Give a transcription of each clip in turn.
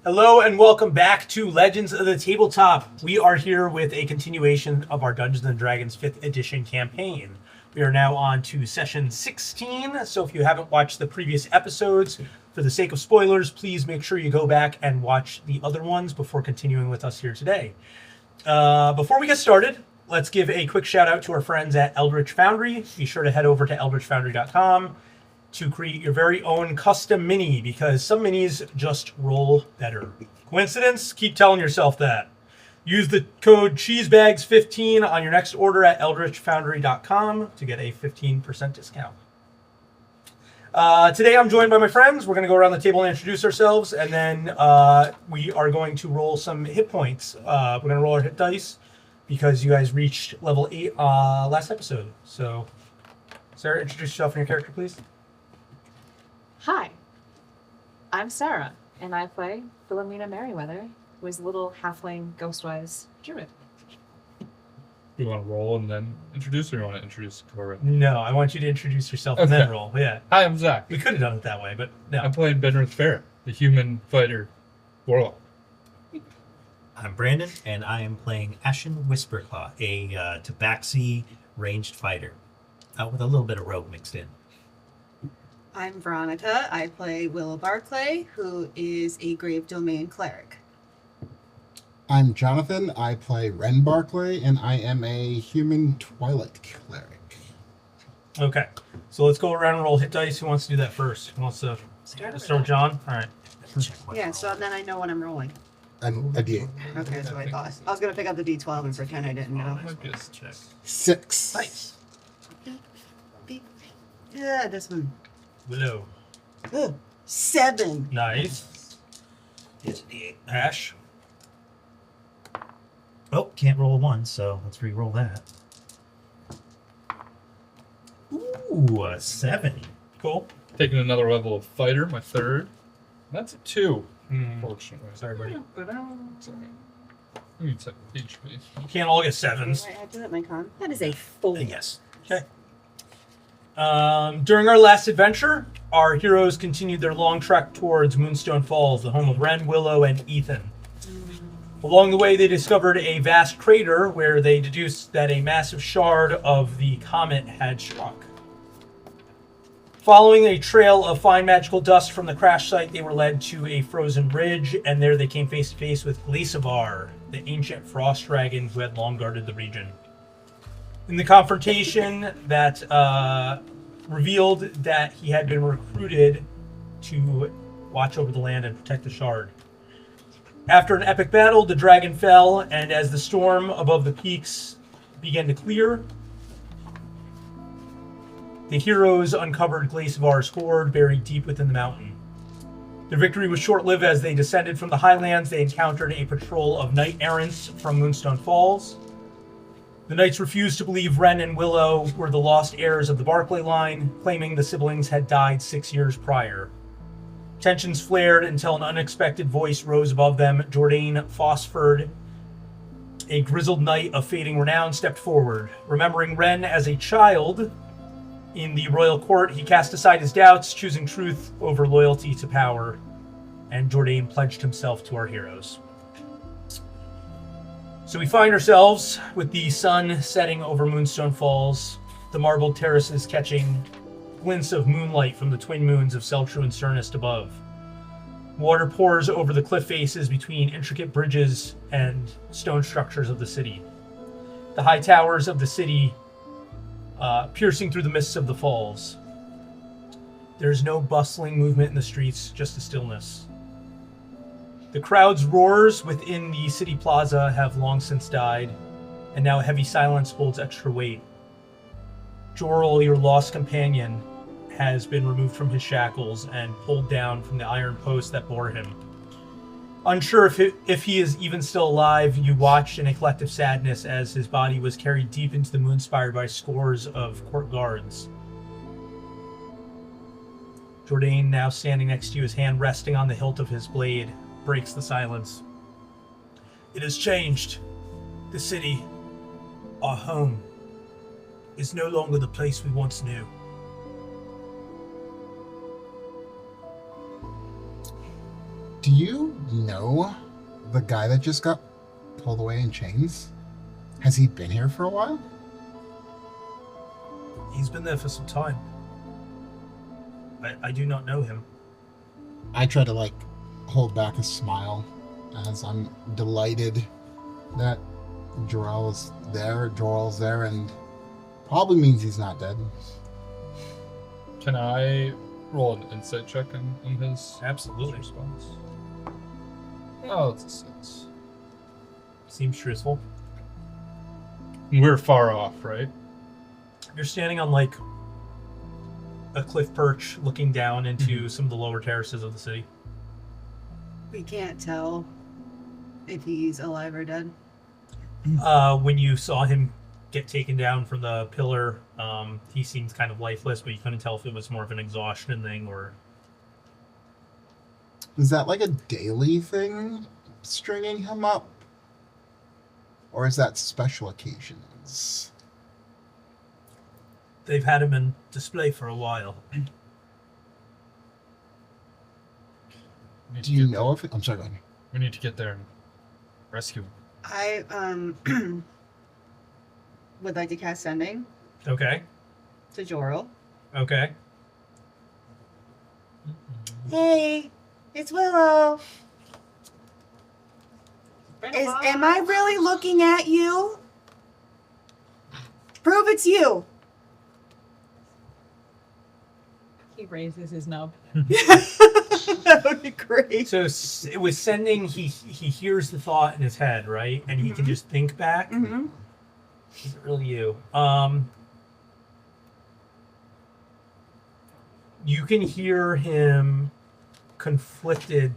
Hello and welcome back to Legends of the Tabletop. We are here with a continuation of our Dungeons & Dragons 5th edition campaign. We are now on to session 16, so if you haven't watched the previous episodes, for the sake of spoilers, please make sure you go back and watch the other ones before continuing with us here today. Before we get started, let's give a quick shout out to our friends at Eldritch Foundry. Be sure to head over to eldritchfoundry.com to create your very own custom mini, because some minis just roll better. Coincidence? Keep telling yourself that. Use the code CHEESEBAGS15 on your next order at eldritchfoundry.com to get a 15% discount. Today I'm joined by my friends. We're going to go around the table and introduce ourselves, and then we are going to roll some hit points. We're going to roll our hit dice because you guys reached level 8 last episode. So, Sarah, introduce yourself and your character, please. Hi, I'm Sarah, and I play Philomena Merriweather, who is a little halfling ghostwise druid. You want to roll and then introduce, or you want to introduce Cora? No, I want you to introduce yourself and then roll. Yeah. Hi, I'm Zach. We could have done it that way, but no. I'm playing Benrith Fair, the human fighter warlock. I'm Brandon, and I am playing Ashen Whisperclaw, a tabaxi ranged fighter, with a little bit of rogue mixed in. I'm Veronica. I play Willow Barclay, who is a Grave Domain cleric. I'm Jonathan. I play Ren Barclay, and I am a human Twilight cleric. Okay, so let's go around and roll hit dice. Who wants to do that first? Who wants to start with John? All right. Yeah, so then I know what I'm rolling. A D8. Okay, that's what I thought. I was going to pick up the D12 and pretend I didn't know. Just check. 6. Nice. Yeah, this one. Willow. Ugh, 7. Nice. Here's a D8. Ash. Oh, can't roll a 1, so let's re-roll that. Ooh, a 7. Cool. Taking another level of fighter, my third. That's a 2, Hmm. unfortunately. Sorry, buddy. Sorry. Let me take a peach, please. You can't all get sevens. I do that, my con. That is a 4. Yes. Okay. During our last adventure, our heroes continued their long trek towards Moonstone Falls, the home of Ren, Willow, and Ethan. Along the way, they discovered a vast crater where they deduced that a massive shard of the comet had struck. Following a trail of fine magical dust from the crash site, they were led to a frozen bridge, and there they came face to face with Glacivar, the ancient frost dragon who had long guarded the region. In the confrontation, that revealed that he had been recruited to watch over the land and protect the shard. After an epic battle, the dragon fell, and as the storm above the peaks began to clear, the heroes uncovered Glacivar's hoard buried deep within the mountain. Their victory was short-lived. As they descended from the highlands, they encountered a patrol of knight-errants from Moonstone Falls. The knights refused to believe Ren and Willow were the lost heirs of the Barclay line, claiming the siblings had died 6 years prior. Tensions flared until an unexpected voice rose above them. Jordain Phosphord, a grizzled knight of fading renown, stepped forward. Remembering Ren as a child in the royal court, he cast aside his doubts, choosing truth over loyalty to power, and Jordain pledged himself to our heroes. So we find ourselves with the sun setting over Moonstone Falls, the marbled terraces catching glints of moonlight from the twin moons of Seltru and Cernist above. Water pours over the cliff faces between intricate bridges and stone structures of the city. The high towers of the city piercing through the mists of the falls. There's no bustling movement in the streets, just a stillness. The crowd's roars within the city plaza have long since died, and now heavy silence holds extra weight. Jorl, your lost companion, has been removed from his shackles and pulled down from the iron post that bore him. Unsure if he is even still alive, you watched in a collective sadness as his body was carried deep into the Moonspire by scores of court guards. Jordain, now standing next to you, his hand resting on the hilt of his blade, breaks the silence. It has changed. The city, our home, is no longer the place we once knew. Do you know the guy that just got pulled away in chains? Has he been here for a while? He's been there for some time. I do not know him. I try to hold back a smile as I'm delighted that Jorel's there, and probably means he's not dead. Can I roll an insight check on his Absolutely. response? Oh, it's a 6. Seems truthful. We're far off, right? You're standing on a cliff perch looking down into some of the lower terraces of the city. We can't tell if he's alive or dead. When you saw him get taken down from the pillar, he seemed kind of lifeless, but you couldn't tell if it was more of an exhaustion thing or... Is that a daily thing, stringing him up? Or is that special occasions? They've had him in display for a while. Do you know if I'm sorry, go ahead. We need to get there and rescue him. I would like to cast Sending Okay. to Jorel. Okay. Hey, it's Willow. Am I really looking at you? Prove it's you. He raises his nub. That would be great. So it was Sending, he hears the thought in his head, right? And he can just think back. Mm-hmm. Is it really you? You can hear him conflicted,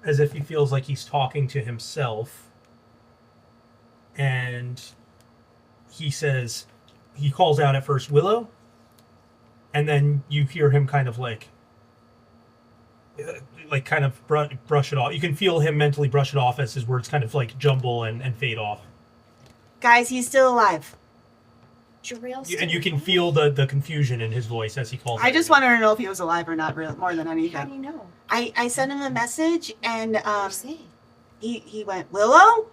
as if he feels like he's talking to himself. And he calls out at first, Willow. And then you hear him kind of brush it off. You can feel him mentally brush it off as his words kind of jumble and fade off. Guys, he's still alive. And you can feel the confusion in his voice as he calls. I just wanted to know if he was alive or not, more than How do anything. you know? I sent him a message, and What's he saying? he went, Willow?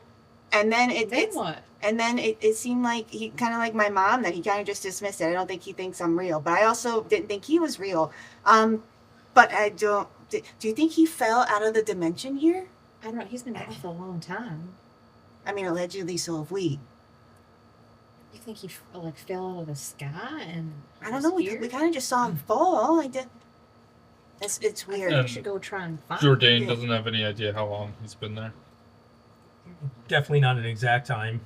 And then What? and then it seemed like he kind of like my mom, that he kind of just dismissed it. I don't think he thinks I'm real, but I also didn't think he was real. But I don't. Do you think he fell out of the dimension here? I don't know. He's been dead for a long time. I mean, allegedly, so have we. You think he fell out of the sky and I don't know. We kind of just saw him fall. It's I weird. think we should go try and find him. Jourdain doesn't have any idea how long he's been there. Definitely not an exact time.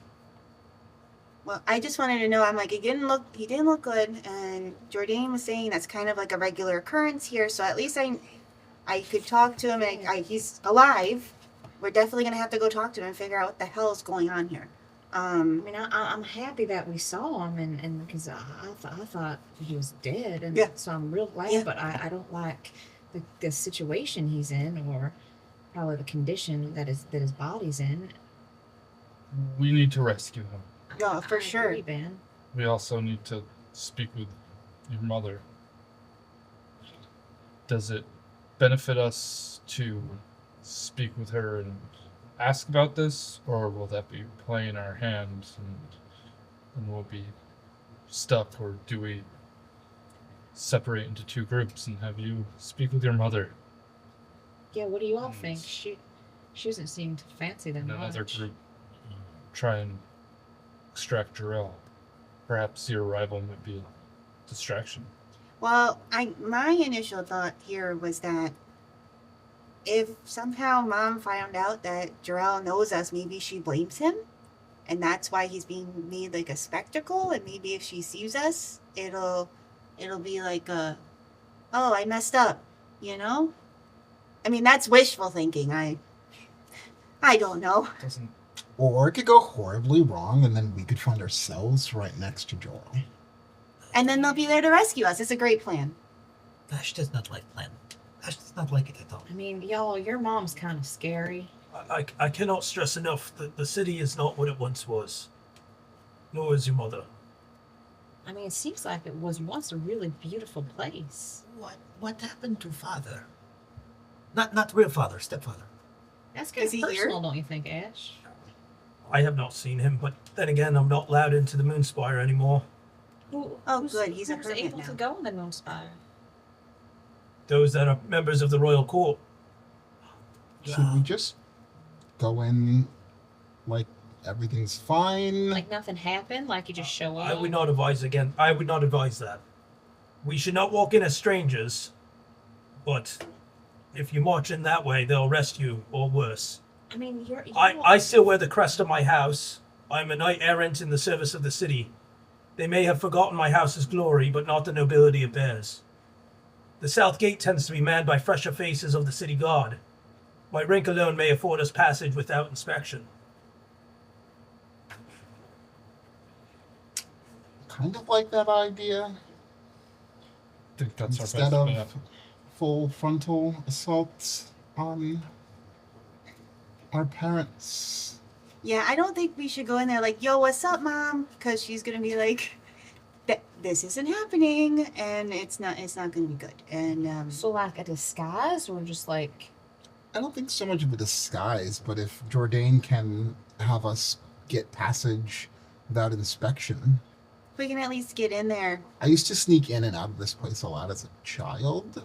Well, I just wanted to know. I'm like, he didn't look good, and Jourdain was saying that's kind of like a regular occurrence here. So at least I could talk to him, and he's alive. We're definitely gonna have to go talk to him and figure out what the hell is going on here. I mean, I'm happy that we saw him, and because I thought he was dead, and Yeah. so I'm real glad. Yeah. But I don't like the situation he's in, or probably the condition that his body's in. We need to rescue him. No, for I sure. agree, Ben. We also need to speak with your mother. Does it benefit us to speak with her and ask about this, or will that be playing our hand and we'll be stuck, or do we separate into two groups and have you speak with your mother? Yeah, what do you all think? She doesn't seem to fancy them Another much. group try and extract Jarrell. Perhaps your arrival might be a distraction. Well, my initial thought here was that if somehow Mom found out that Jarrell knows us, maybe she blames him, and that's why he's being made like a spectacle. And maybe if she sees us, it'll be like oh, I messed up, you know? I mean, that's wishful thinking. I don't know. Doesn't Or it could go horribly wrong, and then we could find ourselves right next to Joel. And then they'll be there to rescue us. It's a great plan. Ash does not like plan. Ash does not like it at all. I mean, y'all, your mom's kind of scary. I cannot stress enough that the city is not what it once was. Nor is your mother. I mean, it seems like it was once a really beautiful place. What happened to father? Not real father, stepfather. That's kind Is of he here? personal, don't you think, Ash? I have not seen him, but then again, I'm not allowed into the Moonspire anymore. Oh, good, he's a who's hermit able now. to go in the Moonspire? Those that are members of the royal court. Should we just go in like everything's fine? Like nothing happened? Like you just show up? I would not advise that. We should not walk in as strangers, but if you march in that way, they'll arrest you, or worse. I mean, you're I still wear the crest of my house. I'm a knight errant in the service of the city. They may have forgotten my house's glory, but not the nobility it bears. The south gate tends to be manned by fresher faces of the city guard. My rank alone may afford us passage without inspection. Kind of like that idea. I think that's our Instead best of bet. full frontal assaults on our parents. Yeah, I don't think we should go in there like, yo, what's up, mom? Because she's gonna be like, this isn't happening, and it's not gonna be good. And So like a disguise, or just like I don't think so much of a disguise, but if Jourdain can have us get passage without inspection. we can at least get in there. I used to sneak in and out of this place a lot as a child,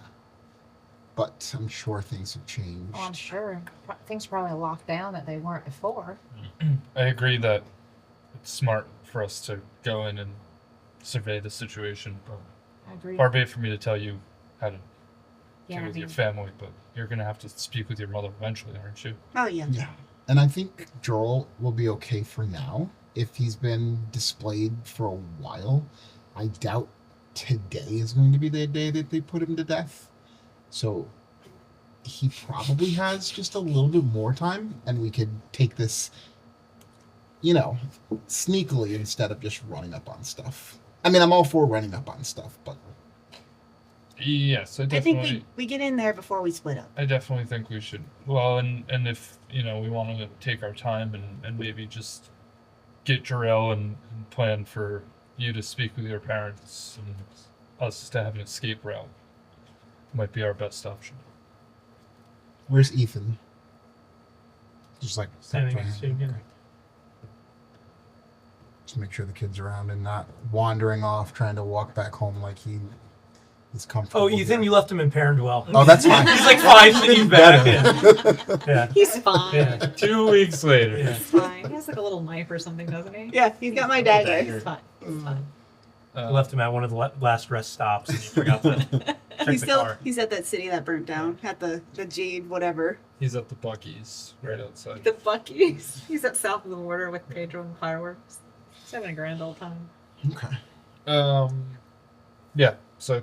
but I'm sure things have changed. oh, I'm sure things are probably locked down that they weren't before. I agree that it's smart for us to go in and survey the situation, but I agree. far be it for me to tell you how to Yeah, deal I with your mean, family, but you're gonna have to speak with your mother eventually, aren't you? Oh yeah. Yeah. And I think Joel will be okay for now if he's been displayed for a while. I doubt today is going to be the day that they put him to death. So he probably has just a little bit more time, and we could take this, sneakily instead of just running up on stuff. I mean, I'm all for running up on stuff, but Yes, I I definitely. think we get in there before we split up. I definitely think we should. Well, and if we want to take our time and maybe just get Jarrell and plan for you to speak with your parents and us to have an escape route, might be our best option. where's Ethan? Just like Standing right next to you, yeah. Okay. Just make sure the kid's around and not wandering off trying to walk back home like he is comfortable. Oh, Ethan, you left him in Parendwell. Oh, that's fine. He's like 5 cities back. Better. Yeah. he's fine. Yeah. 2 weeks later. Yeah. He's fine. He has like a little knife or something, doesn't he? Yeah, he's got my Dagger. dagger. He's fine. He's fine. Left him at one of the last rest stops, and he forgot to check the car. He's at that city that burnt down, at the Jade whatever. He's at the Buc-ee's right outside. The Buc-ee's. He's at south of the border with Pedro and fireworks. He's having a grand old time. Okay. Yeah. So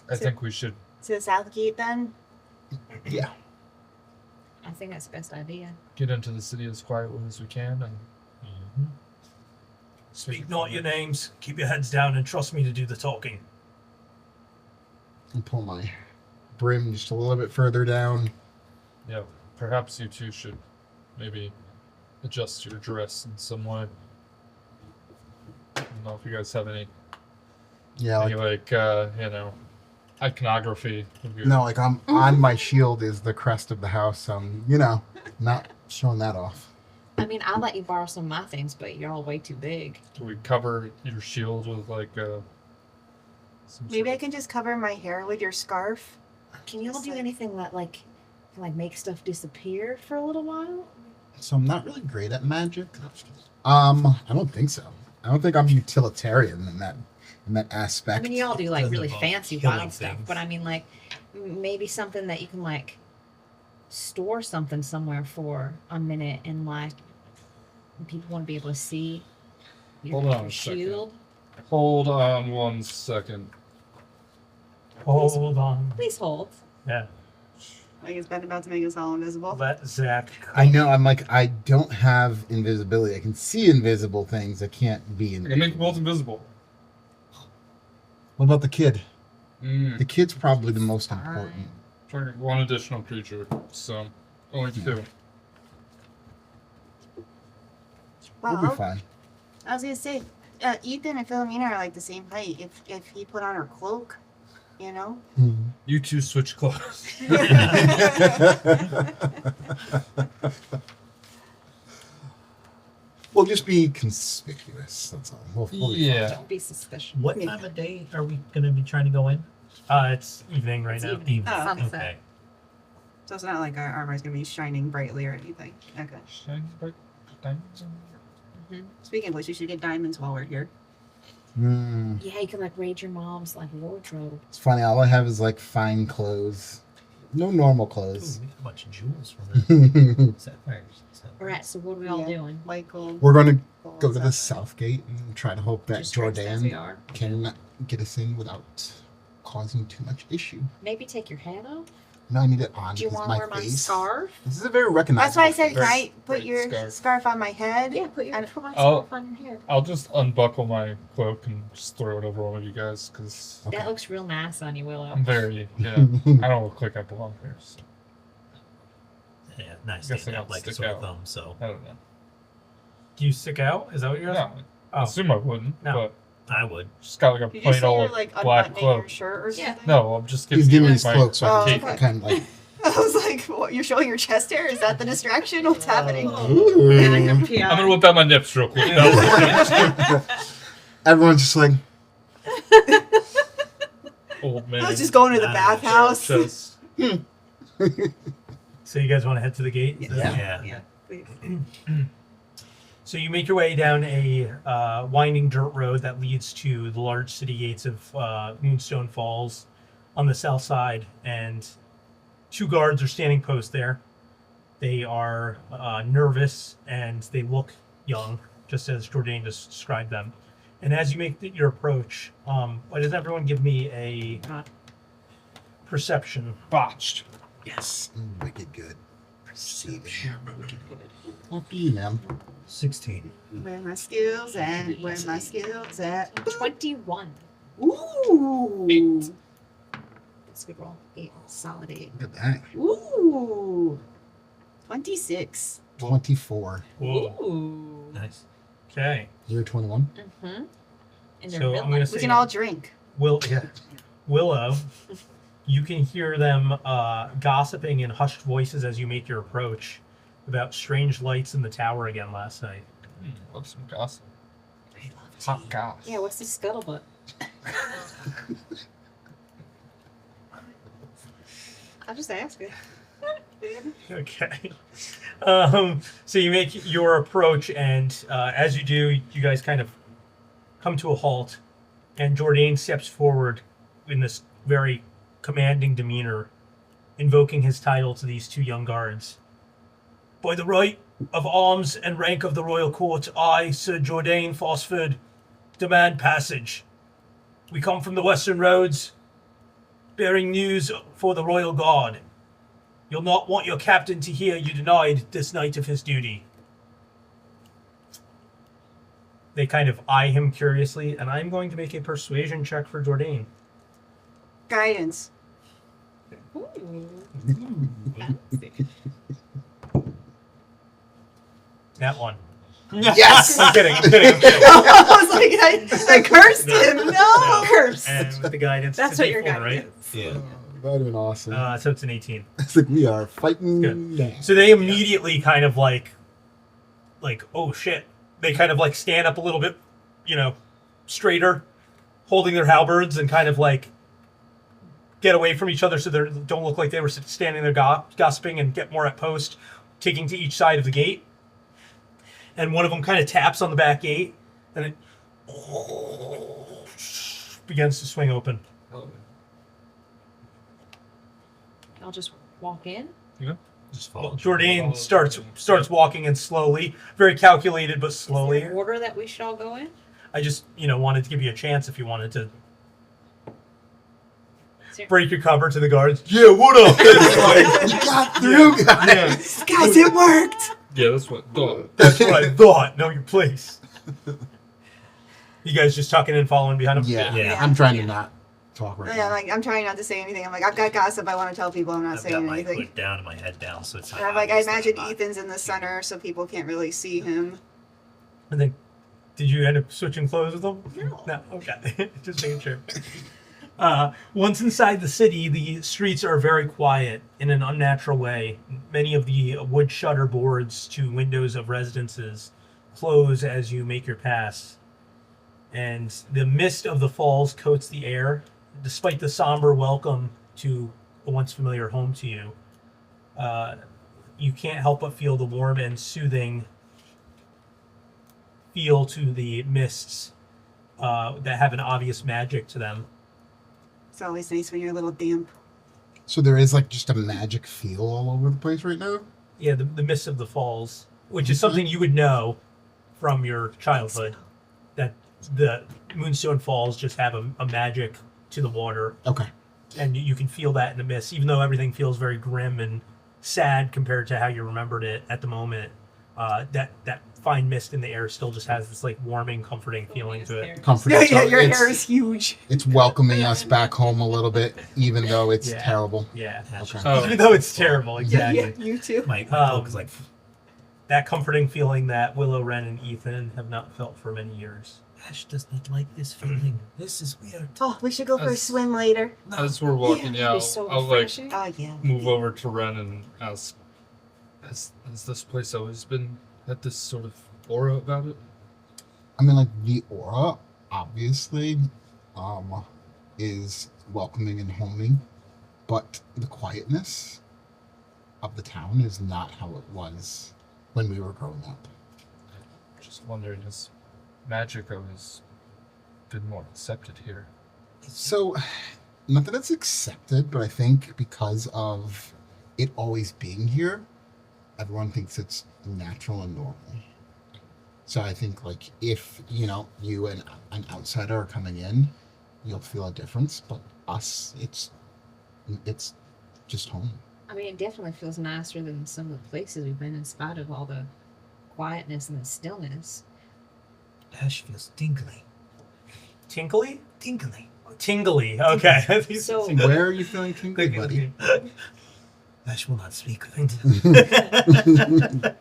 I think we should. To the south gate then. Yeah. I think that's the best idea. Get into the city as quietly as we can, and Speak not your names. Keep your heads down and trust me to do the talking. And pull my brim just a little bit further down. yeah, perhaps you two should maybe adjust your dress in some way. I don't know if you guys have any Yeah, like iconography of your no, like I'm on my shield is the crest of the house. Not showing that off. I mean, I'll let you borrow some of my things, but you're all way too big. Do we cover your shield with some Maybe I sort can just cover my hair with your scarf. Can you all Just do like- anything that can make stuff disappear for a little while? So I'm not really great at magic. I don't think so. I don't think I'm utilitarian in that aspect. I mean, you all do like Doesn't really involve fancy killing wild stuff, things. but I mean, like maybe something that you can store something somewhere for a minute, and people want to be able to see your, Hold on your a second. shield. Hold on 1 second. Hold on. Please hold. Yeah. Like it's been about to make us all invisible. Let Zach. I know. I'm like, I don't have invisibility. I can see invisible things. I can't be I can invisible. make you both invisible. What about the kid? Mm. The kid's probably the most Fine. important. Target 1 additional creature, so only 2. We'll be Well, fine. I was gonna say, Ethan and Philomena are like the same height. If he put on her cloak, you know? You two switch clothes. We'll just be conspicuous. That's all. We'll be Yeah. Don't be suspicious. What time of day are we going to be trying to go in? It's evening right It's now. evening. Oh, Sunset. Okay. So it's not like our armor is going to be shining brightly or anything. Okay. Speaking of which, we should get diamonds while we're here. Yeah, you can like raid your mom's like wardrobe. It's funny. All I have is like fine clothes. No normal Ooh, clothes. we got a bunch of jewels from it. Sapphires. Alright, so what are we all Yeah. doing? Michael. We're going to gold, go to the sapphire. south gate and try to hope that Just dressed as we Jordan are? can get us in without causing too much issue. Maybe take your hat off? No, I need it on Do you because want to my wear my face. scarf? This is a very recognizable. That's why I said, face. can I put Great your scarf. scarf on my head? Yeah, put And- my Oh. scarf on your head. I'll just unbuckle my cloak and just throw it over one of you guys because Okay. That looks real nice on you, Willow. I'm very, I don't look like I belong here. So Yeah, nice. Guess Stand I out don't like a stick sore out. thumb, so I don't know. Do you stick out? Is that what you're No, asking? I Oh. assume I wouldn't, No. but I would. just got like a Did you plain say you're old like black unbuttoning your cloak. shirt or Yeah. something? No, I'm just giving He's giving you me his my cloak so I Oh, can okay. kind of like. I was like, what? You're showing your chest hair? Is that the distraction? What's happening? Ooh. I'm gonna whip out my nips real quick. Everyone's just like, Old man. I was just going to the bathhouse. Chest. So you guys want to head to the gate? Yeah. Yeah, please. So you make your way down a winding dirt road that leads to the large city gates of Moonstone Falls on the south side, and two guards are standing post there. They are nervous and they look young, just as Jordan just described them. And as you make your approach, why does everyone give me a perception? Botched. yes, wicked good. Perceiving. After you, ma'am. 16. Where my skills at? Where my skills at? 21. Ooh. 8. That's a good roll. 8. Solid 8. Look at that. Ooh. 26. 24. Whoa. Ooh. Nice. Okay. You're 21. Mm-hmm. And they're So I'm gonna We say can all drink. Willow, you can hear them gossiping in hushed voices as you make your approach about strange lights in the tower again last night. Love some gossip. Hot goss. Yeah, what's the scuttlebutt? I'll just ask it. Okay. So you make your approach, and as you do, you guys kind of come to a halt, and Jordan steps forward in this very commanding demeanor, invoking his title to these two young guards. By the right of arms and rank of the royal court, I, Sir Jordan Fosford, demand passage. We come from the western roads, bearing news for the royal guard. You'll not want your captain to hear you denied this night of his duty. They kind of eye him curiously, and I'm going to make a persuasion check for Jordan. Guidance. Ooh. That one. Yes! I'm kidding. I was like, I cursed him. No. Curse. And with the guidance, That's it's a what your D4, guy right? is. Yeah. That'd have been awesome. So it's an 18. It's like we are fighting Good. now. So they immediately kind of like, oh shit. They kind of like stand up a little bit, straighter, holding their halberds and kind of like get away from each other so they don't look like they were standing there gossiping, and get more at post, taking to each side of the gate. And one of them kind of taps on the back gate, and it begins to swing open. I'll just walk in. Just follow. Jordan starts walking in slowly, very calculated but Is slowly. there an order that we should all go in? I just, wanted to give you a chance if you wanted to Is there- break your cover to the guards. Yeah, what up? It's You got through, guys. Guys, it worked. Yeah, that's what. Dog. That's what I thought. Know your place. You guys just tucking in, following behind him? Yeah. Yeah. I'm trying to not talk right Yeah, now. like I'm trying not to say anything. I'm like, I've got gossip I want to tell people. I'm not I've got saying my anything. foot down and my head down, so it's not And I'm like, I obvious that imagine I'm not- Ethan's in the center, so people can't really see him. And then, did you end up switching clothes with them? No. No. Okay. Just making sure. Once inside the city, the streets are very quiet in an unnatural way. Many of the wood shutter boards to windows of residences close as you make your pass, and the mist of the falls coats the air. Despite the somber welcome to a once familiar home to you, you can't help but feel the warm and soothing feel to the mists that have an obvious magic to them. It's always nice when you're a little damp. So there is like just a magic feel all over the place right now. Yeah, the mist of the falls, which is something you would know from your childhood, that the Moonstone Falls just have a magic to the water, Okay. and you can feel that in the mist, even though everything feels very grim and sad compared to how you remembered it at the moment. That fine mist in the air still just has this like warming, comforting feeling to it. Comfort. Yeah, So yeah, your it's, hair is huge. it's welcoming us back home a little bit, even though it's Yeah. terrible. Yeah, Ash Okay. is- Oh. even though it's terrible, Yeah, exactly. yeah, you too. My cloak is like, That comforting feeling that Willow, Wren, and Ethan have not felt for many years. Ash does not like this feeling. This is weird. Oh, we should go for a That's- swim later. As we're walking It'd be out, so I'll like refreshing. Oh, yeah. move over to Ren and ask, has this place always been had this sort of aura about it? I mean, like the aura, obviously, is welcoming and homing, but the quietness of the town is not how it was when we were growing up. Just wondering, has magic always been more accepted here? So, not that it's accepted, but I think because of it always being here, everyone thinks it's natural and normal. So I think, like, if you and an outsider are coming in, you'll feel a difference. But us, it's just home. I mean, it definitely feels nicer than some of the places we've been in spite of all the quietness and the stillness. Ash feels tingly. Tinkly? Tingly. Tingly. Okay. So, Where are you feeling tingly, buddy? Ash will not speak of it.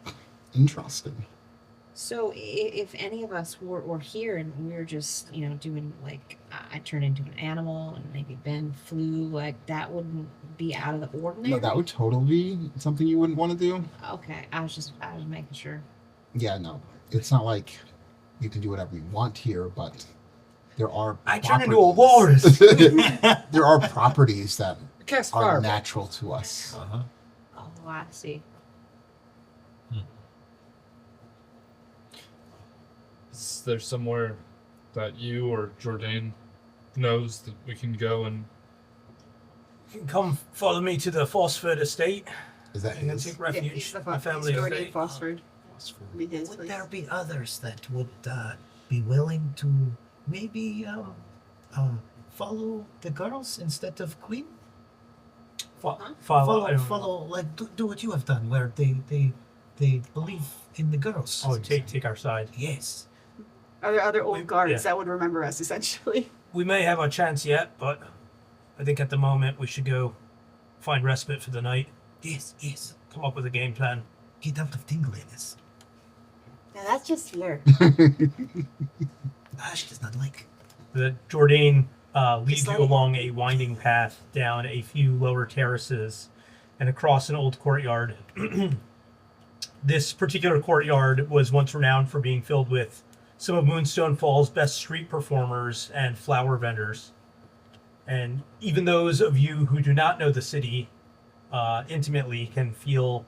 Interesting. so if any of us were here and we were just, doing like, I turned into an animal and maybe Ben flew, like that wouldn't be out of the ordinary? No, that would totally be something you wouldn't want to do. Okay, I was making sure. Yeah, no, it's not like you can do whatever you want here, but there are. I turn into a properties- walrus. There are properties that Cast are fire. natural to us. Uh-huh. Oh, I see. Is there somewhere that you or Jordan knows that we can go and You can come follow me to the Phosphid estate. Is that And then his? take Yeah, refuge. he's the My family Jordan estate. Phosphid. Be his Would place. there be others that would be willing to maybe follow the girls instead of Queen? Follow. I don't know. Follow, like do what you have done, where they believe in the girls. Oh, take our side. Yes. Are there other old guards yeah. that would remember us, essentially? We may have our chance yet, but I think at the moment we should go find respite for the night. Yes, yes. Come up with a game plan. Get out of tingliness. Now, that's just fear. Ash does not like. The Jordan leads Just you like- along a winding path down a few lower terraces and across an old courtyard. This particular courtyard was once renowned for being filled with some of Moonstone Fall's best street performers and flower vendors. And even those of you who do not know the city intimately can feel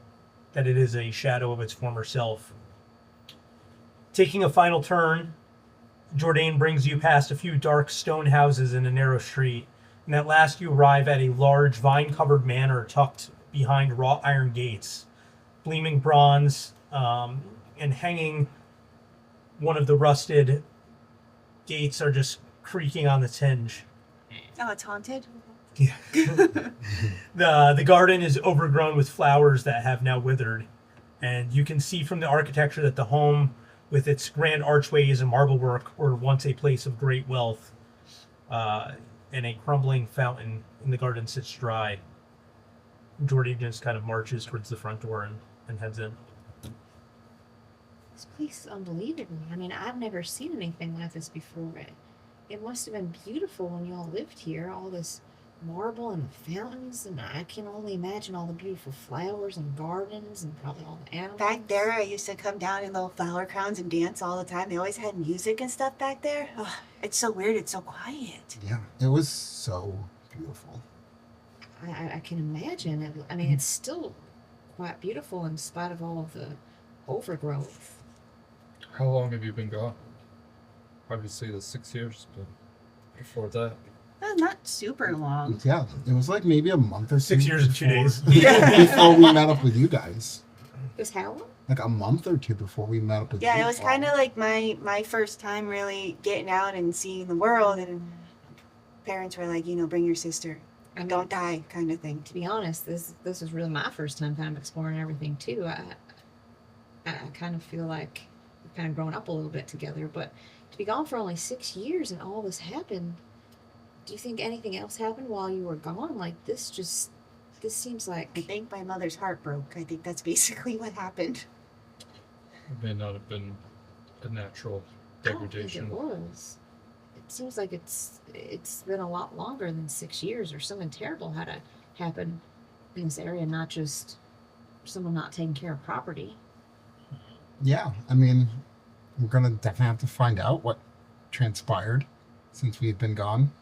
that it is a shadow of its former self. Taking a final turn, Jordan brings you past a few dark stone houses in a narrow street, and at last you arrive at a large vine-covered manor tucked behind wrought iron gates. Gleaming bronze, and hanging one of the rusted gates are just creaking on its hinge. Oh, it's haunted? The garden is overgrown with flowers that have now withered, and you can see from the architecture that the home, with its grand archways and marble work, were once a place of great wealth. And a crumbling fountain in the garden sits dry. Jordy just kind of marches towards the front door and heads in. This place is unbelievable. I mean, I've never seen anything like this before. it must have been beautiful when y'all lived here. All this marble and the fountains, and I can only imagine all the beautiful flowers and gardens and probably all the animals. Back there, I used to come down in little flower crowns and dance all the time. They always had music and stuff back there. Oh, it's so weird. It's so quiet. Yeah, it was so beautiful. I can imagine it. I mean, it's still quite beautiful in spite of all of the overgrowth. How long have you been gone? Obviously, the 6 years, but before that. Well, not super long. Yeah, it was like maybe a month or 6 2 years and 2 days. before we met up with you guys. It was how long? Like a month or 2 before we met up with you. Yeah, it was kind of like my first time really getting out and seeing the world. And parents were like, bring your sister. I mean, Don't die, kind of thing. to be honest, this was really my first time kind of exploring everything too. I kind of feel like we've kind of grown up a little bit together, but to be gone for only 6 years and all this happened, do you think anything else happened while you were gone? Like this seems like I think my mother's heart broke. I think that's basically what happened. It may not have been a natural I don't think degradation. it was. It seems like it's been a lot longer than 6 years, or something terrible had to happen in this area, not just someone not taking care of property. Yeah, I mean, we're gonna definitely have to find out what transpired since we've been gone.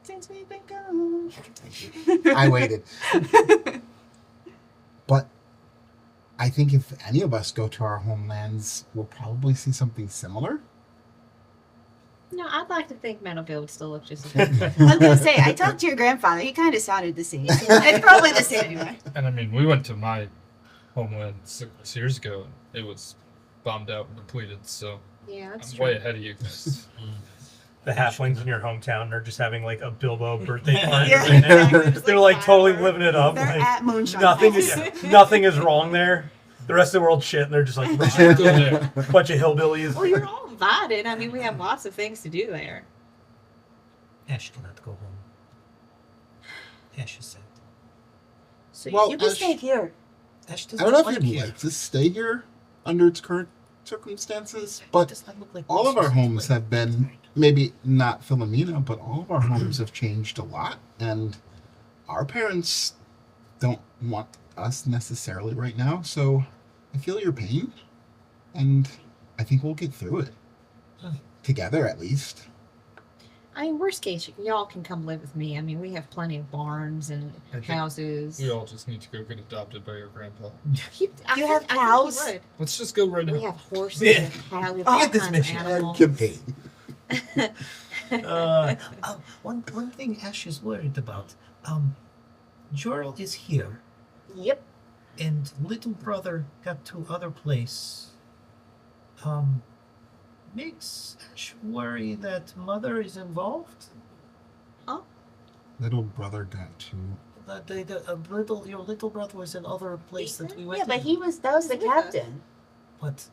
Since we've been gone. I waited. But I think if any of us go to our homelands, we'll probably see something similar. No, I'd like to think Meadowville would still look just as good. I was gonna say, I talked to your grandfather. He kind of sounded the same. It's probably the same anyway. And I mean, we went to my homeland 6 years ago, and it was bombed out and depleted, so Yeah, that's I'm true. way ahead of you guys. The halflings in your hometown are just having like a Bilbo birthday party Yeah. right now. Exactly. They're like totally living it up. They're Like, at Moonshine. nothing Fest. is nothing is wrong there. The rest of the world's shit, and they're just like a Still there. bunch of hillbillies. Well, you're all invited. I mean, we have lots of things to do there. Ash cannot go home. Ash is sad. So Well, You can Ash- stay here. Ash does I don't not know if like you'd here. like to stay here under its current circumstances, but Does not look like all of our Ash's homes way. have been, maybe not Philomena, but all of our homes have changed a lot, and our parents don't want us necessarily right now, so I feel your pain, and I think we'll get through it. Together, at least. I mean, worst case, y'all can come live with me. I mean, we have plenty of barns and I think houses. We all just need to go get adopted by your grandpa. I You think- have I think cows? you would. Let's just go right We now. have horses, Yeah. we have cows, we have I'll all get this kinds of mission. animals. Campaign. One thing Ash is worried about. Jorl is here, Yep. and little brother got to other place. Makes Ash worry that mother is involved. Little brother got to. Your little brother was in other place that we went. Yeah, but to. that was the He's with us. captain. But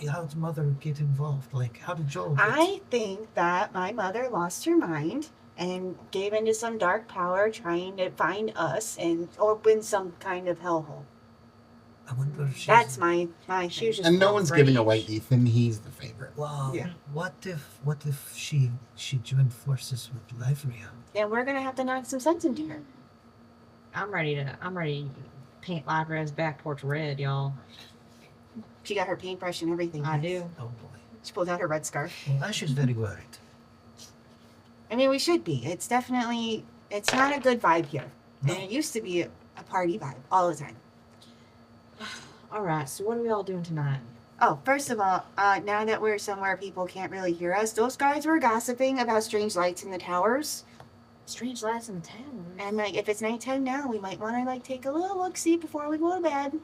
how did mother get involved? Like, how did Joel? Get... I think that my mother lost her mind and gave into some dark power trying to find us and open some kind of hellhole. I wonder if she's. That's my She was thing. just And no full of one's giving rage. away Ethan. He's the favorite. Wow. Yeah. What if she joined forces with Livria? Then we're gonna have to knock some sense into her. I'm ready to paint Livra's back porch red, y'all. She got her paintbrush and everything. I do. Oh boy. She pulled out her red scarf. Well, Ash is very worried. I mean, we should be. It's not a good vibe here. No. And it used to be a party vibe all the time. All right, so what are we all doing tonight? Oh, first of all, now that we're somewhere people can't really hear us, those guys were gossiping about strange lights in the towers. Strange lights in the town. And like, if it's nighttime now, we might want to like take a little look see before we go to bed.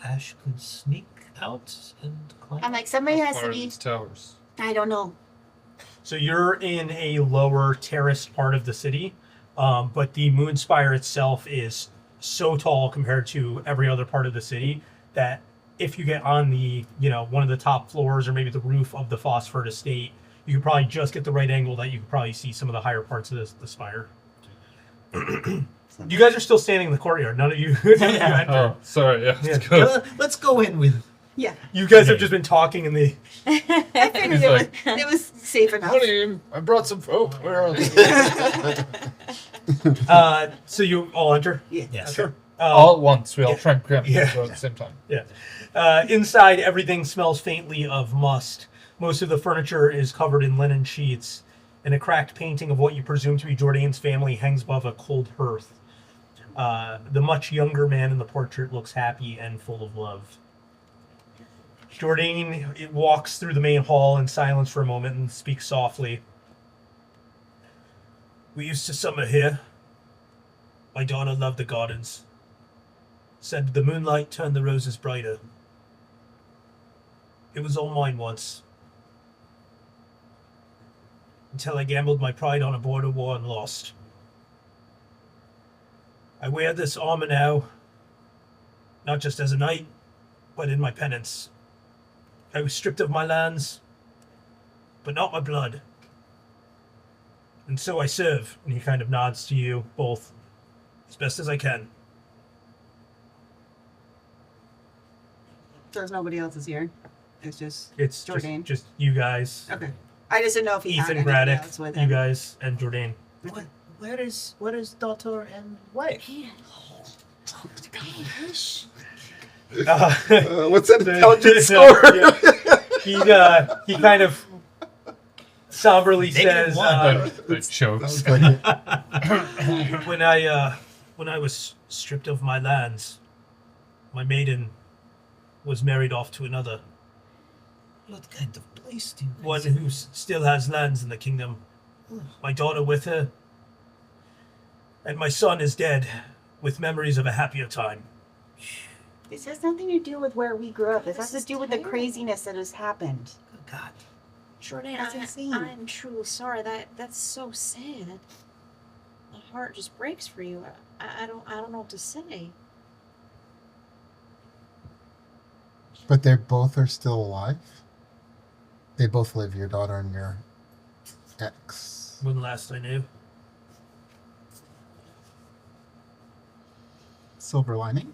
Ash could sneak out and climb. I'm like, somebody How has far to are be. these towers? I don't know. So you're in a lower terraced part of the city, but the moon spire itself is so tall compared to every other part of the city that if you get on the, one of the top floors or maybe the roof of the Phosphor estate, you could probably just get the right angle that you could probably see some of the higher parts of the spire. You guys are still standing in the courtyard. None of you. Oh, sorry. Yeah. Yeah. Let's go. Let's go in with Yeah. You guys have just been talking in the. I figured He's it was safe enough. Honey, I brought some. Oh, where are they? So you all enter. Yeah. Yes. Sure. All at once. We all yeah. try and cram Yeah. at the same time. Inside, everything smells faintly of must. Most of the furniture is covered in linen sheets, and a cracked painting of what you presume to be Jourdain's family hangs above a cold hearth. The much younger man in the portrait looks happy and full of love. Jourdain walks through the main hall in silence for a moment and speaks softly. We used to summer here. My daughter loved the gardens. Said the moonlight turned the roses brighter. It was all mine once. Until I gambled my pride on a border war and lost. I wear this armor now, not just as a knight, but in my penance. I was stripped of my lands, but not my blood. And so I serve, and he kind of nods to you both, as best as I can. There's nobody else is here. It's just It's Jourdain. just you guys, Okay. I just didn't know if he had Ethan anything Braddock, else with you him. guys, and Jourdain. Where is daughter and wife? What's that intelligence score? He kind of somberly Negative says, one. Like chokes. Sounds like when I was stripped of my lands, my maiden was married off to another, What kind of place do you one who still has lands in the kingdom. My daughter with her, and my son is dead, with memories of a happier time. This has nothing to do with where we grew up. This has This to do is with the terrible. craziness that has happened. Good God. Jourdain, That's insane. I'm truly sorry. That's so sad. My heart just breaks for you. I don't know what to say. But they both are still alive? They both live, your daughter and your ex. When last I knew. Silver lining?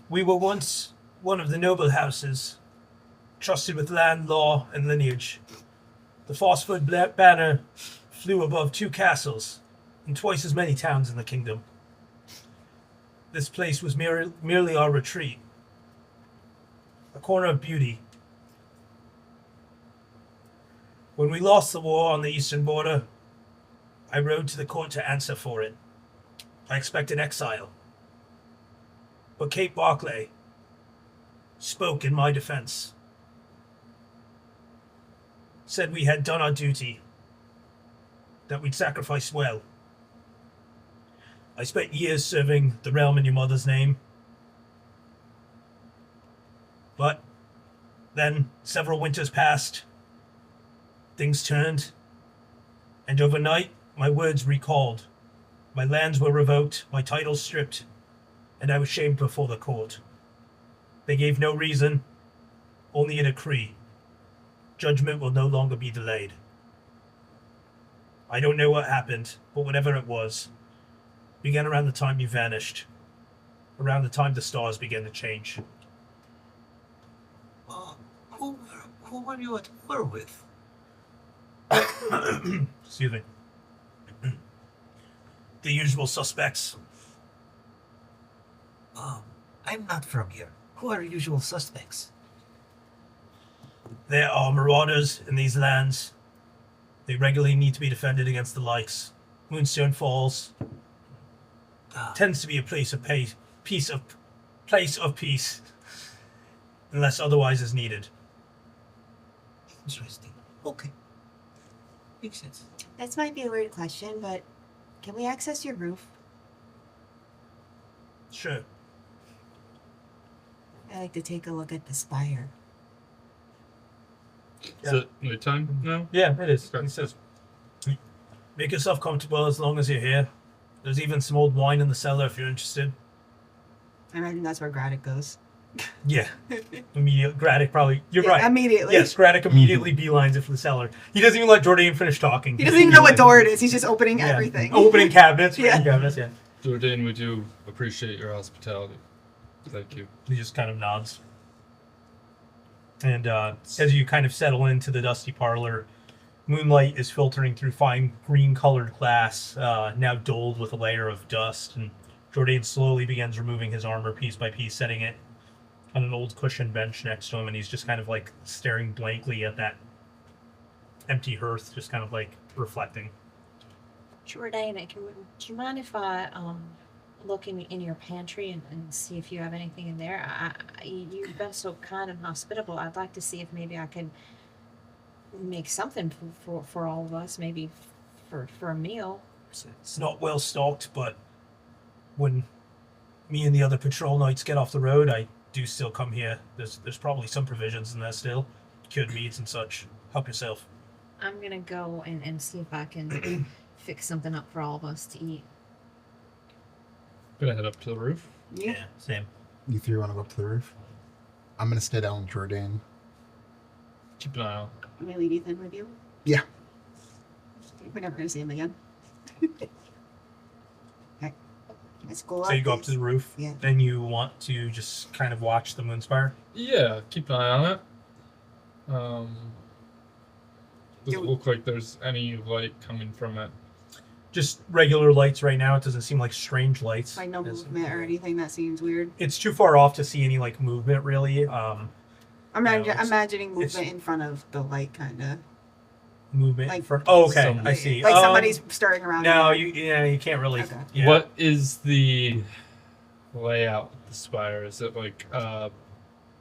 We were once one of the noble houses, trusted with land, law, and lineage. The Phosphid banner flew above 2 castles and twice as many towns in the kingdom. This place was merely our retreat, a corner of beauty. When we lost the war on the eastern border, I rode to the court to answer for it. I expected exile. But Kate Barclay spoke in my defense. Said we had done our duty, that we'd sacrificed well. I spent years serving the realm in your mother's name. But then several winters passed, things turned, and overnight my words recalled. My lands were revoked, my titles stripped, and I was shamed before the court. They gave no reason, only a decree. Judgment will no longer be delayed. I don't know what happened, but whatever it was, began around the time you vanished, around the time the stars began to change. Who were you at war with? Excuse me. The usual suspects. I'm not from here. Who are usual suspects? There are marauders in these lands. They regularly need to be defended against the likes. Moonstone Falls tends to be a place of peace, unless otherwise is needed. Interesting. Okay. Makes sense. This might be a weird question, but can we access your roof? Sure. I like to take a look at the spire. Is it nighttime now? Yeah, it is. Okay. He says, make yourself comfortable as long as you're here. There's even some old wine in the cellar if you're interested. I imagine that's where Graddock goes. Yeah. Graddock probably. You're Yeah, right. Immediately. Yes, Graddock immediately beelines it for the cellar. He doesn't even let Jourdain finish talking. He doesn't even know what door it is. He's just opening Yeah. everything. Opening cabinets, Yeah. written cabinets, yeah. Jourdain, we do appreciate your hospitality. Thank you. He just kind of nods. And as you kind of settle into the dusty parlor, moonlight is filtering through fine green-colored glass, now dulled with a layer of dust. And Jourdain slowly begins removing his armor piece by piece, setting it on an old cushioned bench next to him, and he's just kind of like staring blankly at that empty hearth, just kind of like reflecting. Jourdain, do you mind if I look in your pantry and see if you have anything in there? You've been so kind and hospitable. I'd like to see if maybe I could make something for all of us, maybe for a meal. It's not well stocked, but when me and the other patrol knights get off the road, I do still come here. There's probably some provisions in there still, cured meats and such. Help yourself. I'm gonna go and see if I can fix something up for all of us to eat. Gonna head up to the roof. Yeah, same. You three want to go up to the roof? I'm gonna stay down with Jourdain. Keep an eye out. I'm gonna leave Ethan with you. Yeah. We're never gonna see him again. Okay. Let's go up. So you go up to the roof, Yeah. then you want to just kind of watch the moonspire. Yeah, keep an eye on it. Does it Do- look like there's any light coming from it? Just regular lights right now. It doesn't seem like strange lights. Like no It's- movement or anything that seems weird. It's too far off to see any like movement really. I'm No, it's- imagining it's- movement in front of the light, kind of. Movement in Like front. Oh, okay, some- I see. Like somebody's stirring around. No, in there. you can't really. Okay. Yeah. What is the layout of the spire? Is it like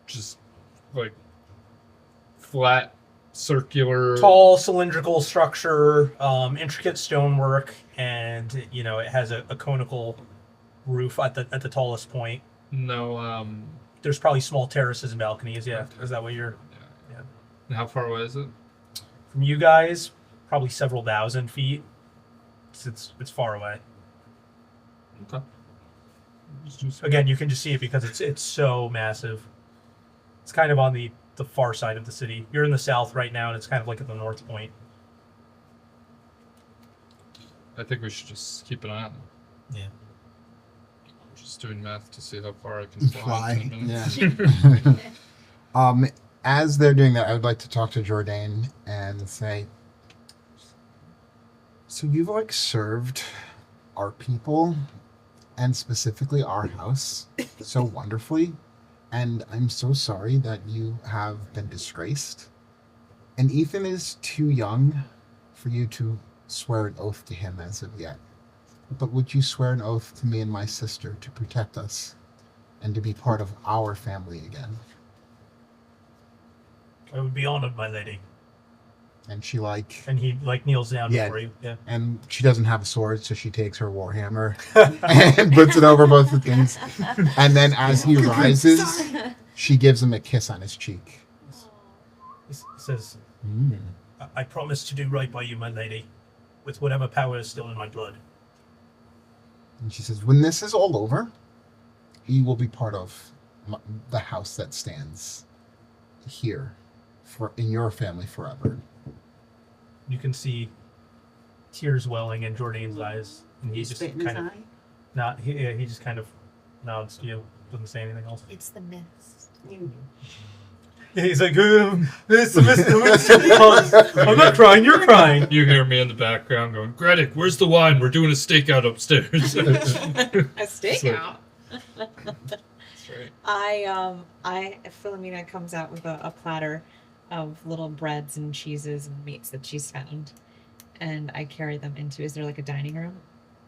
just like flat, circular? Tall cylindrical structure, intricate stonework, and it has a conical roof at the tallest point. No. There's probably small terraces and balconies. Yeah, is that what you're? Yeah. And how far away is it? From you guys, probably several thousand feet. It's far away. Okay. Just do some- Again, you can just see it because it's so massive. It's kind of on the far side of the city. You're in the south right now, and it's kind of like at the north point. I think we should just keep an eye on it. Yeah. I'm just doing math to see how far I can fly. in 10 minutes. As they're doing that, I would like to talk to Jourdain and say, so you've like served our people and specifically our house so wonderfully, and I'm so sorry that you have been disgraced. And Ethan is too young for you to swear an oath to him as of yet. But would you swear an oath to me and my sister to protect us and to be part of our family again? I would be honored, my lady. And she And he kneels down Yeah. before you. Yeah. and she doesn't have a sword, so she takes her warhammer and puts it over both the things. And then as he rises, she gives him a kiss on his cheek. He says, Mm. I promise to do right by you, my lady, with whatever power is still in my blood. And she says, when this is all over, you will be part of the house that stands here in your family forever. You can see tears welling in Jourdain's eyes, and he You just spit in his kind of eye. he just kind of nods to you, doesn't say anything else. It's the mist. Yeah, he's like, it's the mist. I'm not crying, you're crying. You hear me in the background going, Gredick, where's the wine? We're doing a stakeout upstairs. A stakeout. That's right. Philomena comes out with a platter of little breads and cheeses and meats that she's found, and I carry them into. Is there like a dining room,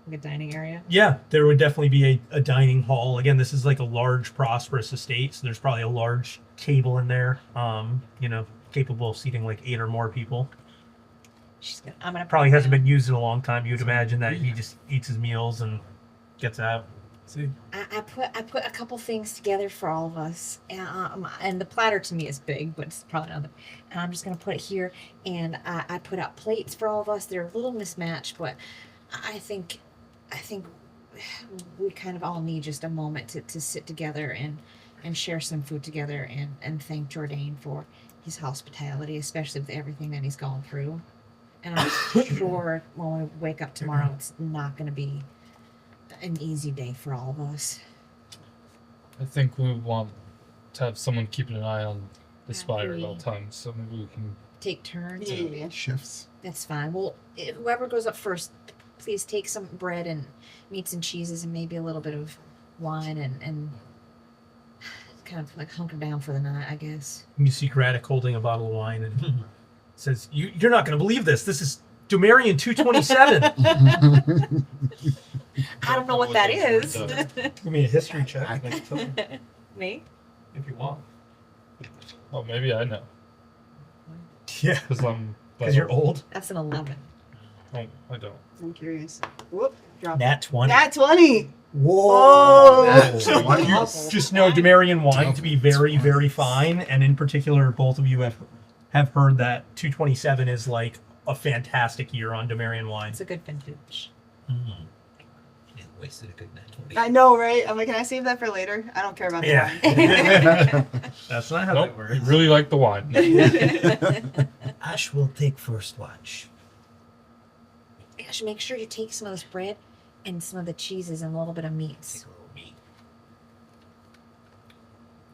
like a dining area? Yeah, there would definitely be a dining hall. Again, this is like a large, prosperous estate, so there's probably a large table in there, capable of seating like 8 or more people. I'm gonna Probably hasn't been used in a long time. You'd imagine that he just eats his meals and gets out. See? I put a couple things together for all of us, and the platter to me is big, but it's probably not. And I'm just gonna put it here, and I put out plates for all of us. They're a little mismatched, but I think we kind of all need just a moment to sit together and share some food together and thank Jourdain for his hospitality, especially with everything that he's gone through. And I'm sure when we wake up tomorrow, it's not going to be an easy day for all of us. I think we want to have someone keeping an eye on the spire at all agree. times, so maybe we can. Take turns. Yeah. Shifts. That's fine. Well, whoever goes up first, please take some bread and meats and cheeses and maybe a little bit of wine and kind of like hunker down for the night, I guess. You see Gradic holding a bottle of wine and says, "You're not going to believe this. This is Dumerian 227." I don't know what that is. Give me a history check. I can tell you Me? if you want. Oh, maybe I know Yeah, because I'm. because you're old. That's an 11. Oh, I don't. I'm curious. Whoop. Drop. Nat 20. Nat 20. Whoa! That's Oh. one. You just know Dumerian wine to be very, very fine, and in particular, both of you have heard that 227 is like a fantastic year on Dumerian wine. It's a good vintage. Yeah, wasted a good nat 20. I know, right? I'm like, can I save that for later? I don't care about the Yeah. wine. That's not how Nope, that I works. really like the wine. Ash will take first watch. I should make sure you take some of this bread and some of the cheeses and a little bit of Take meats. a little meat.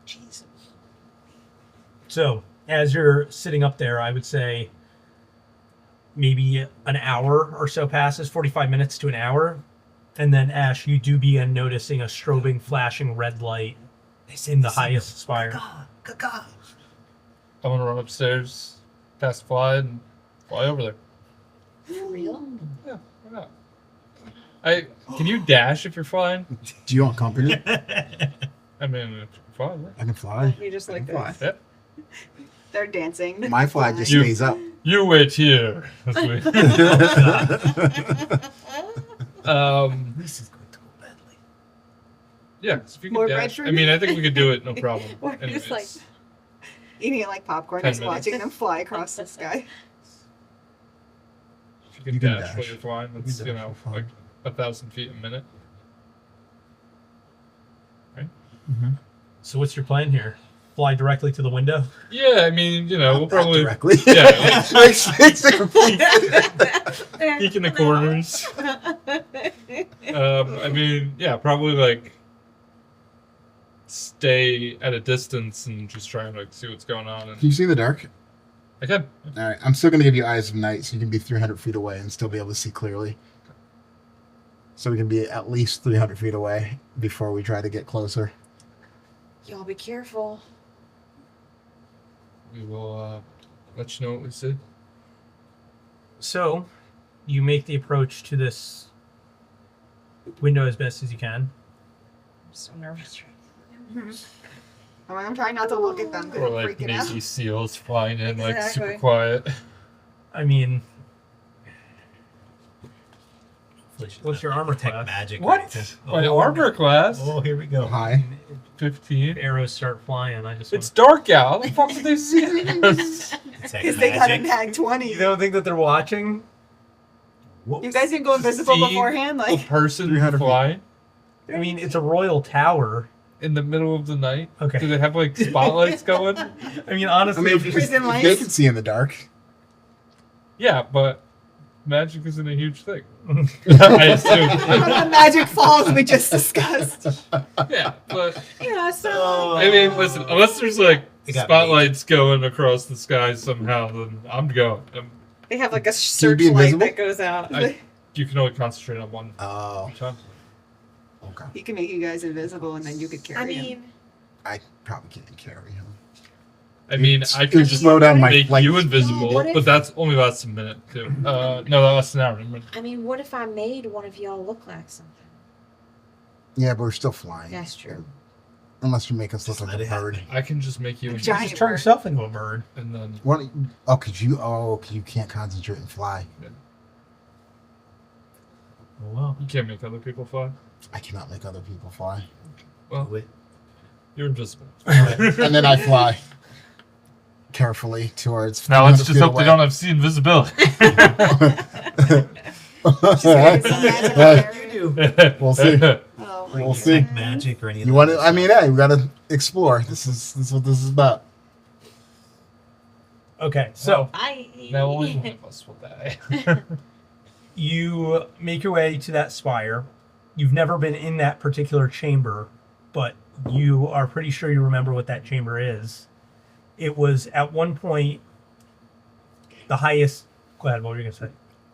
Jesus. So, as you're sitting up there, I would say maybe an hour or so passes, 45 minutes to an hour. And then, Ash, you do begin noticing a strobing, flashing red light in the highest spire. Caca. I'm gonna run upstairs, past Fly, and fly over there. For real? Yeah, why not? Can you dash if you're flying? Do you want company? I mean, if you're flying, right? I can fly. You just like Fly. this. Yeah. They're dancing. My fly just You- stays up. You wait here. As we- This is going to go badly. yeah, so if you More can bread dash. for I mean, me? I think we could do it, no problem. We're just Anyways. like- Eating it like popcorn, 10 just minutes. watching them fly across the sky. If you can, You can dash while dash. you're flying, You that's, can you dash know, while flying. like 1,000 feet a minute. So, what's your plan here? Fly directly to the window? Yeah, I mean, you know, we'll Not probably directly. Yeah, like- Makes the complete- peek in the corners. I mean, yeah, probably like stay at a distance and just try and like see what's going on. Can And you see in the dark? I can. All right. I'm still going to give you eyes of night, so you can be 300 feet away and still be able to see clearly. So we can be at least 300 feet away before we try to get closer. Y'all be careful. We will let you know what we see. So, you make the approach to this window as best as you can. I'm so nervous. I'm trying not to look at them because Or I'm like freaking out. Navy SEALs flying in like super Exactly. quiet. I mean, Hopefully she's what's not your armor detect class? magic or What? anything. My Oh, armor class? Oh, here we go. Hi. 15. arrows start flying. I just It's dark out. How the fuck did they see us? Detect Because they got a magic. nag 20. You don't think that they're watching? Whoops. You guys didn't go invisible See beforehand? A Like, person 300 feet. flying I mean, it's a royal tower. in the middle of the night. Okay. Do they have like spotlights going? I mean, honestly, I mean, if you- Prison they lights. can see in the dark. Yeah, but magic isn't a huge thing. I assume. the magic falls we just discussed. Yeah, but Yeah, so Oh. I mean, listen, unless there's like It got spotlights going across the sky somehow, then I'm going. they have like a you be searchlight invisible? that goes out. You can only concentrate on one Oh, time. okay. He can make you guys invisible and then you could carry I him. mean, I probably can't carry him. I mean, I Could could just slow down my make flight. you invisible, What if- but that's only lasts a minute too. No, that lasts an hour. Remember? what if I made one of y'all look like something? Yeah, but we're still flying. That's true. Unless you make us look Just like let a it happen. bird. I can just make you A invisible, giant just turn bird. yourself into a bird. and then What? Oh, could you? Oh, 'cause you can't concentrate and fly. Oh, well. you can't make other people fly. I cannot make other people fly. Well, Wait. you're invisible. And then I fly carefully towards. Now let's just 300 hope they don't have seen visibility. feet You away. do. We'll see. Oh my We'll see. Detect magic or anything. You want to? I mean, hey, we gotta explore. This is what this is about. Okay, so Now only one of us will die. you make your way to that spire. You've never been in that particular chamber, but you are pretty sure you remember what that chamber is. it was at one point the highest. Go ahead. What were you gonna say?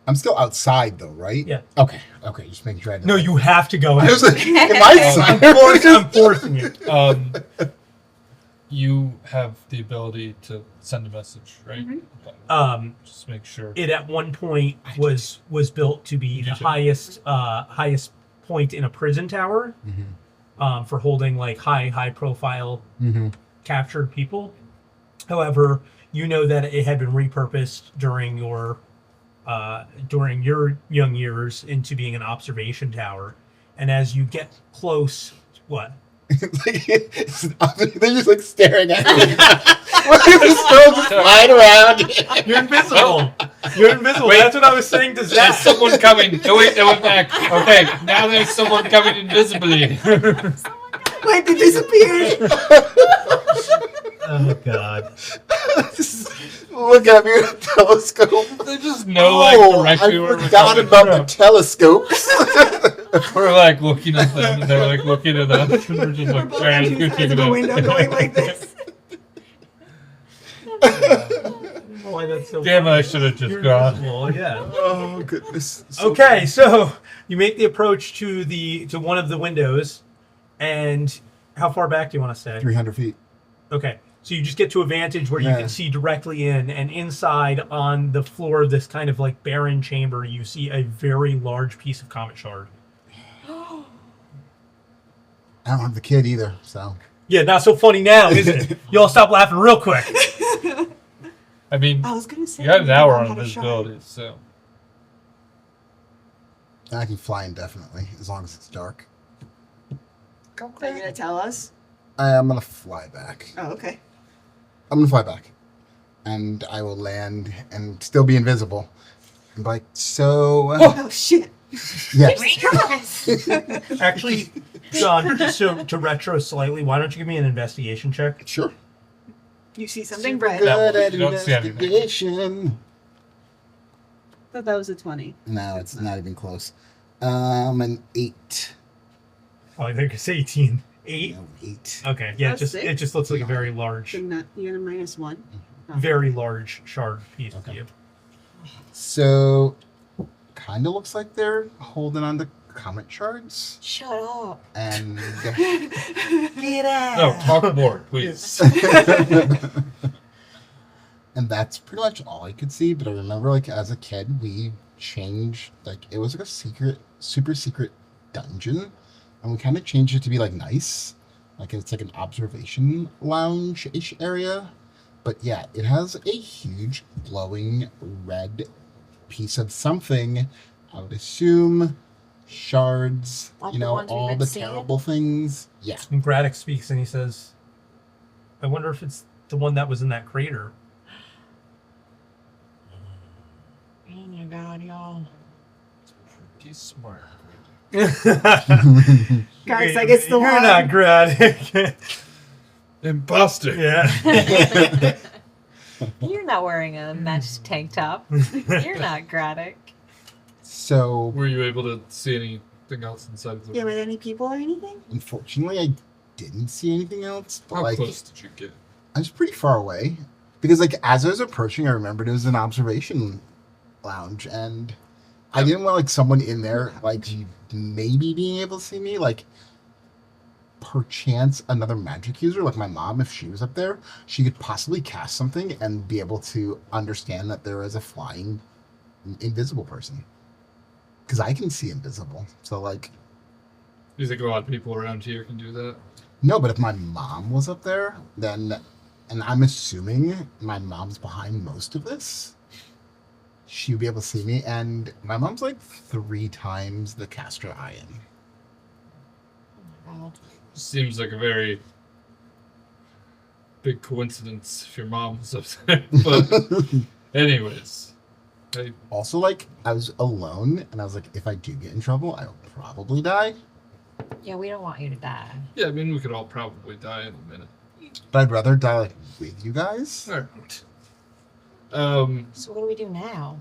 I'm still outside though, right? Yeah. Okay. Just making sure I No, you have to go. I was like, am I'm I forcing you. You have the ability to send a message, right? Just make sure. It at one point was built to be the highest point in a prison tower, for holding like high profile captured people. However, you know that it had been repurposed during your young years into being an observation tower, and as you get close, what? they're just like staring at me. The stones just flying around. You're invisible. You're invisible. That's what I was saying to There's Zach. someone coming. No, wait, they went back. Okay, now there's someone coming invisibly. Wait, they disappeared. Oh God. Just look at me with a telescope. They just know like directly where I we're forgot coming about from. the telescopes. We're like looking at them, and they're like looking at us, and we're just like, Both alright, on two let's go sides check of it the out. window going like this. Why that's so Damn, funny. I should have just You're gone. invisible, yeah. Oh goodness. So Okay, so you make the approach to one of the windows, and how far back do you want to stay? 300 feet. Okay, so you just get to a vantage where you Yeah. can see directly in, and inside on the floor of this kind of like barren chamber, you see a very large piece of comet shard. I don't have the kid either, so. Yeah, not so funny now, is it? You all stop laughing real quick. I mean, I was gonna say. you got an my hour mom on had a shot. visibility, so. I can fly indefinitely as long as it's dark. Are you gonna tell us? I'm gonna fly back. Oh, okay. I'm gonna fly back, and I will land and still be invisible. And be like, so Oh shit. yes. Actually, John, just to retro slightly, why don't you give me an investigation check? Sure. You see something, Super Brett? That good one, at you don't see anything. investigation. Thought that was a 20. No, it's not even close. An 8. Oh, I think it's 18. 8? No, 8. Okay, yeah, That's it sick. just looks like a very large, So not, you got a -1. very large shard piece to Okay. you. So, kind of looks like they're holding on to comet shards, Shut up. and Get out. No, talk more, please. and that's pretty much all I could see. But I remember, like, as a kid, we changed, like, it was like a super secret dungeon, and we kind of changed it to be like nice, like it's like an observation lounge-ish area. But yeah, it has a huge glowing red piece of something. I would assume shards, Like you the know, ones we've all been the seeing? terrible things. Yeah. And Braddock speaks and he says, I wonder if it's the one that was in that crater. Oh my god, y'all. Pretty smart. Guys, like it's the You're one. not Braddock. Imposter. Yeah. You're not wearing a matched tank top. You're not Graddock. So, Were you able to see anything else inside of the Yeah, with any people or anything? unfortunately, I didn't see anything else. But How like, close did you get? I was pretty far away because, like, as I was approaching, I remembered it was an observation lounge, and I didn't want like someone in there, like, maybe being able to see me, like, perchance another magic user, like my mom, if she was up there, she could possibly cast something and be able to understand that there is a flying, invisible person. Because I can see invisible, so like, Do you think a lot of people around here can do that? no. But if my mom was up there, then, and I'm assuming my mom's behind most of this, she would be able to see me. And my mom's like 3 times the caster I am. Oh my god. Seems like a very big coincidence if your mom was up there. But anyways, Also, like, I was alone, and I was like, if I do get in trouble, I'll probably die. Yeah, we don't want you to die. yeah, I mean, we could all probably die in a minute. But I'd rather die, like, with you guys. All right. So what do we do now?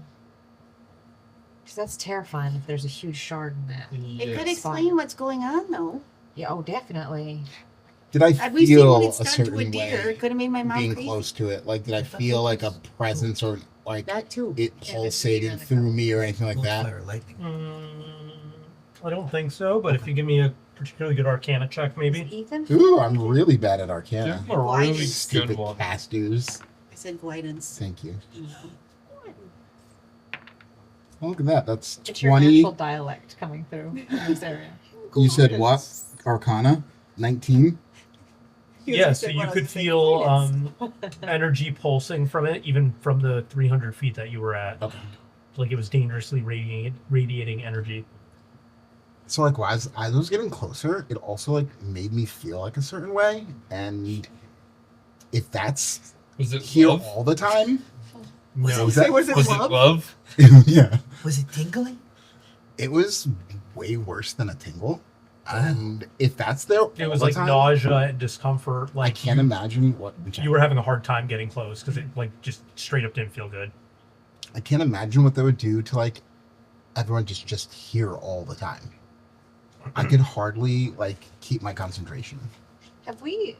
Because that's terrifying if there's a huge shard in that. It could yes. explain what's going on, though. Yeah, oh, definitely. Did I We've seen when feel it's a done to a certain deer. way It could have made my mom being crazy. close to it? Like, did I thought feel that like a was- presence or like That too. it Yeah, pulsating there's through me or anything like Bolt that? fire lightning. I don't think so, but if you give me a particularly good Arcana check, Is maybe. Ethan? Ooh, I'm really bad at Arcana. Give him a really good Stupid one. pastors. I said guidance. Thank you. Mhm. Oh, look at that. That's It's your 20. natural dialect coming through in this area. You said what? Arcana? 19? Yeah, so you could feel energy pulsing from it, even from the 300 feet that you were at. Okay. Like it was dangerously radiating energy. So like as I was getting closer, it also like made me feel like a certain way. And if that's Was it here love? all the time, No. was that Was it Was it love? love? yeah. Was it tingling? It was way worse than a tingle. And if that's there all It was the like time, nausea and discomfort. I Like can't imagine what you were having a hard time getting close because it like just straight up didn't feel good. I can't imagine what that would do to like everyone just here all the time. I could hardly like keep my concentration. Have we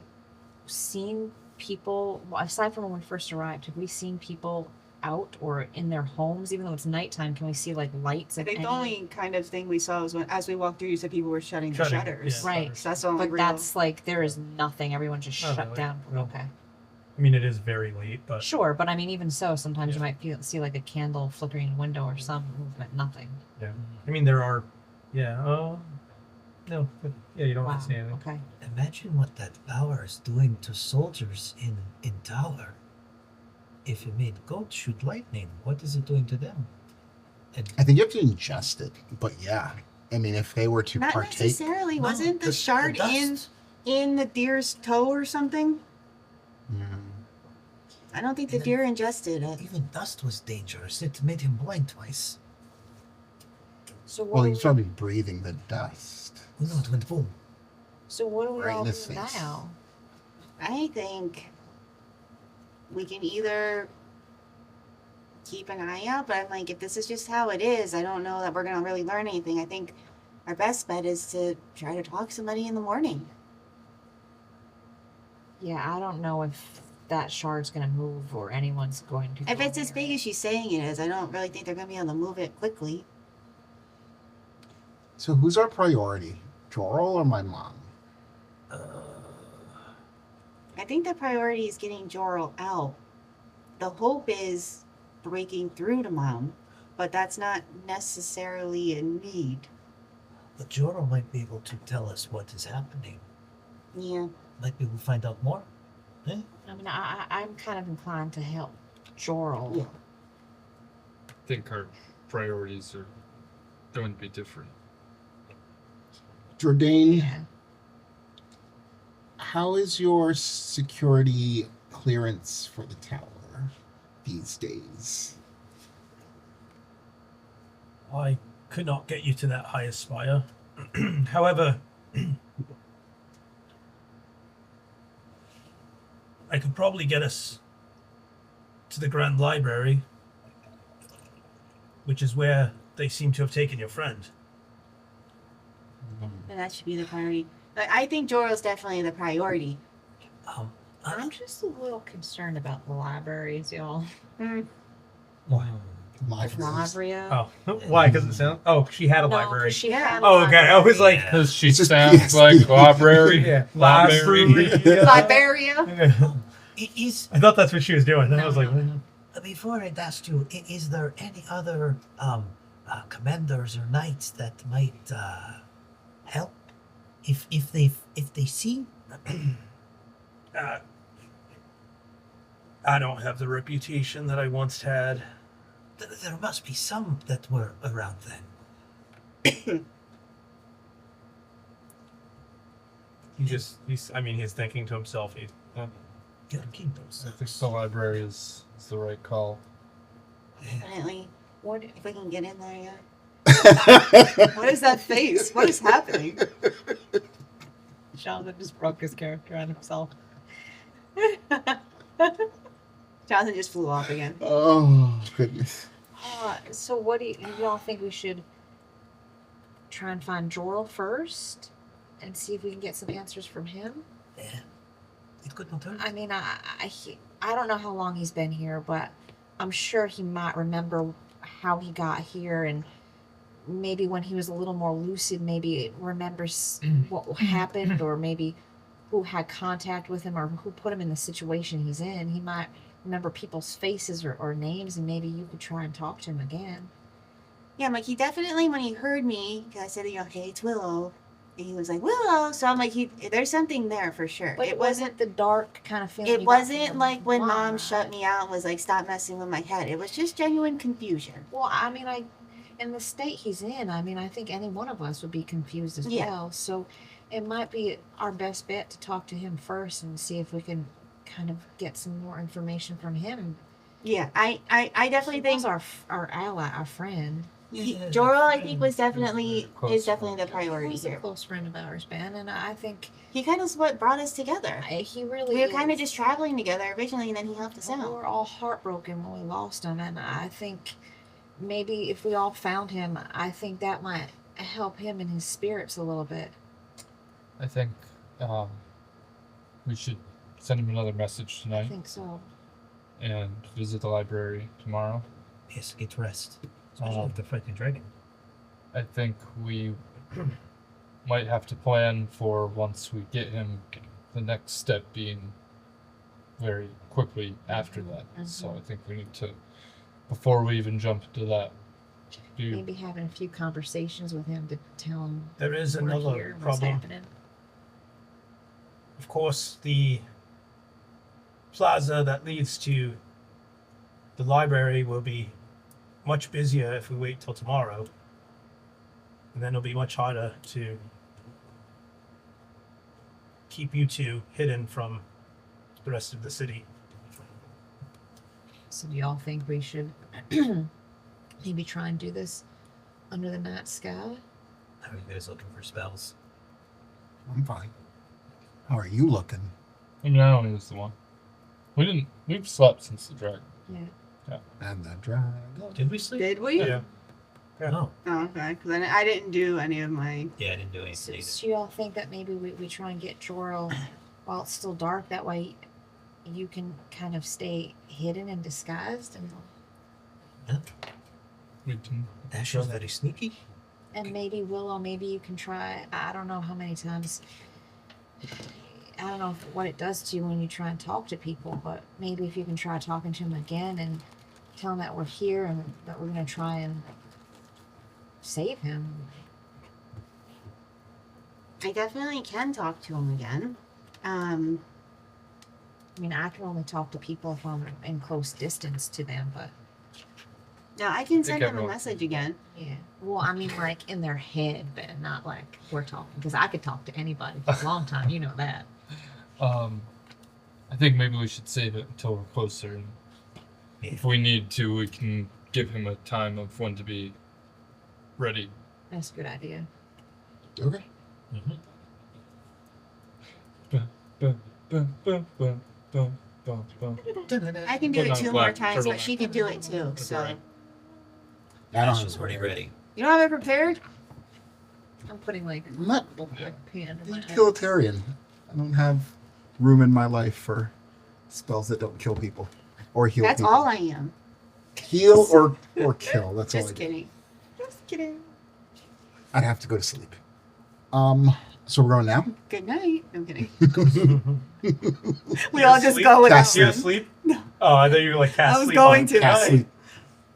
seen people, well, aside from when we first arrived, have we seen people out or in their homes? Even though it's nighttime, can we see like lights? I of think the any- only kind of thing we saw was when, as we walked through, you said people were shutting the Shutting, shutters. yeah. Right. So that's the only But real. that's like, there is nothing. Everyone just Not shut really. down. No. Okay. I mean, it is very late, but Sure, but I mean, even so, sometimes you Yeah. might see like a candle flickering in a window or some movement. Nothing. yeah. I mean, there are, yeah. No, but, yeah, you don't Wow. have to say anything. Okay. Imagine what that power is doing to soldiers in tower. If it made goats shoot lightning, what is it doing to them? And I think you have to ingest it, but yeah. I mean, if they were to Not partake, necessarily. No, Wasn't the shard dust. in the deer's toe or something? Mm. I don't think the And deer ingested it. Even dust was dangerous. It made him blind twice. So what? Well, do he's we- probably breathing the dust. Oh no, it went boom. so what do we right in all do his face. now? I think we can either keep an eye out, but I'm like, if this is just how it is, I don't know that we're gonna really learn anything. I think our best bet is to try to talk to somebody in the morning. Yeah, I don't know if that shard's gonna move or anyone's going to. If go it's as near big it. as she's saying it is, I don't really think they're gonna be able to move it quickly. So who's our priority? Joral or my mom? I think the priority is getting Joral out. The hope is breaking through to Mom, but that's not necessarily a need. But Joro might be able to tell us what is happening. Yeah. Might be able to find out more. I mean, I'm kind of inclined to help Joral. Yeah. I think our priorities are going to be different. Jordan, Yeah. how is your security clearance for the tower these days? I could not get you to that highest spire. However, I could probably get us to the Grand Library, which is where they seem to have taken your friend. And that should be the priority. But I think Joral's definitely the priority. Um, I'm just a little concerned about the libraries, y'all. Libraries. Oh, why? Because it sounds. Oh, she had a No, 'cause library. she had a Oh, okay. I was like, Yeah. Because she It's just sounds PSP. like library. yeah, Library. Liberia. Yeah. is I thought that's what she was doing. Then I was like, before I'd asked you, is there any other commanders or knights that might help if they see? I don't have the reputation that I once had. There must be some that were around then. He's he's thinking to himself. Your kingdoms. I think the library is the right call. Definitely. What? If we can get in there, yeah. What is that face? What is happening? Jonathan just broke his character on himself. Jonathan just flew off again. Oh, goodness. So what do y'all think we should try and find Joral first and see if we can get some answers from him? Yeah. It could not hurt. I mean, I don't know how long he's been here, but I'm sure he might remember how he got here, and maybe when he was a little more lucid, maybe remembers what happened, or maybe who had contact with him, or who put him in the situation he's in. He might remember people's faces or names, and maybe you could try and talk to him again. Yeah, I'm like, he definitely, when he heard me, because I said, hey, it's Willow. And he was like, Willow. So I'm like, there's something there for sure. But it wasn't the dark kind of feeling. It you got from wasn't the like when wine, Mom right? shut me out and was like, stop messing with my head. It was just genuine confusion. Well, I mean, in the state he's in, I mean, I think any one of us would be confused as Yeah. well. So it might be our best bet to talk to him first and see if we can kind of get some more information from him. Yeah, I definitely He think was our ally, our friend. Jorl, I think, was definitely Close is definitely the friend. priority He's a here. close friend of ours, Ben, and I think He kind of is what brought us together. he really We were kind of is. just traveling together originally, and then he helped us We out. were all heartbroken when we lost him, and I think maybe if we all found him, I think that might help him in his spirits a little bit. I think we should send him another message I tonight think so. and visit the library tomorrow. Yes, get rest. Especially after fighting dragon. I think we might have to plan for once we get him, the next step being very quickly after that. So I think we need to, before we even jump into that, do Maybe having a few conversations with him to tell him There is we're another here and what's problem. happening. Of course, the plaza that leads to the library will be much busier if we wait till tomorrow. And then it'll be much harder to keep you two hidden from the rest of the city. So do y'all think we should maybe try and do this under the night sky? How are you guys looking for spells? I'm fine. How are you looking? I mean, I only was the one. We've slept since the dragon. Yeah. And the dragon. Did we sleep? Did we? Yeah. Oh, Oh, okay. Because I didn't do any of my. yeah, I didn't do So, anything either. so y'all think that maybe we try and get Jorl while it's still dark? That way you can kind of stay hidden and disguised, We can. Ash is very sneaky. and maybe Willow, maybe you can try. I don't know how many times. I don't know what it does to you when you try and talk to people, but maybe if you can try talking to him again and tell him that we're here and that we're going to try and save him. I definitely can talk to him again. I mean, I can only talk to people if I'm in close distance to them, but No, I can send him a everyone- message again. yeah. Well, I mean, like in their head, but not like we're talking. Because I could talk to anybody for a long time. You know that. I think maybe we should save it until we're closer. And Yeah. if we need to, we can give him a time of when to be ready. That's a good idea. Okay. Mm-hmm. I can do Put it on 2 more black times, but turtleneck. she can do it too. So Right. I don't Ash have is already ready. you don't have it prepared? I'm putting like I'm not a pen in my head. utilitarian. I don't have room in my life for spells that don't kill people or heal That's people. all I am. Heal or kill. That's all I Just do. kidding. Just kidding. I'd have to go to sleep. So we're going now? Good night. I'm kidding. We all just Sleep? go without Cast You one. asleep? Oh, I thought you were like cast I was sleep going on- to. Cast Nice. sleep.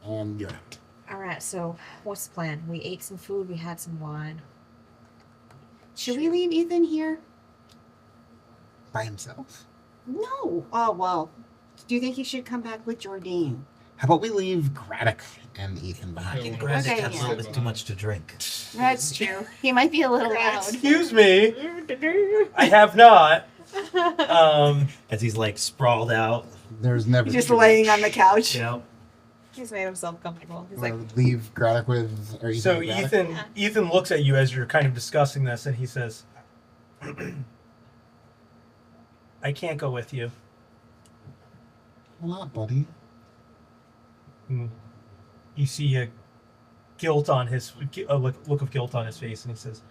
And you're out. All right. So what's the plan? We ate some food. We had some wine. Should we leave Ethan here? By himself? No. Oh well. Do you think he should come back with Jordan? How about we leave Braddock and Ethan behind? Yeah, Granted, Okay, had a yeah. little bit too much to drink. That's true. He might be a little loud. Excuse me. I have not. As he's like sprawled out. There's never Just laying on the couch. You know? He's made himself comfortable. He's Wanna leave Braddock with or Ethan So with Braddock? Ethan looks at you as you're kind of discussing this, and he says, "I can't go with you." Why not, buddy? And you see a look of guilt on his face, and he says,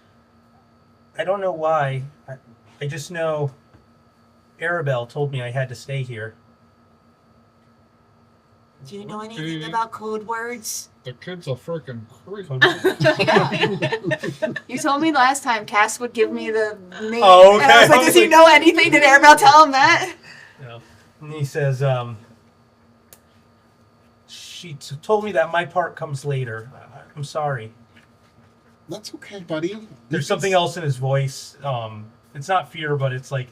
"I don't know why. I just know Arabelle told me I had to stay here. Do you know anything about code words? The kid's a freaking creep. You told me last time Cass would give me the name. Oh, okay. And I was like, does he know anything? Did Arabelle tell him that? No. And he says, she told me that my part comes later. I'm sorry. That's okay, buddy. There's something else in his voice. It's not fear, but it's like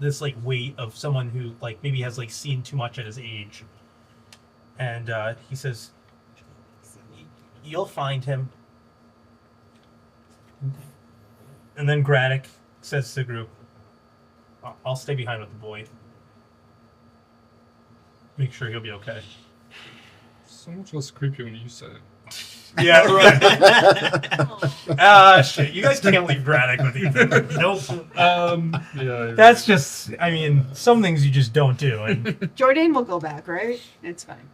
this like weight of someone who like maybe has like seen too much at his age. And he says, "You'll find him." And then Graddock says to the group, "I'll stay behind with the boy. Make sure he'll be okay." So much less creepy when you said it. Yeah, right. Shit. You guys can't leave Graddock with Ethan. Nope. Yeah. That's just, I mean, some things you just don't do. And, Jordan will go back, right? It's fine.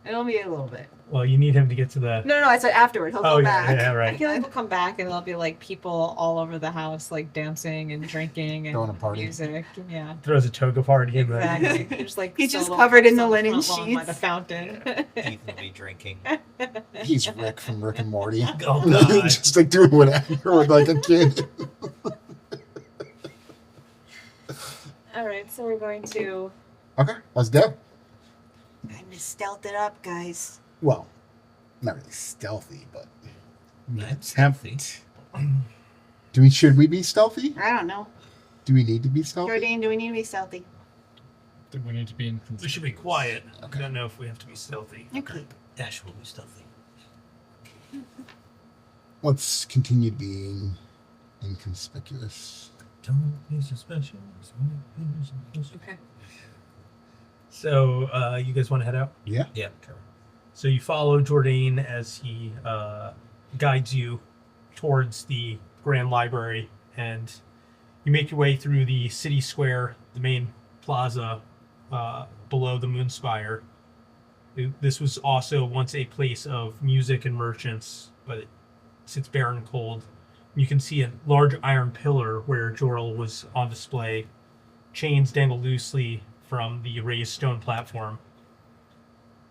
It'll be a little bit. well, you need him to get to the... No, I said afterward. He'll Oh, go yeah, back. yeah, I right. feel like we'll come back and there'll be like people all over the house, like dancing and drinking and Throwing a party. music. Yeah, Throws a toga party in the... exactly. There's like He's just solo covered in cups the on linen front lawn by sheets. the fountain. Ethan will be drinking. He's Rick from Rick and Morty. Oh, God. Just like doing whatever with like a kid. All right, so we're going to. Okay, let's go. Time to stealth it up, guys. Well, not really stealthy, but Let's healthy. Should we be stealthy? I don't know. Do we need to be stealthy? Jordan, do we need to be stealthy? think we need to be in. We should be quiet. Okay. I don't know if we have to be stealthy. Okay. Dash will be stealthy. Let's continue being inconspicuous. Don't be suspicious. Okay. So, you guys want to head out? Yeah. Yeah, correct. So you follow Jourdain as he guides you towards the Grand Library, and you make your way through the city square, the main plaza below the Moonspire. This was also once a place of music and merchants, but it sits bare and cold. You can see a large iron pillar where Jorl was on display. Chains dangle loosely from the raised stone platform.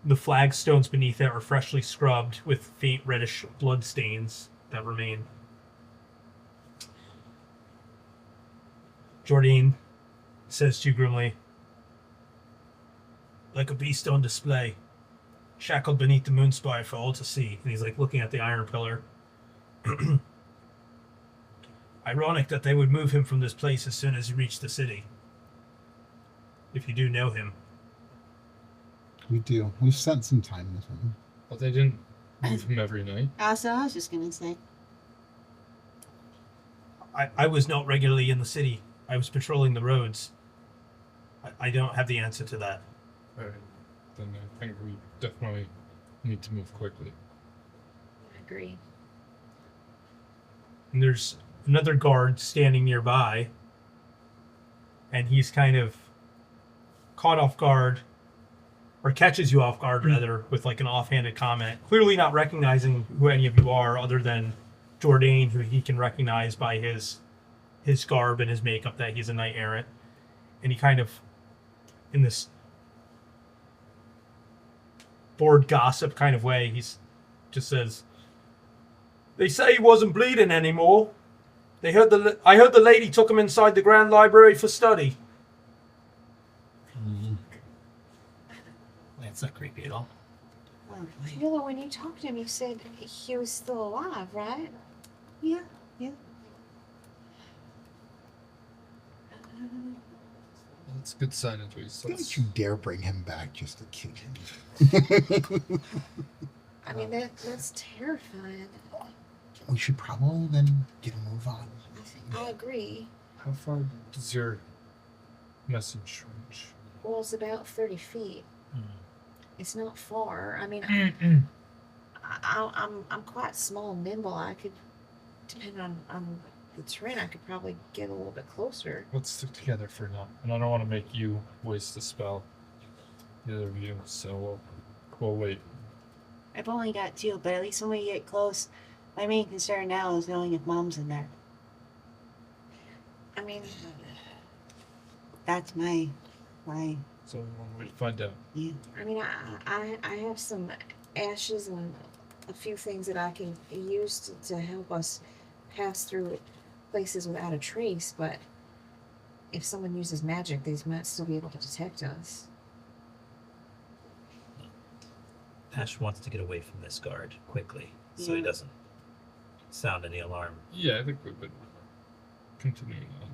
The flagstones beneath it are freshly scrubbed with faint reddish blood stains that remain. Jourdain says to you grimly, "Like a beast on display, shackled beneath the moonspire for all to see." And he's like looking at the iron pillar. Ironic that they would move him from this place as soon as he reached the city. If you do know him. We do. We've spent some time with him. But they didn't move him every night. Also, I was just gonna say. I was not regularly in the city. I was patrolling the roads. I don't have the answer to that. Alright. Then I think we definitely need to move quickly. I agree. And there's another guard standing nearby, and he's kind of caught off guard, or catches you off guard rather, with like an offhanded comment, clearly not recognizing who any of you are other than Jourdain, who he can recognize by his garb and his makeup that he's a knight errant. And he kind of, in this bored gossip kind of way, he's just says, "They say he wasn't bleeding anymore. I heard the lady took him inside the Grand Library for study." That's not creepy at all. Oh, Sheila, when you talked to him, you said he was still alive, right? yeah. That's a good sign at least. Don't you dare bring him back just to kill him. I mean, that's terrifying. We should probably then get a move on. I agree. How far does your message reach? Well, it's about 30 feet. It's not far. I mean, I'm quite small and nimble. I could, depending on the terrain, I could probably get a little bit closer. Let's stick together for now. And I don't want to make you waste the spell. Either of you, so we'll wait. I've only got 2, but at least when we get close, my main concern now is knowing if Mom's in there. I mean, That's my So one way to find out. yeah. I mean, I have some ashes and a few things that I can use to help us pass through places without a trace, but if someone uses magic, they might still be able to detect us. Ash wants to get away from this guard quickly, so he Yeah. doesn't sound any alarm. Yeah, I think we've been continuing on.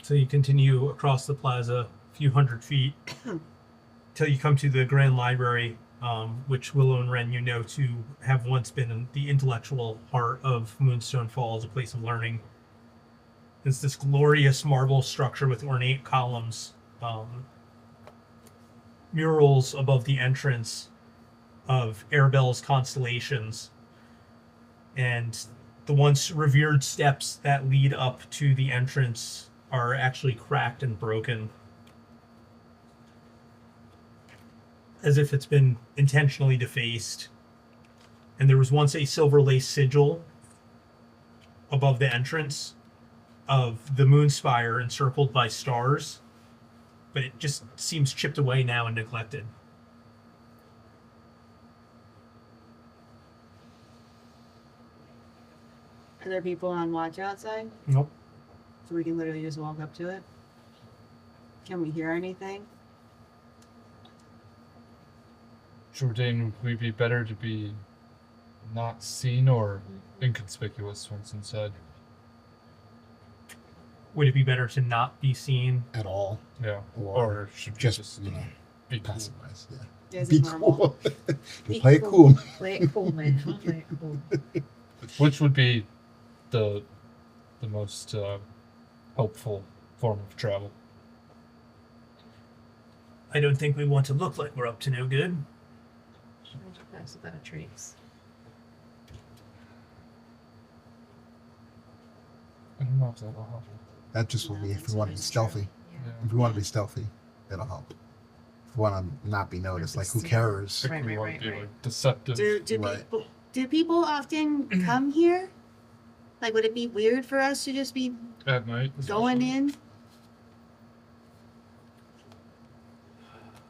So you continue across the plaza a few hundred feet till you come to the Grand Library, which Willow and Ren you know to have once been the intellectual heart of Moonstone Falls, a place of learning. It's this glorious marble structure with ornate columns, murals above the entrance of Arabelle's constellations, and the once revered steps that lead up to the entrance are actually cracked and broken, as if it's been intentionally defaced. And there was once a silver lace sigil above the entrance of the moon spire encircled by stars, but it just seems chipped away now and neglected. Are there people on watch outside? Nope. So we can literally just walk up to it? Can we hear anything? Jordan, would we be better to be not seen or inconspicuous once inside? Would it be better to not be seen? At all. Yeah. Or Or should we Just, you know, be cool? passive wise, yeah. Is Be it normal? cool. Be Play it cool. cool. Play it cool, man. Play it cool. Which would be the most helpful form of travel? I don't think we want to look like we're up to no good. Pass without a trace. I don't know if that'll help. That just will be if we want to be stealthy. Yeah. Yeah. If we want to be stealthy, it'll help. If we want to not be noticed, like who cares? I think Right, we right, want right, to be right. like deceptive. Right. Do people often come here? Like, would it be weird for us to just be At night. going in?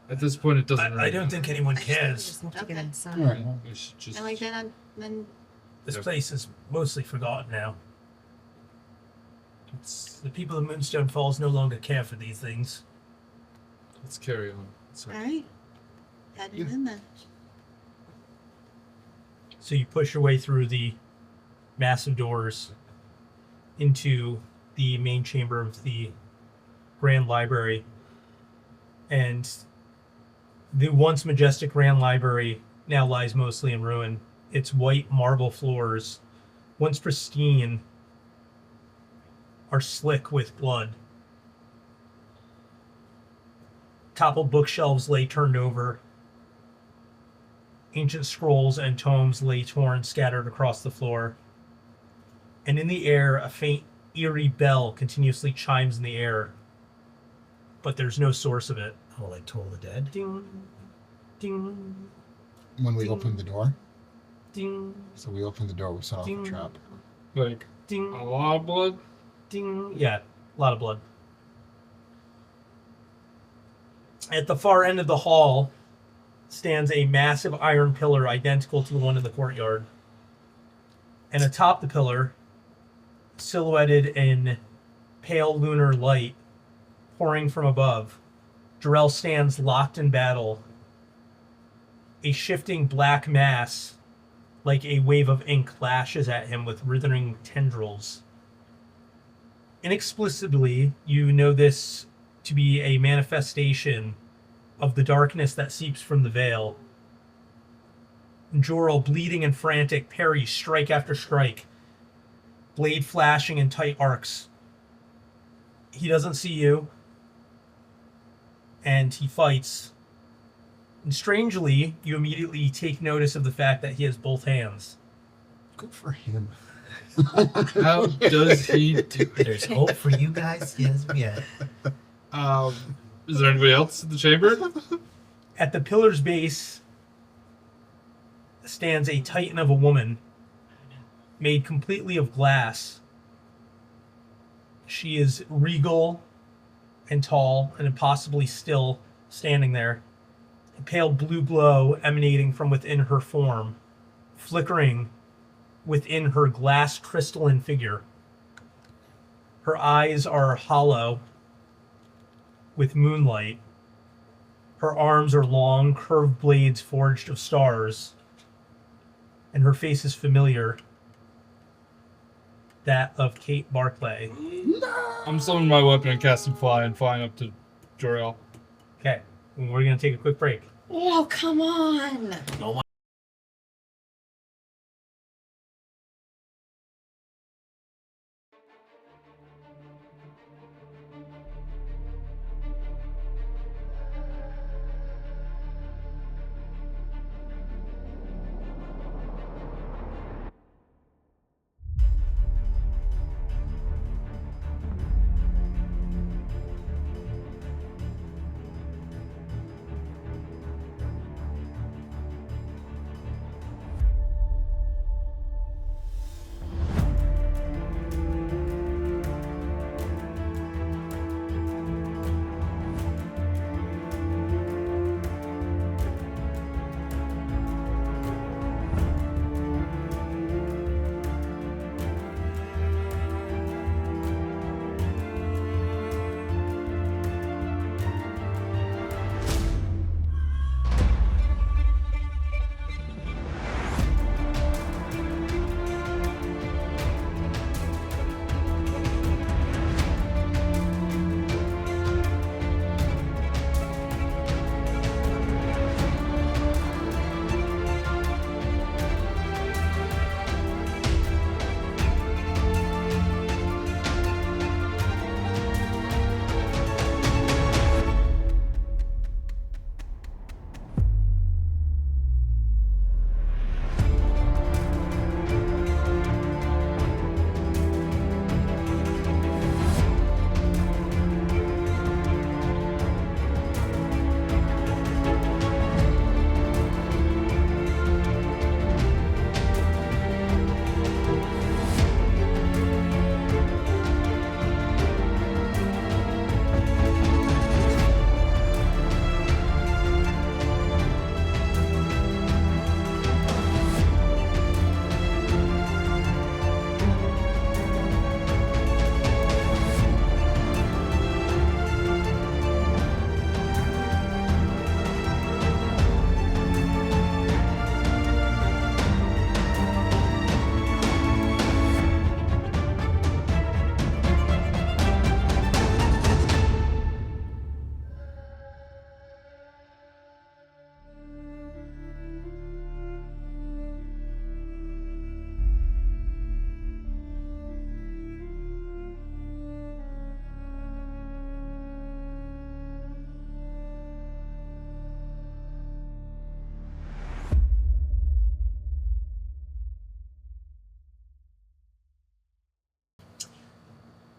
At this point, it doesn't. I really don't think anyone I just think we cares. just have to get Okay. inside. All right. We should just. And like then This Yep. place is mostly forgotten now. Let's, The people of Moonstone Falls no longer care for these things. let's carry on. So, all right. Heading Yeah. in then. So you push your way through the massive doors into the main chamber of the Grand Library. And the once majestic Grand Library now lies mostly in ruin. Its white marble floors, once pristine, are slick with blood. Toppled bookshelves lay turned over. Ancient scrolls and tomes lay torn, scattered across the floor. And in the air, a faint, eerie bell continuously chimes in the air. But there's no source of it. Oh, like Toll the Dead? Ding, ding, When we open the door, ding, so we open the door, we set off Ding. a trap. like ding, a lot of blood. ding. Yeah, a lot of blood. At the far end of the hall stands a massive iron pillar identical to the one in the courtyard. And atop the pillar, silhouetted in pale lunar light pouring from above, Jarrell stands locked in battle. A shifting black mass, like a wave of ink, lashes at him with withering tendrils. Inexplicably, you know this to be a manifestation of the darkness that seeps from the veil. Jorel, bleeding and frantic, parries strike after strike, blade flashing in tight arcs. He doesn't see you, and he fights. And strangely, you immediately take notice of the fact that he has both hands. Good for him. How does he do it? There's hope for you guys. Yes, yeah. Is there anybody else in the chamber? At the pillar's base stands a titan of a woman, made completely of glass. She is regal and tall and impossibly still, standing there, a pale blue glow emanating from within her form, flickering within her glass crystalline figure. Her eyes are hollow with moonlight. Her arms are long, curved blades forged of stars, and her face is familiar, that of Kate Barclay. I'm summoning my weapon and casting fly and flying up to Jor-El. Okay, we're going to take a quick break. Oh, come on.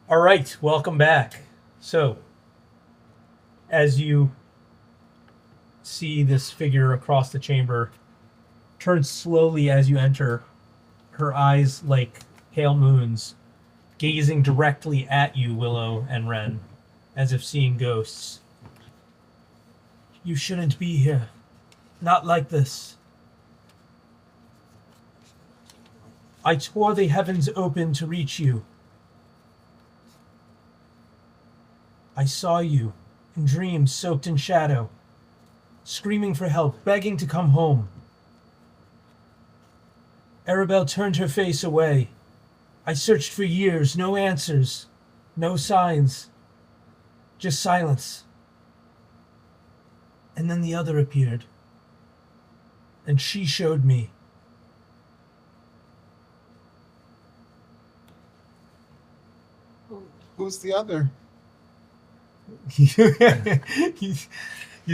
All right, welcome back. So, as you see this figure across the chamber, turns slowly as you enter, her eyes like pale moons, gazing directly at you, Willow and Ren, as if seeing ghosts. You shouldn't be here. Not like this. I tore the heavens open to reach you. I saw you in dreams soaked in shadow, screaming for help, begging to come home. Arabelle turned her face away. I searched for years, no answers, no signs, just silence. And then the other appeared, and she showed me. Who's the other? You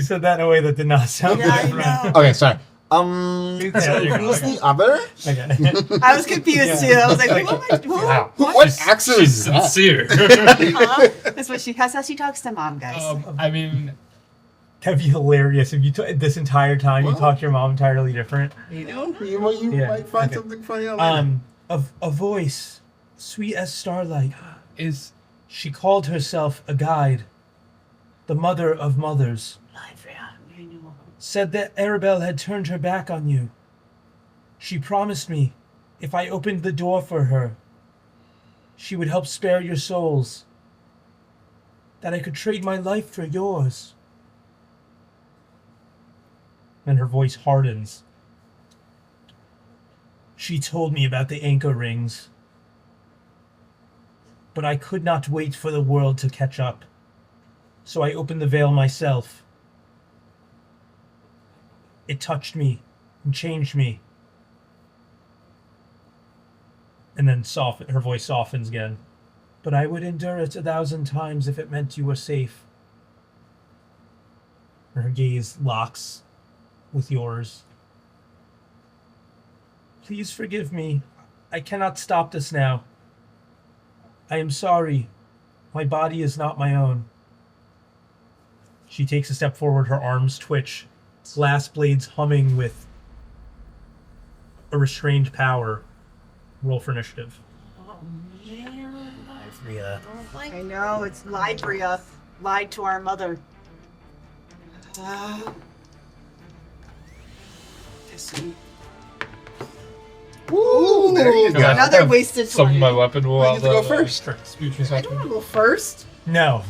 said that in a way that did not sound Yeah, good. I know. Okay, sorry. Yeah, So there you go, who's okay. the other? Okay. I was confused too. I was like, what? Wow. What accent She's is that? sincere. Huh? That's what she. That's how she talks to mom, guys. I mean, That'd be hilarious if you this entire time you What? talk to your mom entirely different. You know? You Yeah, might find okay. something funny on later. A voice, sweet as starlight. is She called herself a guide. the mother of mothers, I know. said that Arabelle had turned her back on you. She promised me if I opened the door for her, she would help spare your souls. That I could trade my life for yours. And her voice hardens. She told me about the anchor rings. But I could not wait for the world to catch up. So I opened the veil myself. It touched me and changed me. And then her voice softens again. But I would endure it 1,000 times if it meant you were safe. Her gaze locks with yours. Please forgive me. I cannot stop this now. I am sorry. My body is not my own. She takes a step forward, her arms twitch, glass blades humming with a restrained power. Roll for initiative. Oh man. Rhea. I don't like I know, it's lied, Bria. Lied to our mother. Listen. Ooh, there you go. Another wasted Some of 20. my weapon will I get to go first. Speech or I don't something. want to go first. No.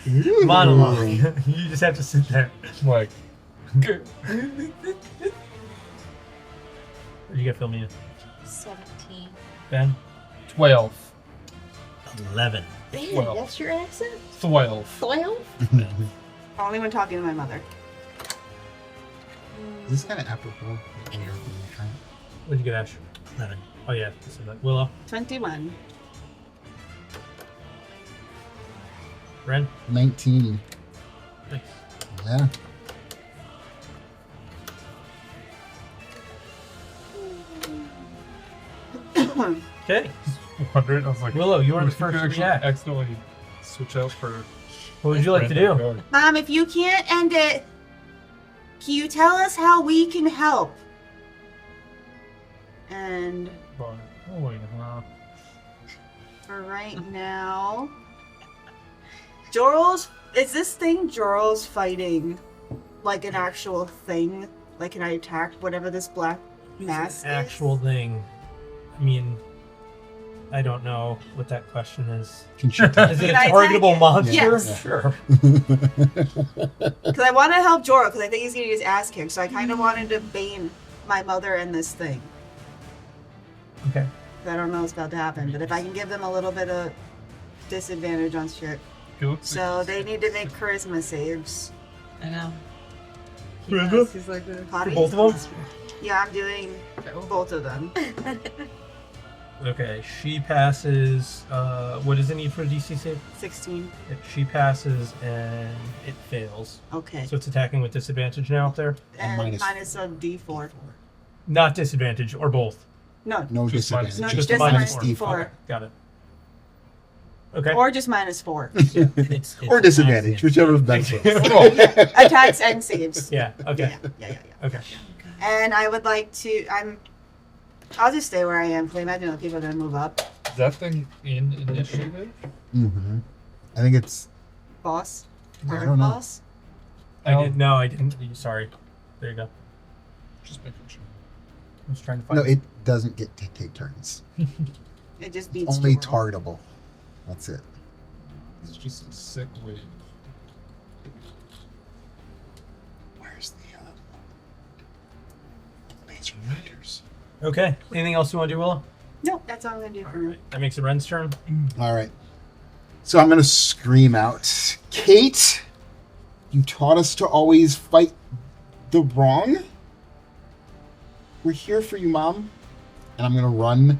Ooh. Monologue. You just have to sit there. Like, What do you get, Philmia? 17. Ben? 12. 11. Ben, Well. that's your accent? 12. 12? Only when talking to my mother. This is kind of apropos. when you're being trained. What did you get, Ash? 11. Oh, yeah. This is that. Willow? 21. Ren? 19. Nice. Yeah. Okay. Wondering, I was like, Willow, you are the we could first to actually react. accidentally switch out for. What would you like to do? random Mom, if you can't end it, can you tell us how we can help? And code. Oh, yeah. for right now, is this thing Joral's fighting like an actual thing? Like, can I attack whatever this black mass Actual thing. I mean, I don't know what that question is. Can she tell? Is it a Can I targetable attack monster? Yes. Sure. Because I want to help Joral, because I think he's going to use ass kick, so I kind of wanted to bane my mother and this thing. Okay. I don't know what's about to happen, but if I can give them a little bit of disadvantage on shit. He looks So they need to make charisma saves. I know. Charisma? He's like a Potty? both of them? Yeah, I'm doing both of them. Okay, she passes. What does it need for a DC save? 16. She passes and it fails. Okay. So it's attacking with disadvantage now up there? And minus- minus a d4. Not disadvantage, or both? No. No Just minus- disadvantage. No, just just minus minus D4. D4. Okay, got it. Okay. Or just minus 4. It's Or disadvantage, whichever is best. Attacks and saves. Yeah, okay. Yeah. Okay. And I would like to. I'll just stay where I am, because I imagine other people are going to move up. Is that thing in initiative? Mm-hmm. I think it's. Boss? I Or don't know. boss? I didn't. Sorry. There you go. Just making sure. I was trying to find No, it doesn't get to take turns. It just beats Only Joral. targetable. That's it. It's just a sick wave. Where's the laser riders? Okay. Anything else you want to do, Willow? Nope, that's all I'm going to do for now. That makes it Ren's turn. All right. So I'm gonna scream out, Kate, you taught us to always fight the wrong. We're here for you, Mom. And I'm gonna run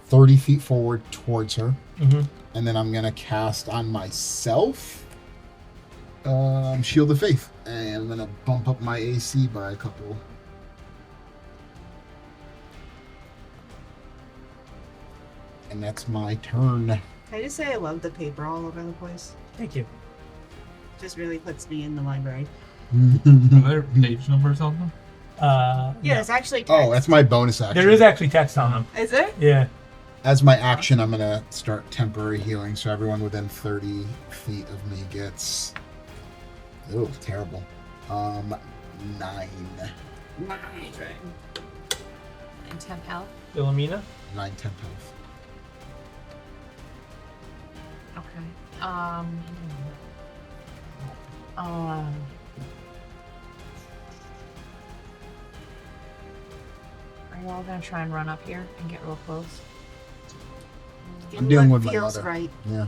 30 feet forward towards her, Mm-hmm. and then I'm gonna cast on myself Shield of Faith, and I'm gonna bump up my AC by a couple. And that's my turn. Can I just say I love the paper all over the place? Thank you. Just really puts me in the library. Are there page numbers on them? Yeah, No. it's actually text. Oh, that's my bonus action. There is actually text on them. Is it? Yeah. As my action, I'm gonna start temporary healing, so everyone within 30 feet of me gets Ooh, terrible. 9. 9. And 10 health. Philomena? 9, 10 health. Okay. Are you all gonna try and run up here and get real close? I'm dealing What with my feels mother. right. Yeah.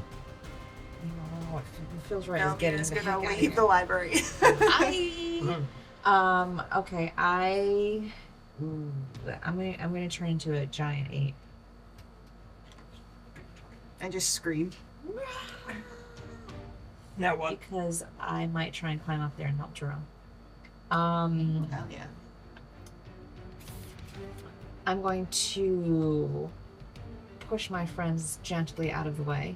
What feels right No, is I'm getting just the heck gonna out of leave here. the library. Okay, I'm gonna turn into a giant ape. And just scream. Now what? Because I might try and climb up there and help Jerome. Hell yeah. I'm going to push my friends gently out of the way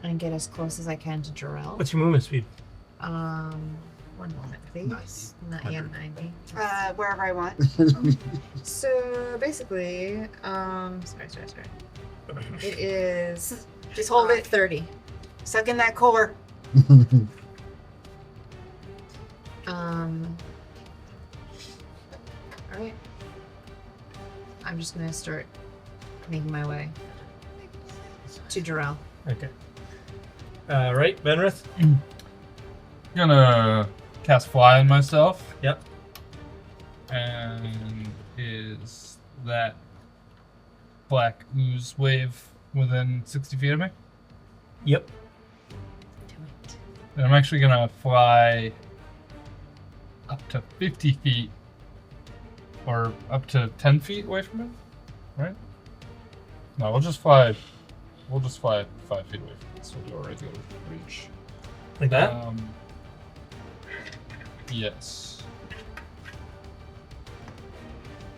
and get as close as I can to Jarrell. What's your movement speed? 1 moment, please. 90. Wherever I want. So basically, sorry. It is Just hold it. 30. Suck in that core. Alright. I'm just gonna start making my way to Jarrell. Okay. Right, Venrith? Gonna cast fly on myself. Yep. And is that black ooze wave within 60 feet of me? Yep. Do it. And I'm actually gonna fly up to 50 feet or up to 10 feet away from it, right? No, we'll just fly 5 feet away from it, so we'll do a regular reach. Like that? Yes.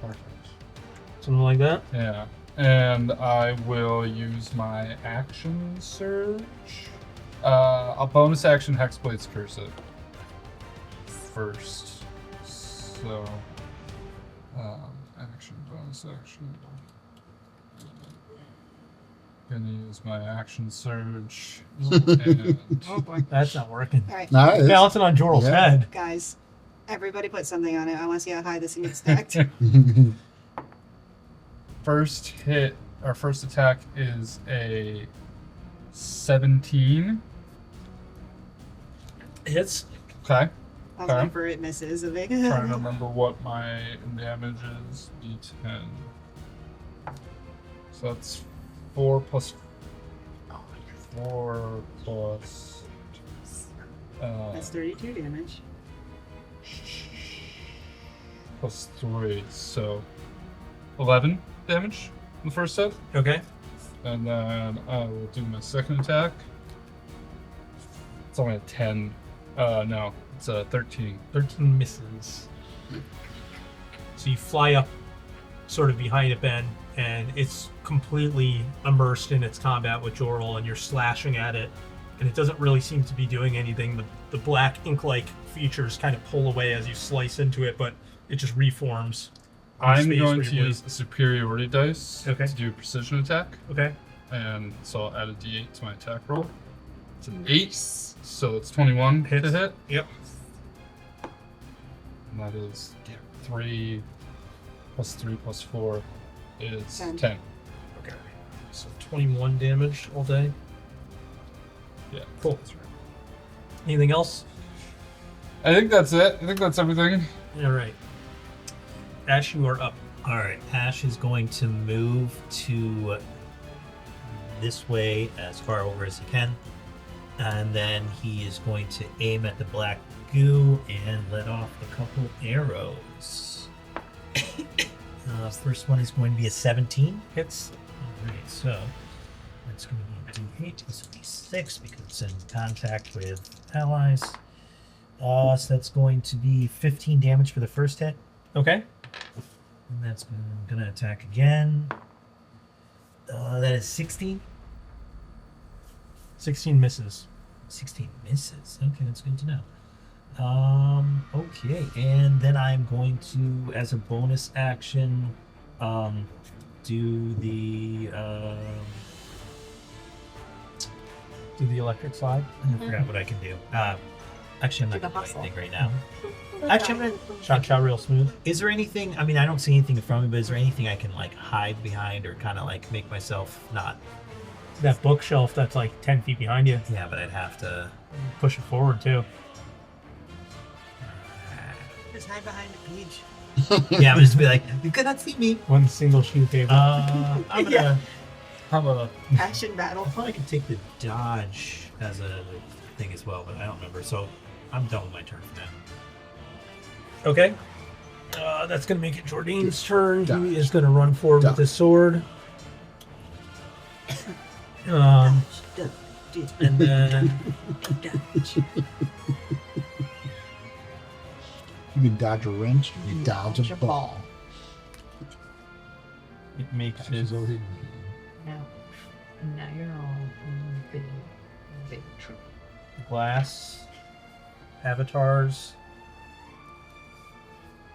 Perfect. Something like that? Yeah. And I will use my action surge. I'll bonus action Hexblade's Curse it first. So, action, bonus action. Gonna use my action surge. And Oh boy. That's not working. Alright, No, it is. Balancing on Joral's Yeah. head. guys. Everybody put something on it. I want to see how high this thing gets stacked. first hit, our first attack is a 17. Hits. Okay. I'll Okay. wait for it misses. Trying to remember what my damage is. D10. So that's 4 plus. 4 plus. That's 32 damage. Plus 3. So 11 damage in the first hit. Okay. And then I will do my second attack. It's only a 10. No, it's a 13. 13 misses. So you fly up sort of behind it, Ben, and it's completely immersed in its combat with Joral, and you're slashing at it, and it doesn't really seem to be doing anything. The black ink-like features kind of pull away as you slice into it, but it just reforms. on I'm space going where to you use a superiority dice Okay. to do a precision attack, Okay. and so I'll add a d8 to my attack roll. It's an 8, so it's 21 Hits. to hit. Yep. And that is 3 plus 3 plus 4 is 10. 10. Okay. So 21 damage all day. Yeah. Cool. Anything else? I think that's it. I think that's everything. All right. Ash, you are up. All right, Ash is going to move to this way as far over as he can, and then he is going to aim at the black goo and let off a couple arrows. First one is going to be a 17. Hits. All right, so that's going to be a D8. This will be 6 because it's in contact with allies. So that's going to be 15 damage for the first hit. Okay. And that's going to attack again. That is 16. 16 misses. 16 misses. Okay, that's good to know. Okay, and then I'm going to, as a bonus action, do the Do the electric slide. I forgot what I can do. Actually, I'm not To the gonna do hustle. anything right now. Actually, I'm gonna. Cha-cha real smooth. Is there anything? I mean, I don't see anything in front of me, but is there anything I can like hide behind or kind of like make myself not? That bookshelf that's like 10 feet behind you. Yeah, but I'd have to. Push it forward too. Just hide behind a page. Yeah, I'm just be like, you cannot see me. One single sheet of paper. I'm gonna. Yeah. How about Passion battle. I thought I could take the dodge as a thing as well, but I don't remember. So I'm done with my turn for now. Okay. That's going to make it Jordane's turn. Dodge. He is going to run forward with Dodge. his sword. And then You can dodge a wrench, you dodge a ball. it makes it. She's already- Now you're all big trouble. Glass. Avatars.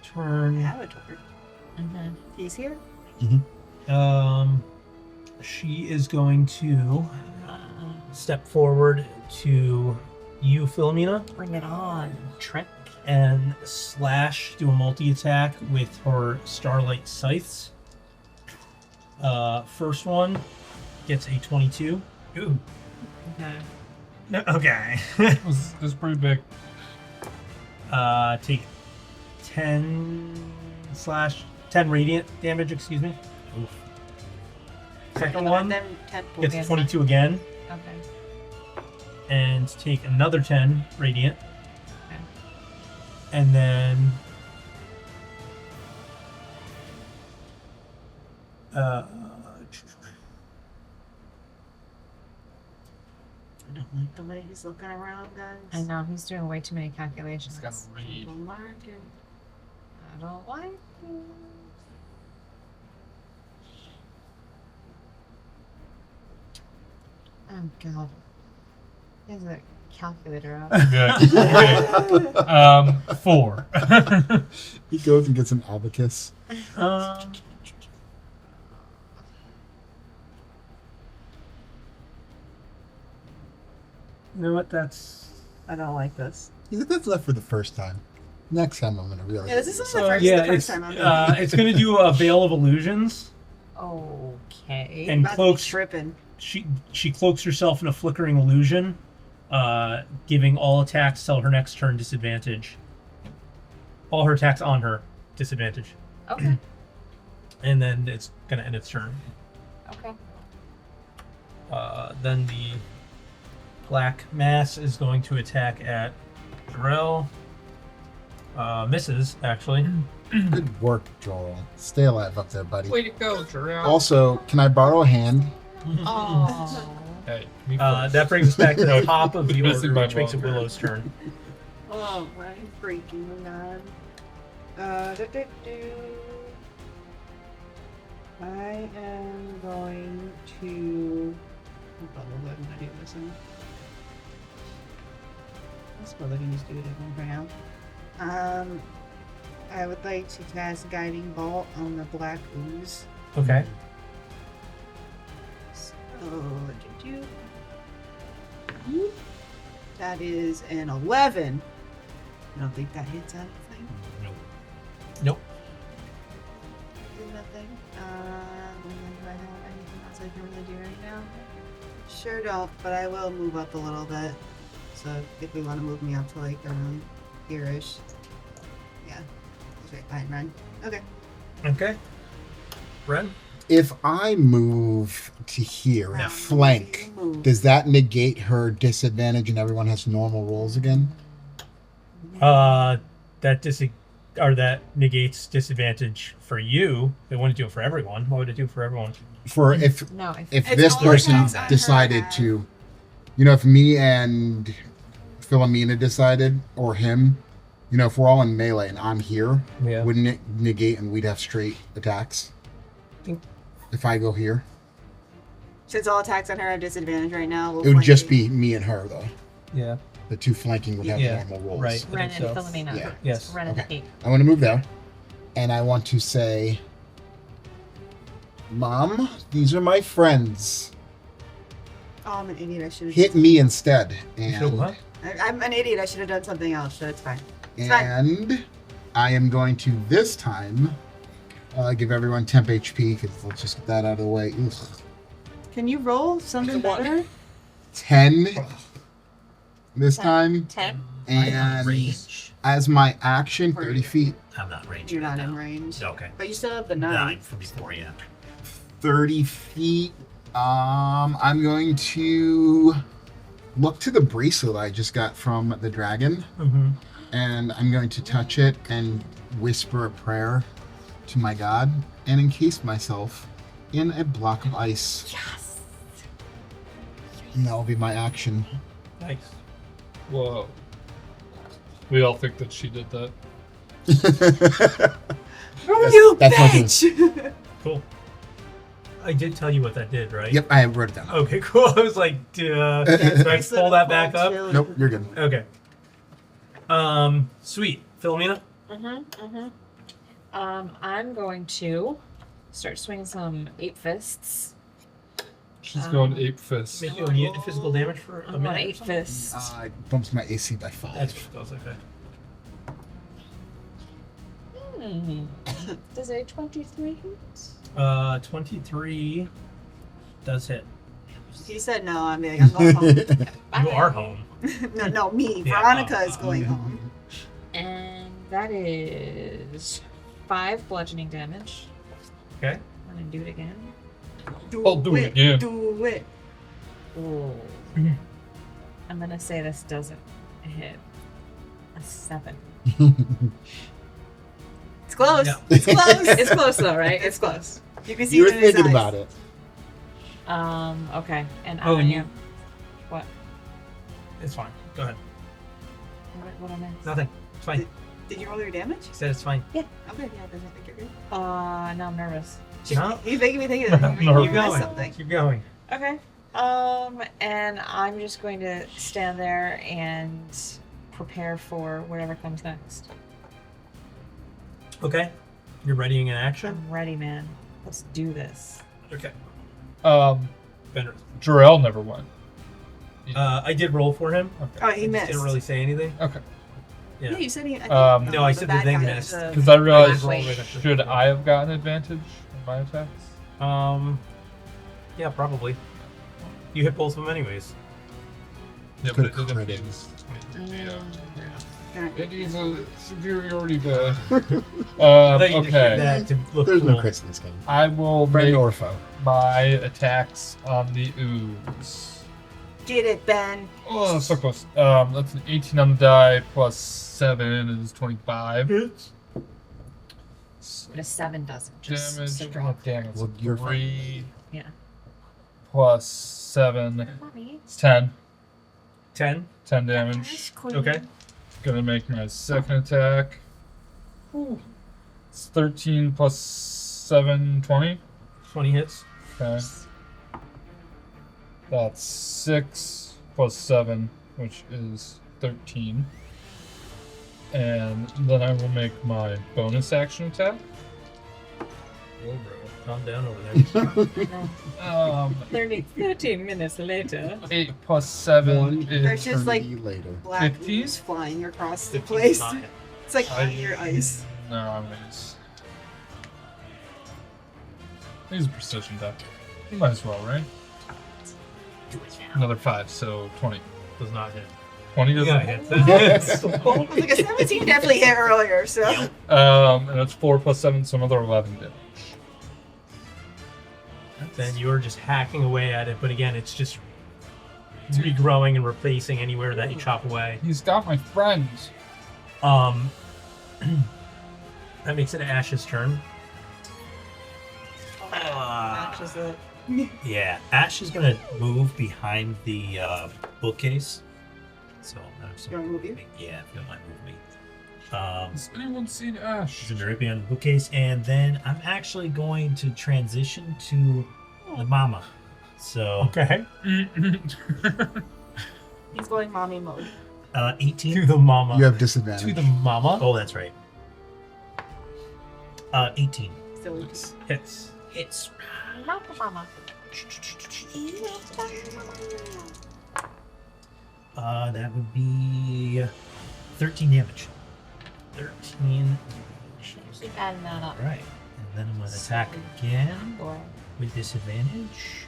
Turn. Avatar. Mm-hmm. He's here. She is going to step forward to you, Philomena, Bring it on. Trick. and do a multi-attack with her Starlight Scythes. First one gets a 22. Ooh. Okay. No, okay. it was pretty big. Take 10 radiant damage, excuse me. Oof. Second one Then 10 gets Yes. 22 again, Okay. and take another 10 radiant. Okay. And then I don't like the way he's looking around, guys. I know he's doing way too many calculations. It's got to read. I don't like it. Oh god. He has a calculator out. Good. Okay. 4. He goes and gets an abacus. You know what? That's I don't like this. He's like, that's left for the first time. Next time I'm gonna realize. Yeah, this is it's the first, yeah. the first It's time I'm doing it's gonna do a veil of illusions Okay. and about to be cloaks. tripping. She cloaks herself in a flickering illusion, giving all attacks till her next turn disadvantage. All her attacks on her disadvantage, Okay. and then it's gonna end its turn. Okay. Then the black mass is going to attack at Jarrell. Misses actually. Good work, Joel. Stay alive up there, buddy. Way to go, Jarrell. Also, can I borrow a hand? Oh. Hey, me first. That brings us back to the top of the Missing order, my which makes it ball. Willow's turn. Oh my freaking god. I am going to. What am I doing this in? I suppose I can just do it at one for now. I would like to cast Guiding Bolt on the Black Ooze. Okay. So, that is an 11. I don't think that hits anything. Nope. Do nothing. Do I have anything else I can really do right now? Sure don't, but I will move up a little bit. So if we want to move me up to like around here-ish. Yeah. Okay, fine, run. Okay. Okay. Ren? If I move to here and flank, does that negate her disadvantage and everyone has normal rolls again? That that negates disadvantage for you. It wouldn't do it for everyone. What would it do for everyone? For if No, if It's this only person attacks on her decided that- to, if me and Philomena decided, or him, if we're all in melee and I'm here, Yeah. wouldn't it negate and we'd have straight attacks? If I go here, Since all attacks on her have disadvantage right now, we'll it would just flank be me and her though. Yeah. The two flanking would have Yeah, normal rolls. right. I Ren think and so. Philomena. Yeah. Yes. Ren and Okay. Kate. I want to move there, and I want to say, Mom, these are my friends. Oh, I'm an idiot. I should have Hit me instead. So And what? I'm an idiot. I should have done something else, so it's fine. It's fine. And I am going to this time give everyone temp HP because let's just get that out of the way. Ugh. Can you roll something better? 10 this time. 10. And range. as my action, 30 feet. I'm not range. You're right not in now. range. Okay. But you still have the 9 9. from before, yeah. 30 feet. I'm going to look to the bracelet I just got from the dragon, Mm-hmm. and I'm going to touch it and whisper a prayer to my god and encase myself in a block of ice. Yes. And that will be my action. Nice. Whoa. We all think that she did that. You that's what it bitch! Cool. I did tell you what that did, right? Yep, I wrote it down. Okay, cool. I was like, duh. Can I pull that back up? Nope, you're good. Okay. Sweet. Philomena? I'm going to start swinging some 8 fists. She's going ape fist. Make you immune to physical damage for a I'm going minute? 8 fists. It bumps my AC by 5. That's okay. Does a 23 hit? 23 does hit. He said no. I'm like, I'm going home. You are home. no, me. Yeah, Veronica is going home. And that is 5 bludgeoning damage. Okay. I'm going to do it again. I'll do it again. Do it. Ooh. I'm going to say this doesn't hit. A 7. It's close. Yeah. It's close. It's close though, right? It's close. You can see You were it in his thinking eyes. about it. Okay. And Oh, and Anya. you- What? It's fine. Go ahead. What am I? Nothing. It's fine. Did you roll your damage? He said it's fine. Okay, yeah, then I think you're good. Now I'm nervous. No? He's making me think that you Keep missed going. something. Keep going. Okay. And I'm just going to stand there and prepare for whatever comes next. Okay. You're readying an action? I'm ready, man. Let's do this. Okay. Jarrell never went. I did roll for him. Oh, he I just missed. didn't really say anything. Okay. Yeah. Yeah, you said he. No, I said the bad thing guy missed. was a- Because I realized, Wait. should I have gotten advantage in my attacks? Yeah, probably. You hit both of them anyways. Yeah, Good but it credit. It is a superiority die. I thought you just did Okay. that to look There's no cool. crits in this game. I will Friend make or foe. my attacks on the ooze. Get it, Ben. Oh, so close. That's an 18 on the die plus 7 is 25. But a 7 doesn't. Just Damage. so God damn it. Well, you're fine. 3 Yeah. plus 7. Mommy. It's 10. 10. 10 damage. Okay. Gonna make my second attack. It's 13 plus 7, 20. 20 hits. Okay. That's 6 plus 7, which is 13. And then I will make my bonus action attack. Whoa, bro. Calm down over there. 13 minutes later. 8 plus 7 One is There's just like eternity later. black 15? ooze flying across the 15's place. not it. It's like on your ice. No, I'm gonna use a precision attack. You might as well, right? Another 5, so 20. Does not hit. 20 You doesn't gotta hit. hit. Like a 17 definitely hit earlier, so. And it's 4 plus 7, so another 11 damage. Then you're just hacking away at it, but again, it's just regrowing and replacing anywhere that you chop away. He's got my friends. That makes it Ash's turn. Matches it. Yeah, Ash is gonna move behind the bookcase. So You want me to move you? yeah, if you don't mind move me. Has anyone seen Ash? She's gonna right behind the bookcase, and then I'm actually going to transition to the mama. So Okay. He's going mommy mode. 18. To the mama. You have disadvantage. To the mama. Oh, that's right. 18 So Hits. hits. That would be 13 damage. 13. Keep adding that up. All right. And then I'm going to attack again Or with disadvantage.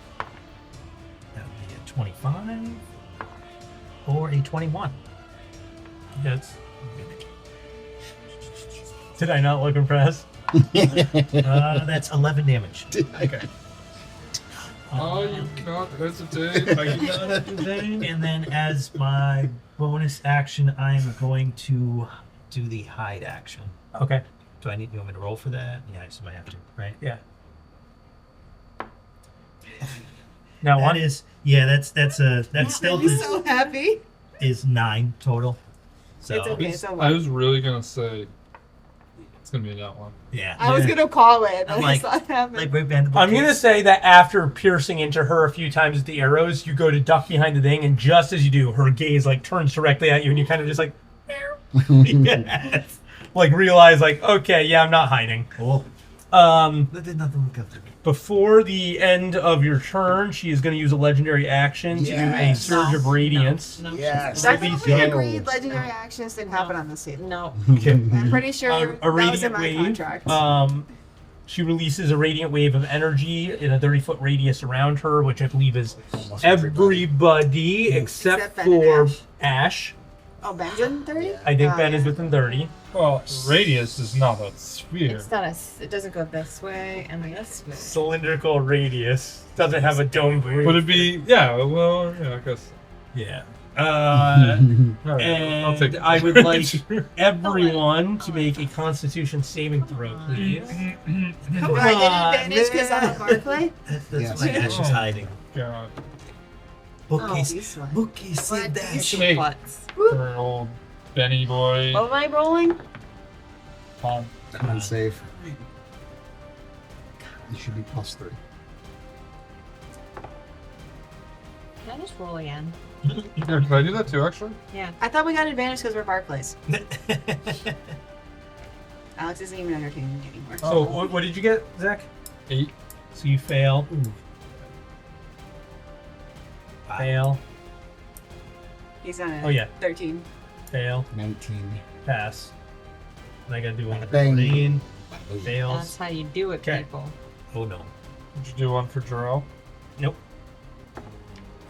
That would be a 25 or a 21. Hits. Did I not look impressed? That's 11 damage. Okay. Oh, you cannot hesitate. And then as my bonus action, I'm going to do the hide action. Okay. Do you want me to roll for that? Yeah, I just might have to, right? Yeah. Now That one is, yeah, that's stealth I'm is, so happy. is 9 total. So It's okay. So I was really gonna say it's gonna be that one. yeah, I was Yeah. gonna call it. I'm I like- saw it happen. like right behind the I'm gonna bookcase. say that after piercing into her a few times with the arrows, you go to duck behind the thing, and just as you do, her gaze like turns directly at you, and you kind of just like, Yes. like realize like, okay, yeah, I'm not hiding. Oh, That did nothing look up to me. Before the end of your turn, she is going to use a legendary action to do a Yes. surge of radiance. No. Yes. I Maybe thought we go. agreed legendary actions didn't happen on this table. No. Okay. I'm pretty sure A that was in radiant my wave. contract. She releases a radiant wave of energy in a 30-foot radius around her, which I believe is Almost everybody except Except Ben and for Ash. Ash. Oh, Ben's in 30? I think Oh, Ben is yeah. within 30. Well, radius is not a sphere. It's not a. It doesn't go this way and this way. Cylindrical radius. Doesn't have a dome roof. Would it be? Yeah. Well, yeah. I guess. Yeah. All right, I'll And take it. I would like everyone to make a Constitution saving throw, please. Do I get advantage because I'm a Barclay? That's Yes. why Ash is Oh. hiding. God, Bookcase, this one. bookcase, save What? Dash. Hey. Butts. for old Benny boy. What am I rolling? Tom. Con save. You should be +3. Can I just roll again? Yeah, can I do that too? Actually. Yeah. I thought we got advantage because we're Barclays. Alex isn't even entertaining me anymore. So, what did you get, Zach? 8. So you fail. Fail. He's on a Oh, yeah. 13. Fail. 19. Pass. And I gotta do one. Bang. 14. That's Fails. how you do it, Okay. people. Oh no. Did you do one for Jarrell? Nope.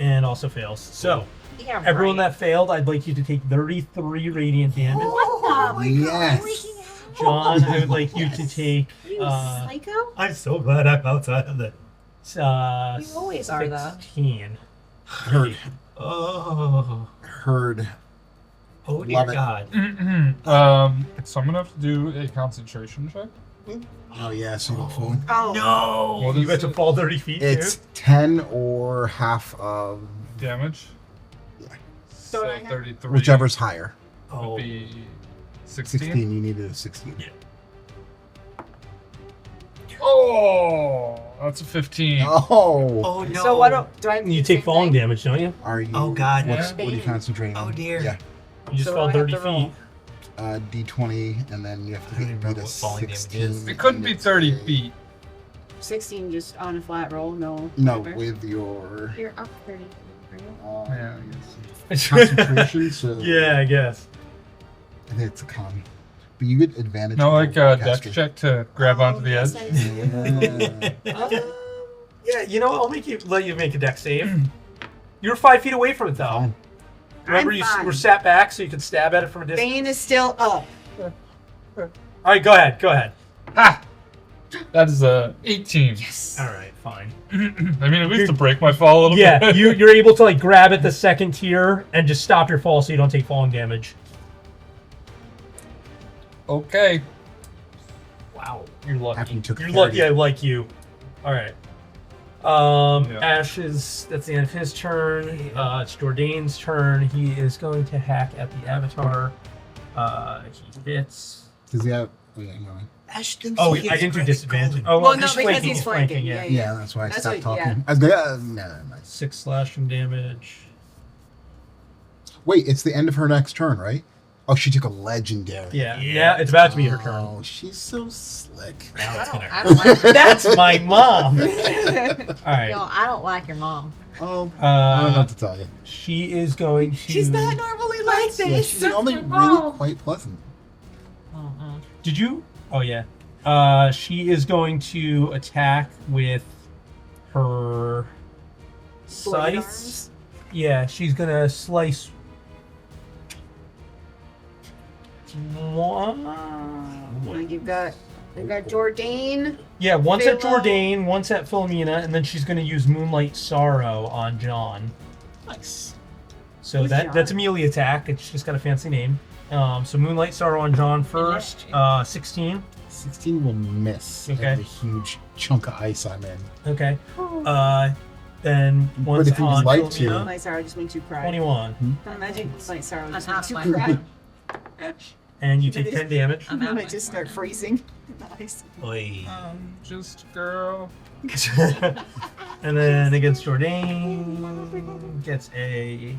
And also fails. So, Yeah. everyone right. that failed, I'd like you to take 33 radiant damage. What the? Yes. John, I would like you to Yes. take You psycho? I'm so glad I'm outside of the. uh, You always are, though. 16. Heard. Oh. Heard. Oh dear Love it. God. So I'm gonna have to do a concentration check. Oh yeah, single phone. Oh. No. What You is got to it? fall 30 feet, It's too? 10 or half of Damage. Yeah. So I have- 33. whichever's higher. would Oh. be 16. 16, you needed a 16. Yeah. Oh, that's a 15. Oh. Oh no. So what do I You take falling damage, don't you? Are you? Oh, God. What are you Yeah. concentrating on? Oh, dear. Yeah. You just So fell what do I 30 have to roll? feet. D20, and then you have to I don't beat remember a what falling damage 16. is. It couldn't be and 30 it's a- feet. 16 just on a flat roll, no. No, whatever. with your You're up 30. Right? Yeah, I guess. concentration. So Yeah, I guess. I think it's a con. But you get advantage. No, on like a dex caster. check to grab onto the yes, edge. I do. Yeah. Yeah, you know, I'll let you make a dex save. You're 5 feet away from it, though. Fine. Remember, I'm you fine. were sat back so you could stab at it from a distance. Bane is still up. All right, go ahead. Go ahead. Ha! That is a 18. All right, fine. I mean, at least to break my fall a little Yeah, bit. you're able to like grab at the second tier and just stop your fall so you don't take falling damage. Okay. Wow, you're lucky. After you took You're 30. lucky I like you. All right. Yeah. Ash that's the end of his turn. It's Jordane's turn. He is going to hack at the avatar. He hits. Does he have? Oh, yeah, no. Ashton. Oh, I didn't do disadvantage. Oh, Well, no, he's because flanking, he's flanking. yeah. Yeah, that's why I That's stopped what- talking. yeah. I was going, no, nice. 6 slashing damage. Wait, it's the end of her next turn, right? Oh, she took a legendary. Yeah, it's about to be her turn. Oh, she's so slick. Now it's gonna I hurt. don't like That's my mom. All right. Yo, I don't like your mom. Oh, I don't know Uh, what to tell you. she is going to. She's not normally like Yeah, this. she's normally really quite pleasant. Did you? Oh yeah. She is going to attack with her Blade scythe. arms. Yeah, she's gonna slice one. Like you've got Jourdain. Yeah, once at Philo. Jourdain, once at Philomena, and then she's gonna use Moonlight Sorrow on John. Nice. So Who's that's a John? melee attack. It's just got a fancy name. So Moonlight Sorrow on John first. 16. 16 will miss. Okay. The huge chunk of ice I'm in. Okay. Then once if you would on like to- Philomena, My sorrow just makes you cry. 21, Imagine my sorrow just I'm makes you half my cry. and you take 10 damage. I'm I out. might just start freezing. Nice. Oi. Just girl. And then against Jourdain, gets a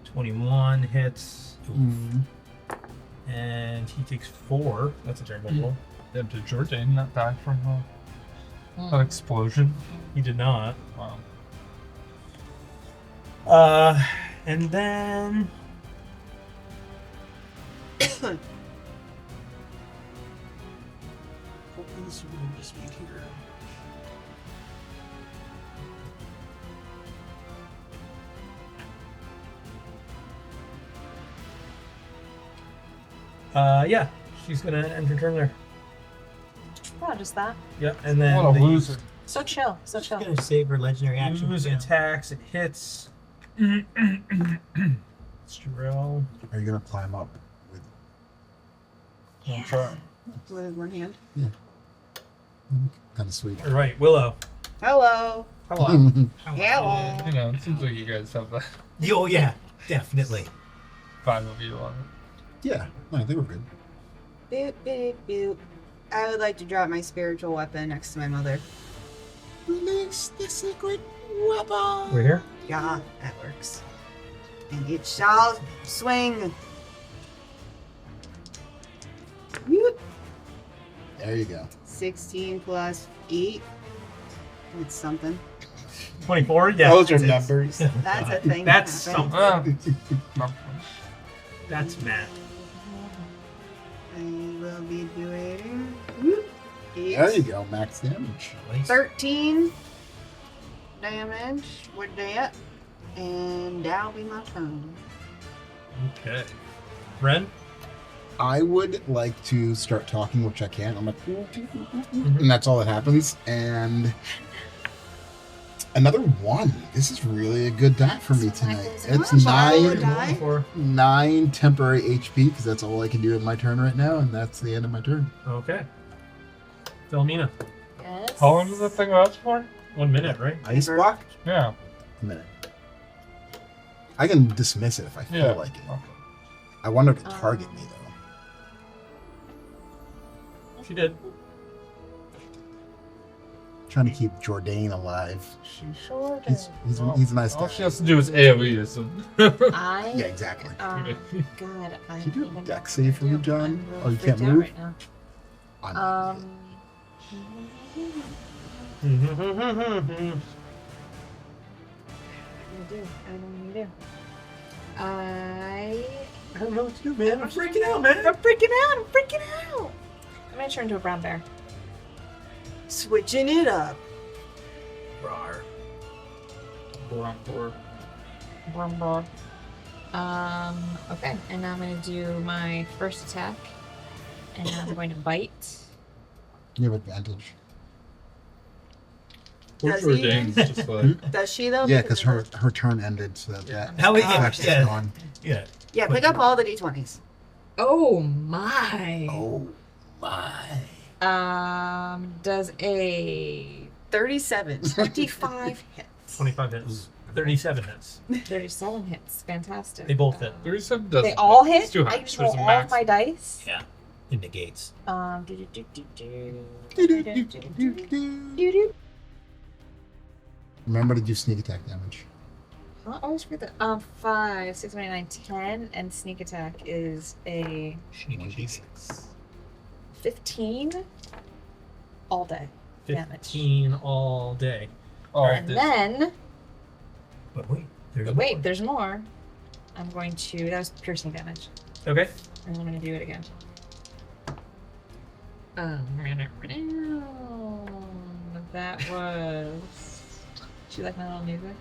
21 hits, and he takes 4. That's a terrible roll. Yeah, did Jourdain not die from an explosion? He did not. Wow. And then yeah, she's gonna end her turn there. Oh, just that. Yep, and then What a the loser. So chill. So She's chill. gonna save her legendary action. Use Yeah. attacks, it hits. Jarrell. Are you going to climb up? With... Try. With one hand. Kind of sweet. All right, Willow. Hello. Hello. Hello. You know, it seems like you guys have that Oh yeah, definitely. 5 of you on it. Yeah, no, I think we're good. Boop, boop, boop. I would like to drop my spiritual weapon next to my mother. Release the secret weapon. We're here. Yeah, that works. And it shall swing. Whoop. There you go. 16 plus 8. It's something. 24. Yeah. Those are that's it. numbers. That's a thing. That's that happened. That's Matt. I will be doing whoop, There you go, max damage. 13 damage with that. And that'll be my turn. Okay. Ren. I would like to start talking, which I can't. I'm like, and that's all that happens. And another 1. This is really a good die for me tonight. It's Wow. 9 temporary HP because that's all I can do in my turn right now, and that's the end of my turn. Okay. Philomena. Yes. How long does that thing last for? 1 minute, right? Ice block? Yeah. A minute. I can dismiss it if I feel Yeah. like it. I want her to target me though. She did. Trying to keep Jourdain alive. She sure did. He's a nice All guy. she has to do is AoE this. I. Yeah, exactly. God, I. Can you do a even dex save for me, know. John? I'm Oh, you freaked can't out move? right now. I'm I do. I don't know what to do. I don't know what to do, man. I'm freaking out, man. I'm freaking out. I'm freaking out. I'm gonna turn into a brown bear. Switching it up. Rawr. Okay, and now I'm gonna do my first attack, and I'm going to bite. You have advantage. Does he? Jourdain's just like, Does she though? Yeah, because her turn ended, so that How is effect is yeah, gone. yeah. Yeah, pick up all the d20s. Oh my! Oh my! Does a 37. 25 hits? 25 hits. 37 hits. 37 hits. Fantastic. They both hit. 37 doesn't. They all It's hit. too I high. just There's roll a all max. of my dice. Yeah. It negates. Remember to do sneak attack damage. I always forget that. 5, 6, 7, 8, 9, 10, and sneak attack is a 15 all day damage. 15 all day. Oh, And then, But wait, there's but wait, more. there's more. I'm going to. That was piercing damage. Okay. And I'm going to do it again. That was. Do you like my little music?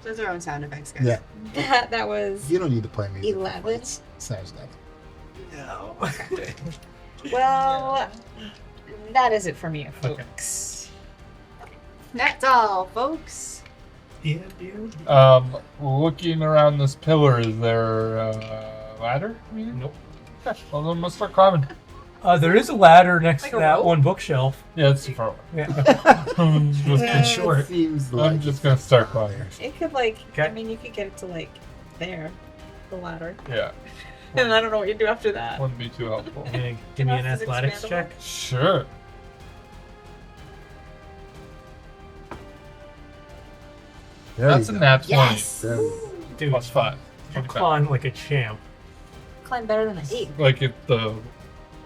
Those are our own sound effects, guys. Yeah, That was you don't need to play music. 11. Sounds good. No. Well, that is it for me, folks. That's all, folks. Yeah, dude. Looking around this pillar, is there a ladder? Nope. Okay, well then let's start climbing. There is a ladder next Like to a that rope? one bookshelf. Yeah, it's too far away. Yeah. Just- short. Seems I'm like just gonna start climbing. It could, like, Okay. I mean, you could get it to, like, there, the ladder. Yeah, And I don't know what you do after that. wouldn't be too helpful. Give me an Is it athletics expandable? check. Sure. There That's a you go. nat 20. Yes. There we go. Dude, Plus 5. you climb like a champ. Climb better than an 8. Like at the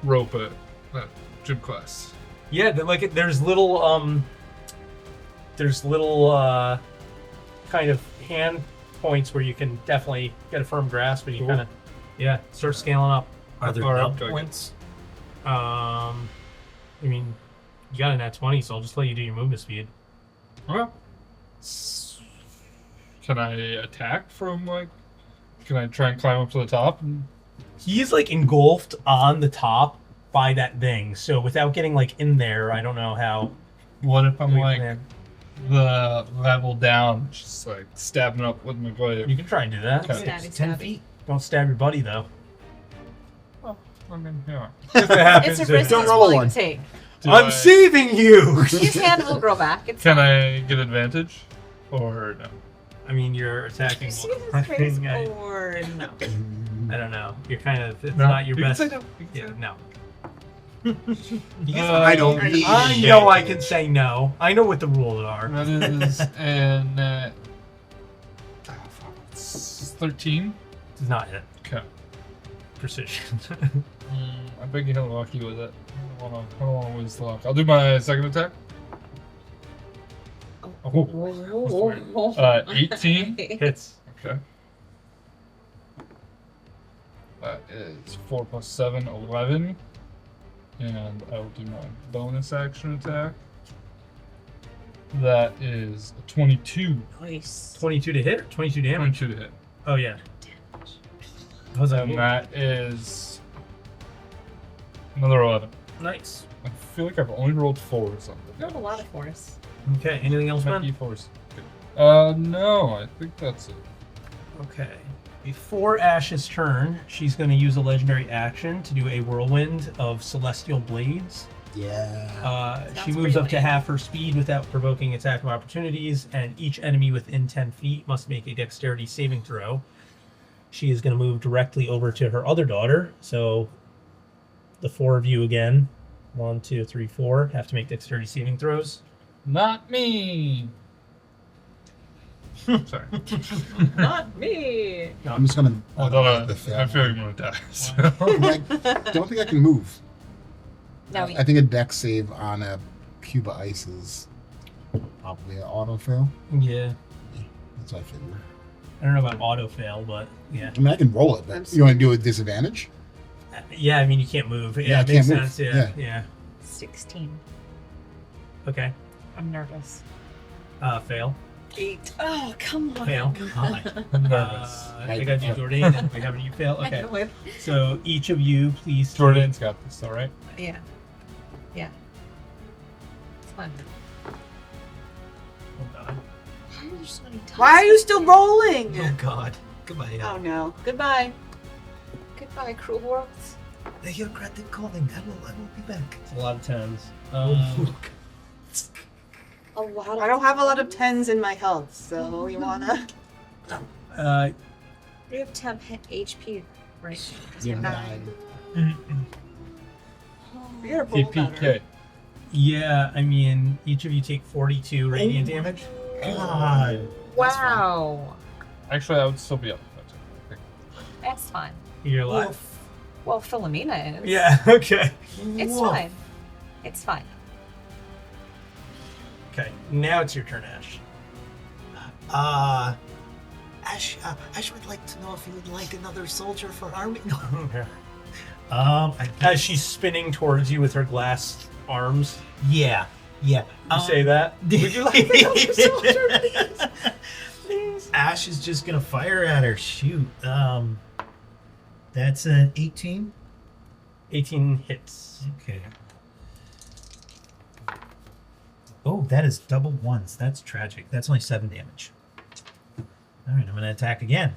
rope at gym class. Yeah, there's little kind of hand points where you can definitely get a firm grasp, and you Cool. kind of start scaling up. Are there Far belt up do I get? points? I mean, you got a nat 20, so I'll just let you do your movement speed. Well, can I attack from like? Can I try and climb up to the top? He's like engulfed on the top by that thing, so without getting like in there, I don't know how. What if I'm we like can- the level down, just like stabbing up with my blade? You can try and do that. Okay. Stabby, 10 stabby. feet. Don't stab your buddy though. I mean, yeah. If it happens, It's a risk Don't he's roll a willing one. to take. Do I'm I- saving you. His hand will grow back. It's Can fine. I get advantage, or no? I mean, you're attacking. You see I his face think or no? I don't know. You're kind of. It's No. not your You can best. say no. You can Yeah, say no. I don't need I know I can say no. I know what the rules are. That is an it's 13. Does not hit Okay. precision. I bet you hit lucky with it. I don't want to lose the luck. I'll do my second attack. Oh, 18. Hits. Okay. That is 4 plus 7, 11. And I will do my bonus action attack. That is a 22. Nice. 22 to hit or 22 damage? 22 to hit. Oh yeah. I was like, And that is another 11. nice. I feel like I've only rolled 4 or something. You have a lot of force. Okay. Anything else, My man? D4s. No, I think that's it. Okay. Before Ash's turn, she's going to use a legendary action to do a whirlwind of celestial blades. Yeah. She Sounds moves pretty up to lame. half her speed without provoking attack of opportunities, and each enemy within 10 feet must make a dexterity saving throw. She is going to move directly over to her other daughter. So the 4 of you again, 1, 2, 3, 4, have to make dexterity saving throws. Not me. Sorry. Not me. I'm just gonna. I thought I feel like I'm gonna die. So. I don't think I can move. No, I think a dex save on a Cuba Ice is probably an auto fail. Yeah. That's what I figure. I don't know about auto fail, but yeah. I mean, I can roll it, but you want to do it with disadvantage? Yeah, I mean, you can't move. Yeah, I it makes can't move. sense. Yeah. Yeah. Yeah. 16. Okay. I'm nervous. Fail. 8. Oh, come on. Fail. I'm nervous. I got you, Jordan, and we have you fail. I Okay. know it. So each of you, please. Jordan's got this, all right? Yeah. Yeah. It's fun. Oh, God. Why are you so many times? Why are you still rolling? Oh God. Goodbye. Oh no. Goodbye. Goodbye, cruel worlds. The bureaucratic calling. I will be back. It's a lot of tens. A lot of. I don't have a lot of tens in my health, so you wanna? You have 10 HP, right? Yeah. 9. You're both better. APK. yeah, I mean, each of you take 42 radiant damage. God. Wow. Actually, I would still be up. That's fine. You're alive. Well, Philomena is. Yeah. Okay. It's Woof. fine. It's fine. Okay. Now it's your turn, Ash. Ash would like to know if you would like another soldier for army. No. As she's spinning towards you with her glass arms, Yeah. you say that. Would you like another soldier, please? Ash is just gonna fire at her. Shoot. That's an 18. 18 hits. Okay. Oh, that is double ones. That's tragic. That's only 7 damage. All right, I'm gonna attack again.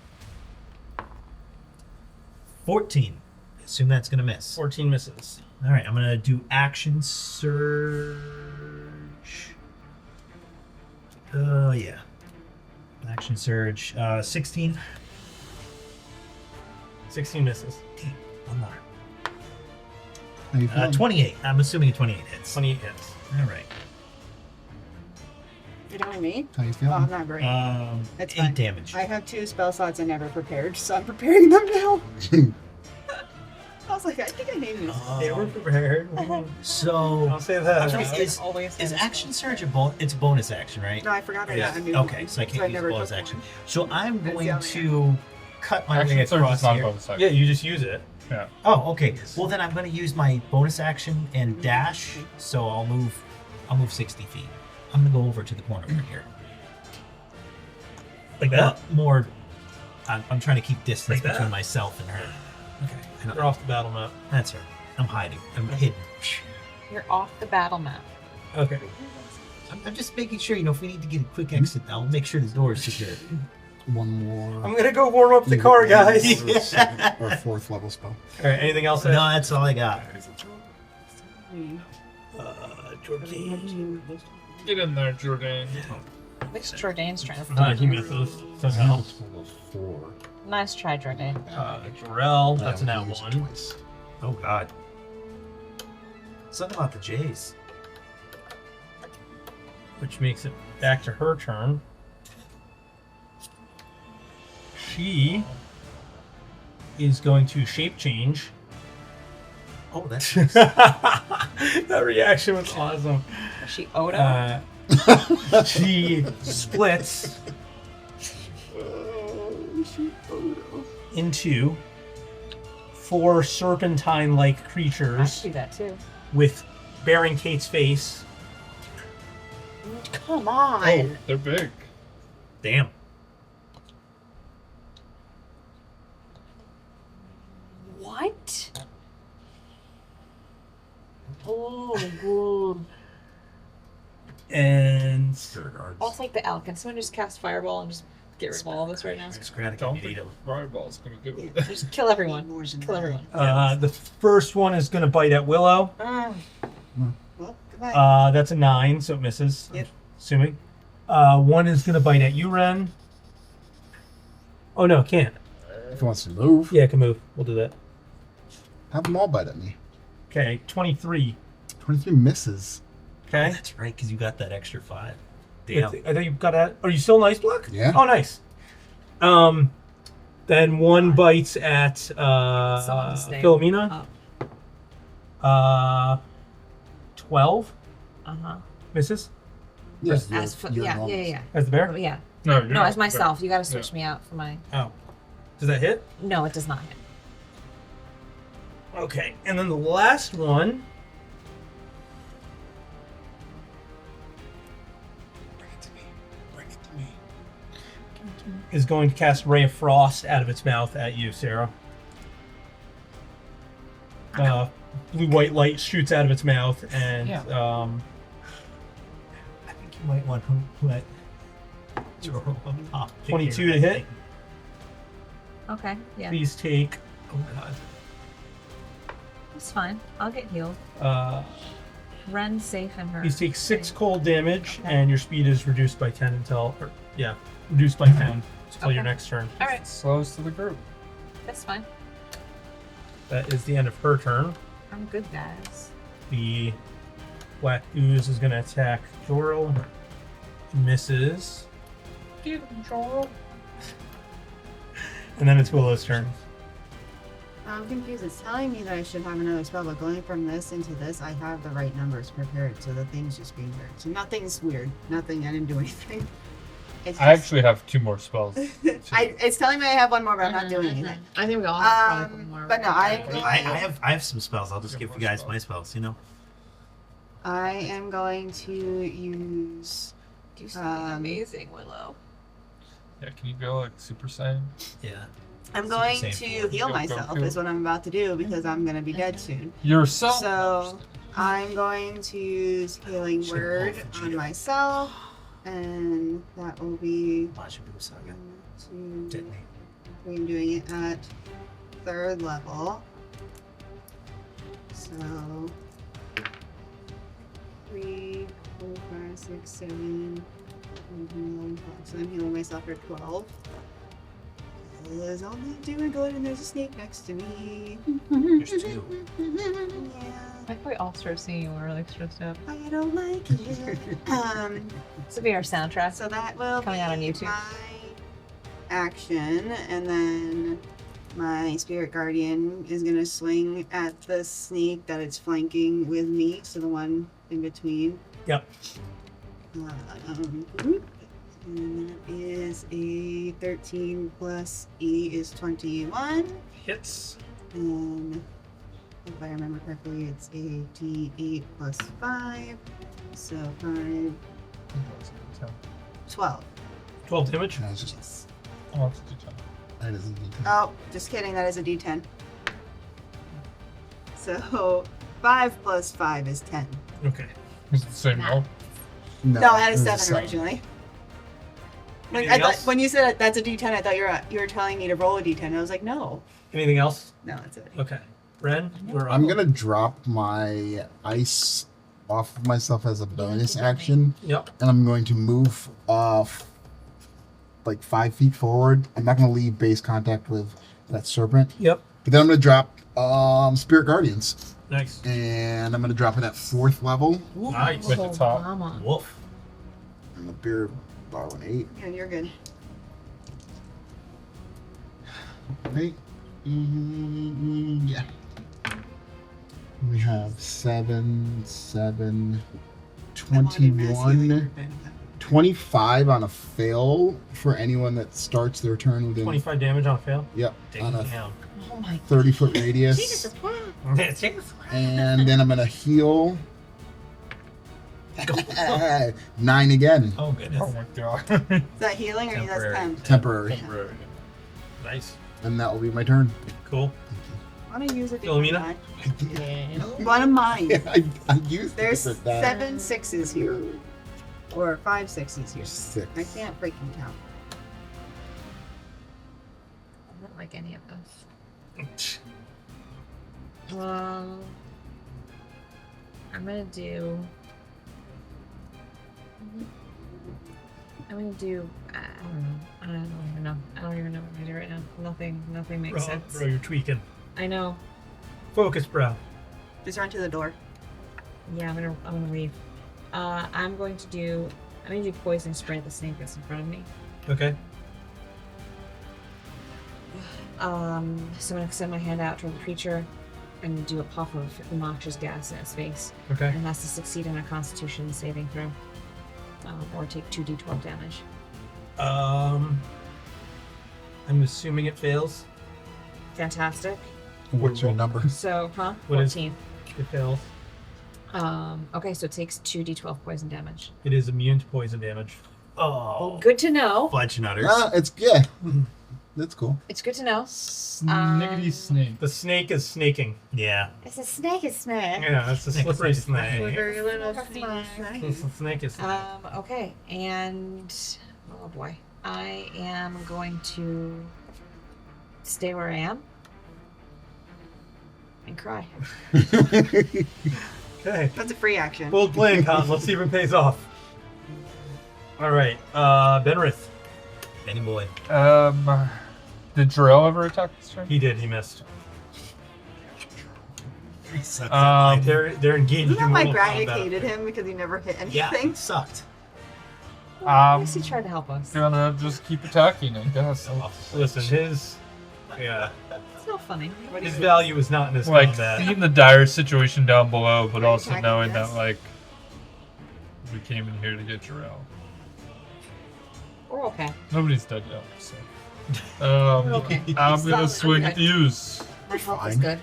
14. Assume that's gonna miss. 14 misses. All right, I'm gonna do action surge. Oh yeah, action surge. 16. 16 misses. Damn, one more. How you feeling? 28. I'm assuming a 28 hits. 28 hits. All right. You're telling me? How you Oh, feeling? I'm not great. That's 8 fine. damage. I have 2 spell slots I never prepared, so I'm preparing them now. I was like, I think I need these. They were prepared. So I'll say that. is action surge a bonus? It's a bonus action, right? No, I forgot I Yeah. got a new Okay, one, so I can't use never bonus took action. one. So I'm That's going the only to cut my way Action surge across is not a here. bonus action. Yeah, you just use it. Yeah. Oh, okay. Well, then I'm going to use my bonus action and dash. So I'll move 60 feet. I'm going to go over to the corner over here. Like that? More. I'm trying to keep distance Like that? between myself and her. Okay. You're off the battle map. That's her. I'm hiding. I'm hidden. You're off the battle map. Okay. I'm just making sure, if we need to get a quick exit, I'll make sure the door is secure. One more. I'm gonna go warm up the car, guys. Or 4th level spell. All right. Anything else? No, that's all I got. Jordan. Get in there, Jordan. At least Jordan's trying to He misses. Somehow. Level 4. Nice try, Jordan. Jarrell. That's an Yeah, out we used one. twice. Oh, God. Something about the J's. Which makes it back to her turn. She is going to shape change. Oh, that's That reaction was awesome. Is she Odo? She splits into 4 serpentine-like I creatures see that too. with bearing Kate's face. Come on. Oh, they're big. damn. What? Oh, good. And I'll take the L. Can someone just cast Fireball and just get rid of all of this right now? Scratic, Don't you need think him. Fireball's gonna do it. Just kill everyone. Just kill everyone. the first one is going to bite at Willow. Well, goodbye. That's a 9, so it misses. Yep. Assuming. One is going to bite at you, Ren. Oh, no, it can't. If it wants to move, Yeah, it can move. We'll do that. have them all bite at me. Okay, 23. 23 misses. Okay. That's right, because you got that extra 5. I Damn. thought you got that. Are you still nice block? Yeah. Oh, nice. Then one bites at Someone stay Philomena. up. 12 Uh-huh. misses. Yes, As for, yeah. As the bear. Oh, yeah. No, you're No, not as myself. You gotta switch me out for my. Oh, does that hit? No, it does not hit. Okay, and then the last one. Bring it to me. Bring it to me. Is going to cast Ray of Frost out of its mouth at you, Sarah. Blue-white light shoots out of its mouth, and I think you might want to let Jordan up top. 22 to hit. Okay, yeah. Please take. Oh God. It's fine. I'll get healed. Ren's safe in her. Please take 6 thing. cold damage, Okay. and your speed is reduced by 10 until. Reduced by 10 until your Okay. next turn. Alright, Slows to the group. that's fine. That is the end of her turn. I'm good, guys. The black ooze is going to attack Joral. Misses. And then it's Willow's turn. I'm confused. It's telling me that I should have another spell, but going from this into this, I have the right numbers prepared, so the thing's just being weird. So nothing's weird. Nothing. I didn't do anything. It's I just- actually have 2 more spells. it's telling me I have one more, but I'm not doing anything. I think we all have probably one more. But no, I have some spells. I'll just give you guys my spells. You know. I am going to use. Do something amazing, Willow. Yeah, can you go like Super Saiyan? Yeah. I'm Super going Saiyan to four. heal Go, myself. go. Is what I'm about to do because I'm gonna be dead soon. Yourself. So I'm going to use Healing Should've Word rolled for on Cheetah. myself, and that will be Majin Buu Saga. 1, 2, Detonate. 3. I'm doing it at 3rd level. So 3, 4, 5, 6, 7. So I'm healing myself for 12. There's only doing good, and there's a snake next to me. There's 2. Yeah. I think we all start singing when we're really stressed out. I don't like it. This will be our soundtrack. So that will Coming be out on YouTube. my action, and then my spirit guardian is gonna swing at the snake that it's flanking with me, so the one in between. Yep. And that is a 13 plus E is 21, Hits. and if I remember correctly, it's a D8 plus 5, so 5, 12. 12 damage. No, it's just, Yes. Oh, it's a D10. that isn't detailed. Oh, just kidding. That is a D10. So 5 plus 5 is 10. Okay. Is it the same roll? No, I had a it was 7 originally. Like, I Anything thought, else? when you said that's a D10, I thought you were telling me to roll a D10. I was like, no, Anything else? no, that's it. Okay. Ren, you're up. I'm gonna drop my ice off of myself as a bonus action, Yep. and I'm going to move off like 5 feet forward. I'm not gonna leave base contact with that serpent, Yep. but then I'm gonna drop Spirit Guardians, Nice. and I'm gonna drop it at 4th level. Nice. With the top. Mama. Wolf. And the beer bar 8. And you're good. Right? Yeah. We have 7, 7, I'm already mass healing 21, for Ben. 25 on a fail for anyone that starts their turn within. 25 damage on a fail. Yep, on a Damn. Oh my 30-foot radius. And then I'm gonna heal. 9 again. Oh goodness. Oh my god. Is that healing or that's Temporary. temp? Temporary. Temporary. Nice. And that will be my turn. Cool. I want to use it. Philomena? One of mine. I used There's it for that. 7 6s here. Or 5 6s here. 6. I can't freaking count. I don't like any of those. I'm gonna do. I don't know. I don't even know. I don't even know what to do right now. Nothing makes Bro, sense. bro, you're tweaking. I know. Focus, bro. Just run to the door. Yeah, I'm gonna leave. I'm gonna do poison spray at the snake that's in front of me. Okay. So I'm gonna extend my hand out toward the creature and do a puff of noxious gas in its face. Okay. And that's to succeed on a Constitution saving throw, or take 2d12 damage. I'm assuming it fails. Fantastic. What's your number? So, What is- 14. It fails. Okay, so it takes 2d12 poison damage. It is immune to poison damage. Oh. Good to know. Fudge nutters. It's yeah. That's cool. It's good to know. Sniggity snake. The snake is snaking. Yeah. It's a snake, Yeah, it's a slippery snake. Slippery little snake. It's a snake is Okay, and oh boy, I am going to stay where I am and cry. Okay. That's a free action. Bold plan, Con. Let's see if it pays off. All right. Benrith. Any boy. Did Jarrell ever attack this turn? He did. He missed. Sucks. They're engaged Isn't that in why mortal Granick combat. hated him because he never hit Yeah, anything? it sucked. At least he tried to help us. Gonna just keep attacking, I guess. Listen, Yeah. It's not funny. His value is not in his Like combat. seeing the dire situation down below, but Are you also attacking knowing us? that like we came in here to get Jarrell. We're okay. Nobody's dead yet, so. Okay. I'm gonna Solid. swing Okay. fuse. My health is Fine. good.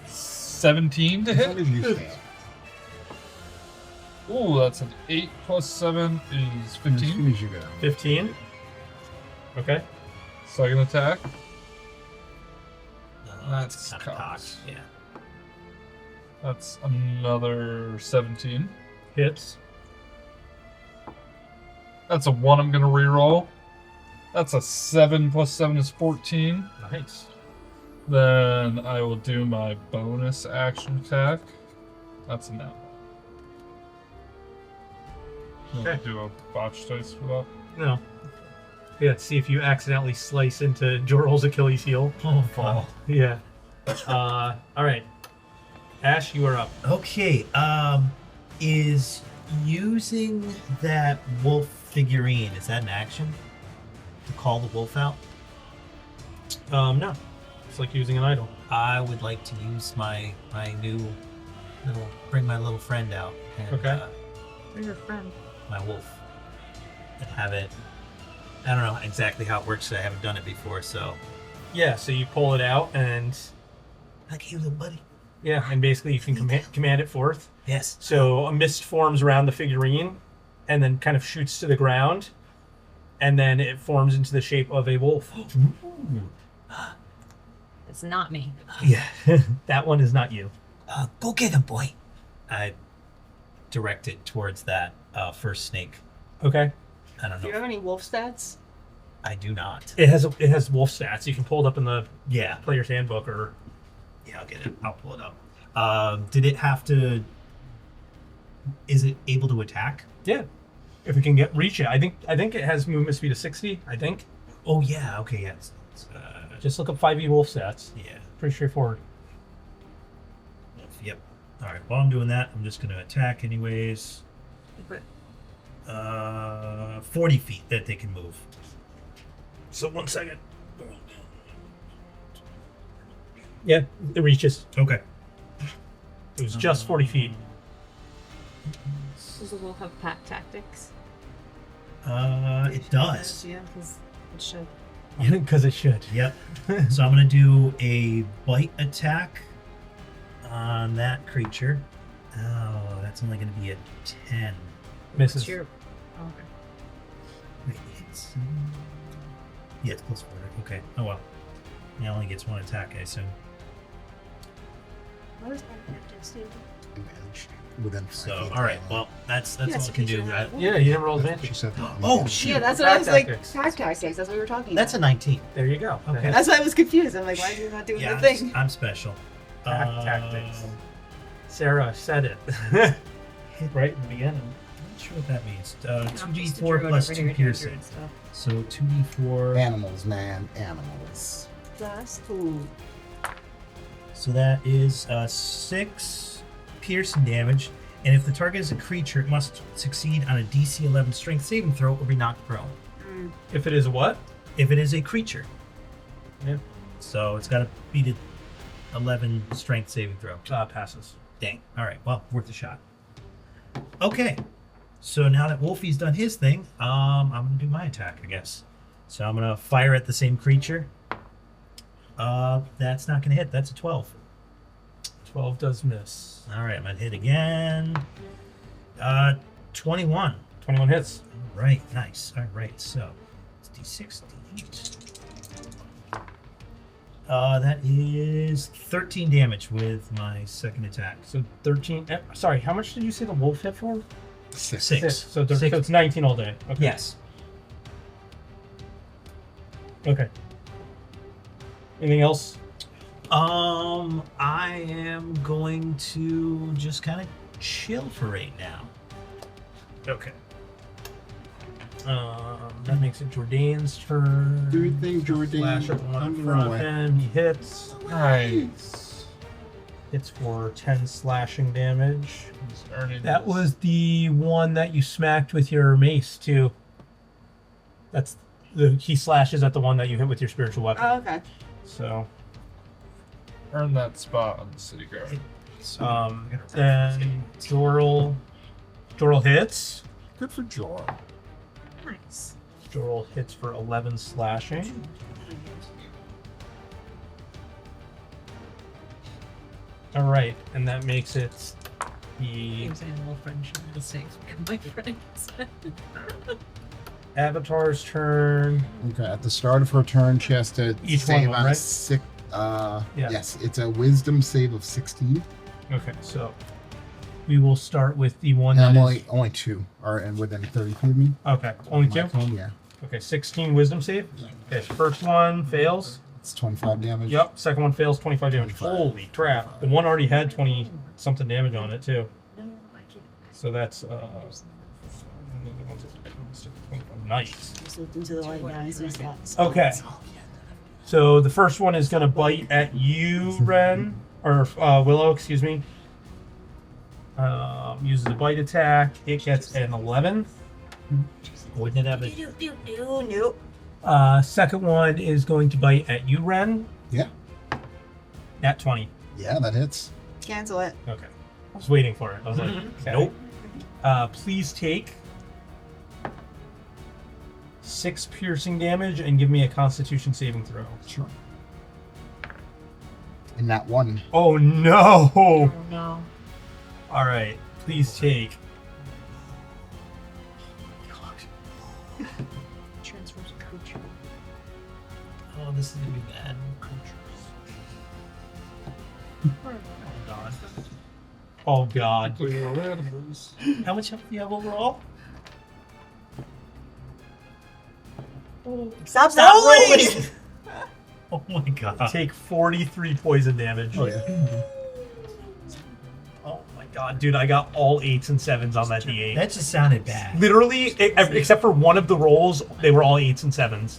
17 to What hit. did you say? Ooh, that's an 8 plus 7 is As 15. soon as you go. 15. Okay. Second attack. That's That's kind of cocked. cocked. Yeah. That's another 17. Hits. That's a 1 I'm gonna reroll. That's a 7 plus 7 is 14. Nice. Then I will do my bonus action attack. That's a net. Okay. Do a botch dice for that. No. Yeah, see if you accidentally slice into Joral's Achilles heel. Oh, fall. Yeah. All right. Ash, you are up. Okay. Is using that wolf figurine, is that an action? To call the wolf out? No. It's like using an idol. I would like to use my new little, bring my little friend out. And, Okay. We're your friend. my wolf. And have it, I don't know exactly how it works. I haven't done it before, so. Yeah, so you pull it out and Like you, little buddy. yeah, and basically you can command it forth. Yes. So a mist forms around the figurine and then kind of shoots to the ground and then it forms into the shape of a wolf. It's not me. Yeah. That one is not you. Go get him, boy. I direct it towards that first snake. Okay. I don't Do you know. have any wolf stats? I do not. It has wolf stats. You can pull it up in the Yeah. player's handbook or Yeah, I'll get it. I'll pull it up. Did it have to? Is it able to attack? yeah. If we can reach it. I think it has movement speed of 60, I think. Oh yeah. Okay. Yes. Just look up 5e wolf stats. Yeah. Pretty straightforward. Yep. All right. While I'm doing that, I'm just gonna attack anyways. But 40 feet that they can move. So 1 second. Yeah, it reaches. Okay. It was just 40 feet. does the wolf have pack tactics? It does. Yeah, because it should. Because it should. Yep. So I'm gonna do a bite attack on that creature. Oh, that's only gonna be a 10. Misses. It's your. Oh, okay. Wait, it's yeah, it's plus 4. Okay. Oh well. He only gets one attack, I assume. What is pack tactics do? Advantage within 5 So feet. all right. Well, that's all I can do. Yeah, you didn't roll She advantage. said that. Oh shoot. Yeah, that's what Pack I was like. tactics. Pack tactics. That's what we were talking That's a about. 19. There you go. Okay. That's why I was confused. I'm like, why are you not doing Yeah, the thing? I'm special. Pack tactics. Sarah said it. right in the beginning. Not sure what that means. I'm just a 2d4 druid plus over 2 here piercing. and stuff. So 2d4. Animals, man. Animals. Plus 2. So that is 6 piercing damage. And if the target is a creature, it must succeed on a DC 11 strength saving throw or be knocked prone. If it is what? If it is a creature. Yeah. So it's got to beat an 11 strength saving throw. Passes. Dang. All right. Well, worth a shot. Okay. So now that Wolfie's done his thing, I'm going to do my attack, I guess. So I'm going to fire at the same creature. That's not going to hit. That's a 12. 12 does miss. All right. I'm going to hit again. 21. 21 hits. All right. Nice. All right. So it's D6, D8. That is 13 damage with my second attack. So 13. Sorry, how much did you say the wolf hit for? 6. 6. So it's 19 all day. Okay. Yes. Okay. Anything else? I am going to just kind of chill for right now. Okay. That makes it Jordan's turn. Do you think Flash up Jordan one in under front of away? him. He hits. Nice. Hits for 10 slashing damage. He's earning That this. was the one that you smacked with your mace too. That's he slashes at the one that you hit with your spiritual weapon. Oh, okay. So, Earn that spot on the city guard. then Doral hits. Good for Jor. Nice. Doral hits for 11 slashing. All right, and that makes it the Use animal friendship mistakes become my friends. Avatar's turn. Okay, at the start of her turn, she has to Each save one, on right? a six. Yeah. Yes, it's a Wisdom save of 16. Okay, so we will start with the one And that I'm is. only two are and within 30 feet of me. Okay, only two? My phone, yeah. Okay, 16 wisdom save. Okay, first one fails. It's 25 damage. Yep, second one fails, 25 damage. 25. Holy crap. The one already had 20 something damage on it, too. No, I can't. So that's. Nice. Just looked into the light, guys. There's that. Okay. So the first one is going to bite at you, Ren. Or Willow, excuse me. Uses a bite attack. It gets an 11. Wouldn't it have a Nope. Second one is going to bite at you, Ren. Yeah. At 20. Yeah, that hits. Cancel it. Okay. I was waiting for it. I was like, okay. Nope. Please take 6 piercing damage and give me a Constitution saving throw. Sure. And that one. Oh no! Oh no. All right, please take. Transfers a creature. Oh, this is gonna be bad. Oh god. How much health do you have overall? Stop rolling! rolling! Oh my god. Take 43 poison damage. Oh, yeah. Oh my god, dude, I got all 8s and 7s on that D8. That just sounded bad. Literally, except for one of the rolls, they were all 8s and 7s.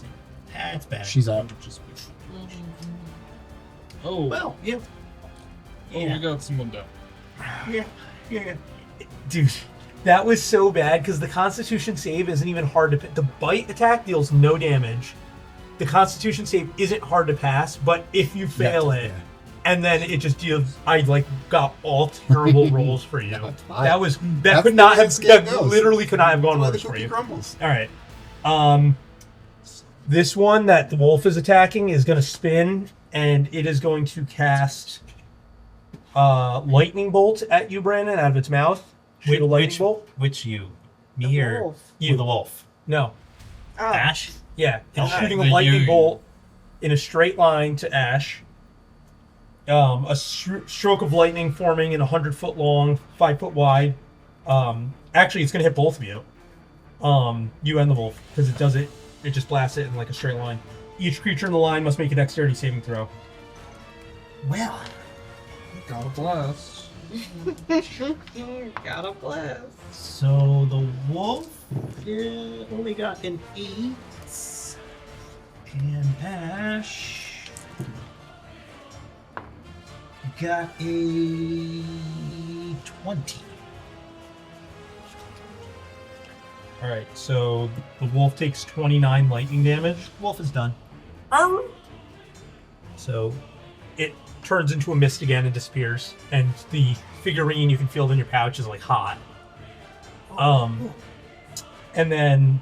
That's bad. She's up. Oh, Well, yeah. oh, we got someone down. Yeah. Dude, that was so bad because the Constitution save isn't even hard to. The bite attack deals no damage. The Constitution save isn't hard to pass, but if you fail it, and then it just deals. I got all terrible rolls for you. That's fine. That That's could the not way have this game that goes. literally could not have gone That's why worse the for cookie you. crumbles. All right. This one that the wolf is attacking is going to spin, and it is going to cast lightning bolt at you, Brandon, out of its mouth. Shoot a lightning bolt. Which you? Me The or wolf. you? The wolf. No. Oh. Ash? Yeah, it's Okay. shooting a The lightning you- bolt in a straight line to Ash. A stroke of lightning forming in 100-foot long, 5-foot wide. Actually, it's going to hit both of you. You and the wolf, because it does it. It just blasts it in like a straight line. Each creature in the line must make a dexterity saving throw. Well, Got a blast. Gotta bless. So the wolf only got an 8. And Ash got a 20. All right, so the wolf takes 29 lightning damage. Wolf is done. So it turns into a mist again and disappears, and the figurine you can feel in your pouch is like hot. And then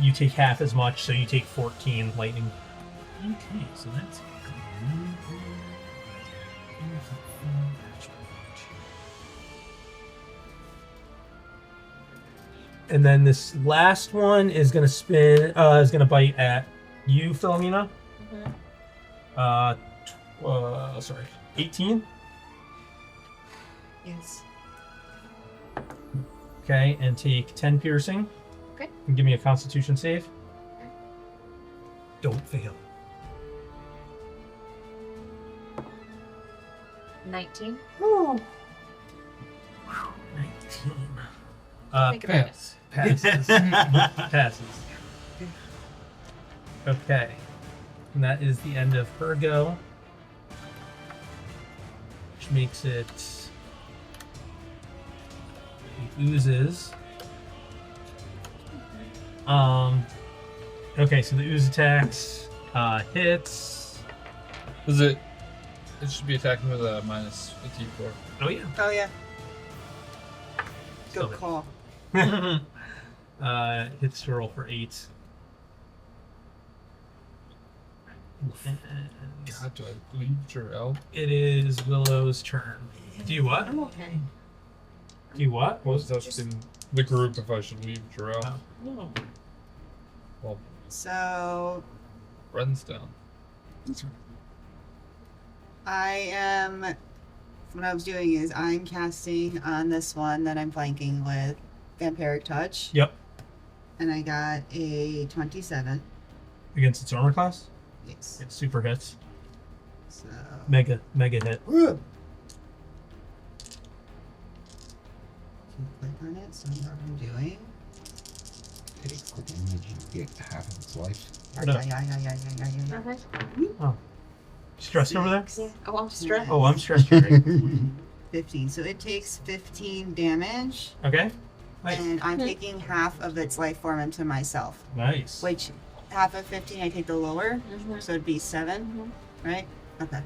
you take half as much, so you take 14 lightning. Okay, so that's And then this last one is gonna is gonna bite at you, Philomena. Sorry, 18. Yes. Okay, and take 10 piercing. Okay. And give me a Constitution save. don't fail. 19. 19. Think about it. Passes. Passes. Okay. And that is the end of her go. Which makes it the oozes. Okay, so the ooze attacks, hits. Is it? It should be attacking with a minus a d4. Oh yeah. Oh yeah. Good Still call. Hits to roll for 8. And God, do I leave Jarell? it is Willow's turn. Do you what? I'm okay. Do you what? I was asking the group if I should leave Jarell. Oh. No. Well, So Bren's down. I am. What I was doing is I'm casting on this one that I'm flanking with Vampiric Touch, Yep. and I got a 27. Against its armor class? Yes. It super hits. So Mega hit. click on it. So what I'm doing. Take a quick image, you get half of its life. No. Yeah. Okay. Stressed over there? Yeah. Oh, I'm stressed. Oh, I'm stressed. You're right. 15. So it takes 15 damage, Okay. Nice. and I'm taking half of its life form into myself. Nice. Which half of 15, I take the lower, Mhm. so it'd be 7, right? Okay.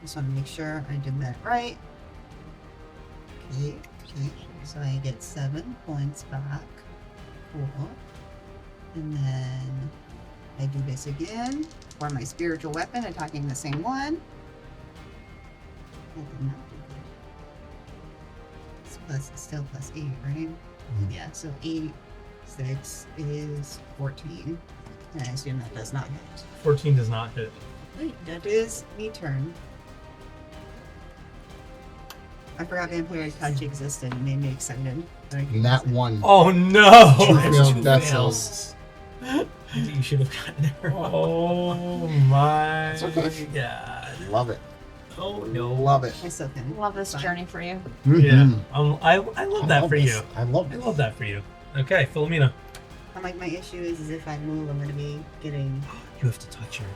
Just want to make sure I did that right. Okay. So I get 7 points back. Cool. And then I do this again for my spiritual weapon, attacking the same one. That did not do good. It's still plus 8, right? Yeah, so 8, 6 is 14. And I assume that does not hit. 14 does not hit. Wait, that is me turn. I forgot Vampire Touch existed and made me excited. that I could Not use it. one. Oh no! Two That's failed two death fails. You should have gotten there. Oh my It's okay. god. Love it. Oh no. Love it. I still can. Love this Fine. journey for you. Yeah. Mhm. I love that for this. you. I love I it. love that for you. Okay, Philomena. I'm like, my issue is if I move, I'm going to be getting You have to touch her.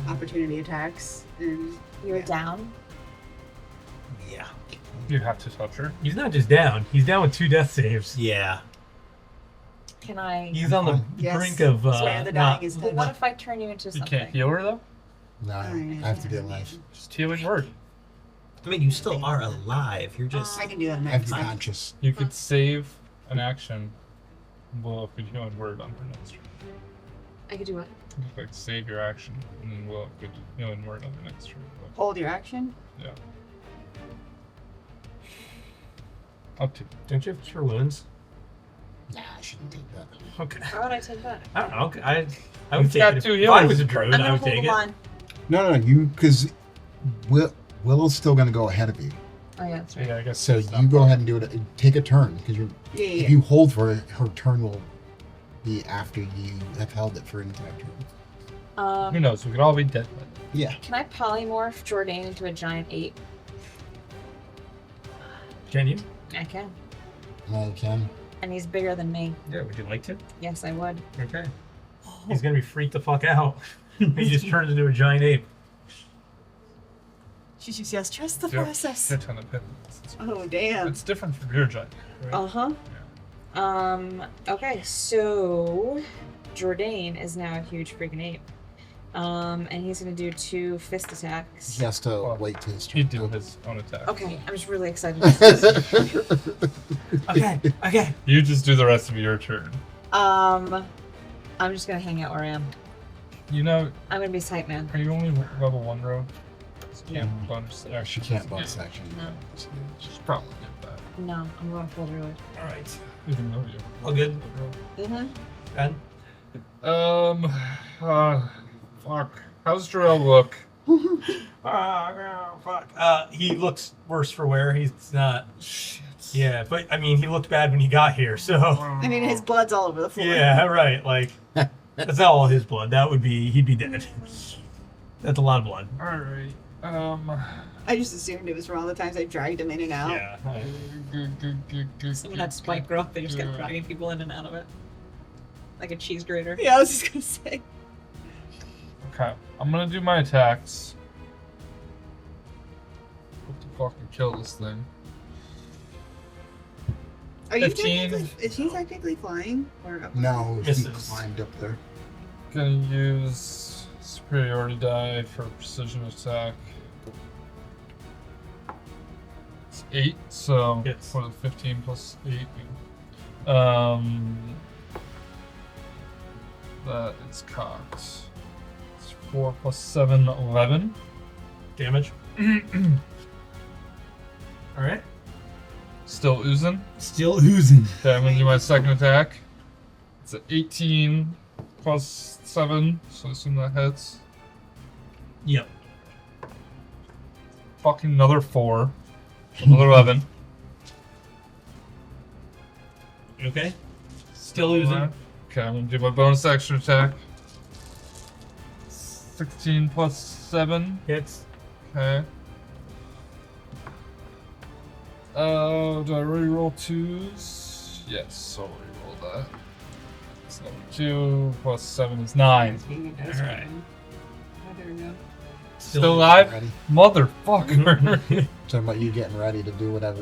opportunity attacks. And You're Yeah. down. Yeah. You have to touch her. He's not just down. He's down with 2 death saves. Yeah. Can I? He's on the Yes. brink of Swear the dying is Well, dead. what if I turn you into You something? can't heal her though. No, I have to be alive. Just healing word. I mean, you still are alive. You're just. I can do it I have next to be time. conscious. You could save an action. Will could healing word on her next turn. I could do what? Like save your action, and then Will could healing word on the next turn. Hold your action. Yeah. Up to Don't you have cure wounds? Nah, I shouldn't take that. Okay. Why would I take that? I don't know. I would You've take got it. 2 If I healers. was a druid, I'm I gonna would hold take the it. line. No, you, because Willow's still going to go ahead of you. Oh yeah, that's right. yeah, I guess So you go ahead and do it. Take a turn, because Yeah. if you hold for it, her turn will be after you have held it for an entire turn. Who knows? We could all be dead. By then. Yeah. Can I polymorph Jordan into a giant ape? Can you? I can. I can. And he's bigger than me. Yeah, would you like to? Yes, I would. Okay. He's gonna be freaked the fuck out. He just turns into a giant ape. She just says, trust the Yep. process. A ton of hit. Oh, damn. It's different from your giant. Right? Uh-huh. Okay, so Jordan is now a huge freaking ape. And he's gonna do 2 fist attacks. He has to Well, wait till his He'd turn. do his own attack. Okay, I'm just really excited. Okay. You just do the rest of your turn. I'm just gonna hang out where I am. You know, I'm gonna be sight man. are you only level 1 row? Yeah. Bonus She action. can't bonus action. No. She's probably get that. No, I'm going full druid. All right. Even though you. All good. Mm-hmm. Ben? Fuck. How's Jarell look? Fuck. He looks worse for wear. He's not. Shit. Yeah, but I mean, he looked bad when he got here. So. I mean, his blood's all over the floor. Yeah, right. Like, that's not all his blood. He'd be dead. That's a lot of blood. Alright. I just assumed it was from all the times I dragged him in and out. Yeah. Someone had spike growth, they just kept dragging people in and out of it. Like a cheese grater. Yeah, I was just gonna say. Okay. I'm gonna do my attacks. Hope to fucking kill this thing. Are you 15. technically? Is he technically flying or up? No, he Misses. climbed up there. Gonna use superiority die for precision attack. It's 8, so Hits. for the 15 plus 8. That is cocked. It's 4 plus 7, 11. Damage. Alright. Still oozing. Still oozing. Okay, I'm gonna do my second attack. It's an 18 plus 7, so I assume that hits. Yep. Fucking another 4. Another 11. Okay. Still oozing. Okay, I'm gonna do my bonus action attack. 16 plus 7. Hits. Okay. Do I re-roll 2s? Yes, I'll re-roll that. So 2 plus 7 is 9. Alright. Still alive? Ready? Motherfucker. Talking about you getting ready to do whatever.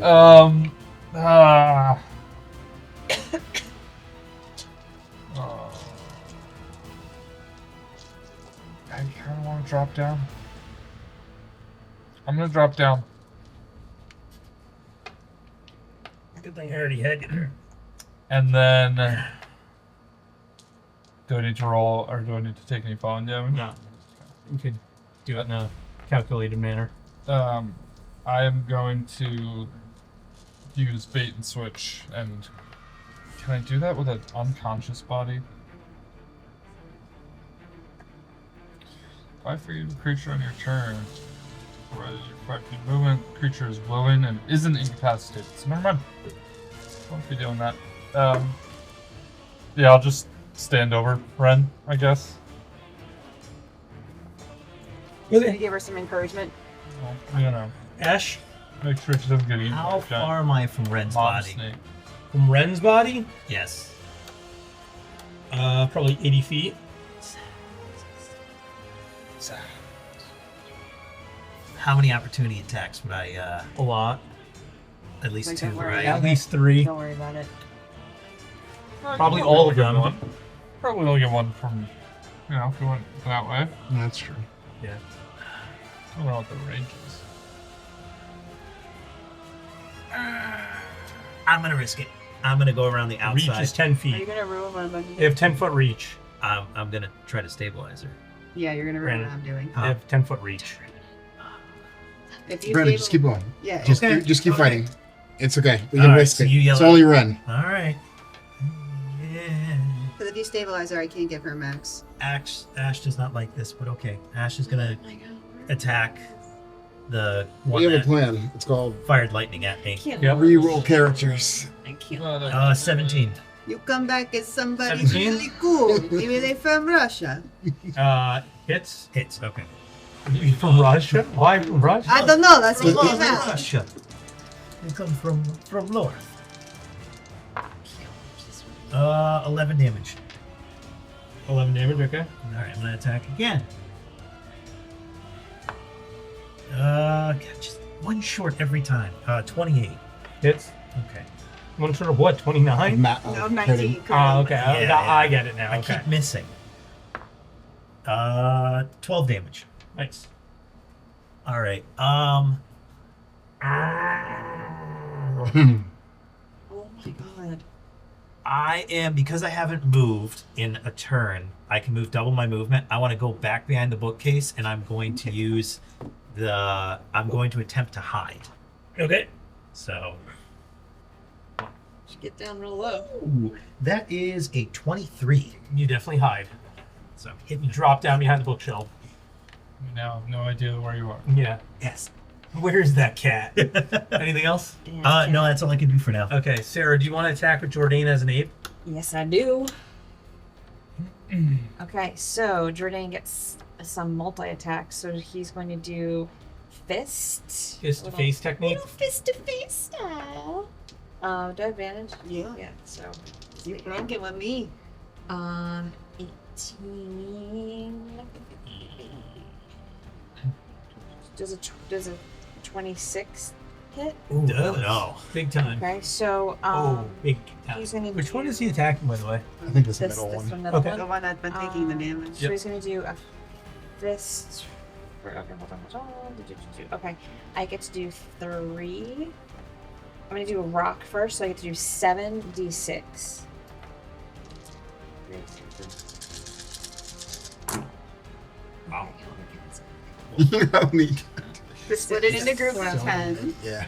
I kind of want to drop down. I'm gonna drop down. Good thing I already had you. And then, do I need to roll, or do I need to take any falling damage? No. You could do it in a calculated manner. I am going to use bait and switch, and can I do that with an unconscious body? If I forget a creature on your turn, or as you fight the movement, creature is willing and isn't incapacitated. So never mind. Won't be doing that. Yeah, I'll just stand over Ren, I guess. Gonna give her some encouragement. Well, you know, Ash, make sure she doesn't get eaten. How by a giant far am I from Ren's mob body? snake. from Ren's body, Yes. probably 80 feet. How many opportunity attacks would I? A lot. At least Like, 2, don't worry right? about At least 3. Don't worry about it. Probably You all of only them. get one. Probably only get one from, you know, if you went that way. That's true. Yeah. I don't know what the range is. I'm gonna risk it. I'm gonna go around the Reach outside. is 10 Are you feet. gonna ruin what I'm about to They do? have 10-foot reach. I'm gonna try to stabilize her. Yeah, you're gonna ruin what Brandon. I'm doing. They have 10-foot reach. If you Brandon, stable- just keep going. Yeah. Just, Okay. just keep Okay. fighting. It's okay. We All can right, risk so it. you yell It's at- only Ren. All right. Yeah. Because if you stabilize her, I can't give her max. Ash does not like this, but okay. Ash is gonna Oh my god. attack the We one have a that plan. It's called fired lightning at me. Can't Yep. re-roll characters. I can't. 17. You come back as somebody 17? really cool. Maybe they from Russia. Hits. Hits. Okay. You from Russia? Why from Russia? I don't know. That's From what came out. Russia. They come from north. 11 damage. 11 damage, okay. All right, I'm gonna attack again. Just one short every time. 28. Hits. Okay. One sort of what? 29? No, 19. Hitting. Okay. Yeah, I yeah. get it now. I Okay. keep missing. 12 damage. Nice. All right. Oh my god. I am, because I haven't moved in a turn, I can move double my movement. I want to go back behind the bookcase, and I'm going to use I'm going to attempt to hide. Okay. So, Just get down real low. ooh, that is a 23. You definitely hide. So, You drop down behind the bookshelf. We now have no idea where you are. Yeah. yes. Where is that cat? Anything else? No, that's all I can do for now. Okay, Sarah, do you want to attack with Jourdain as an ape? Yes, I do. Okay, so Jordan gets some multi-attack, so he's going to do fist. Fist to face technique? Little fist to face style. Do I have advantage? Yeah. Yeah, so. You flanking with me. 18. Does a 26 hit? Ooh, Oh, no. Big time. Okay, so big time. he's gonna Which one do is he attacking, by the way? I think this is the this middle this one. one, middle Okay. The one. one that's been taking the damage. So he's gonna do a fist. Okay, hold on. Okay, I get to do 3. I'm gonna do a rock first, so I get to do 7d6. Wow. No need. Split it into groups of 10. Yeah.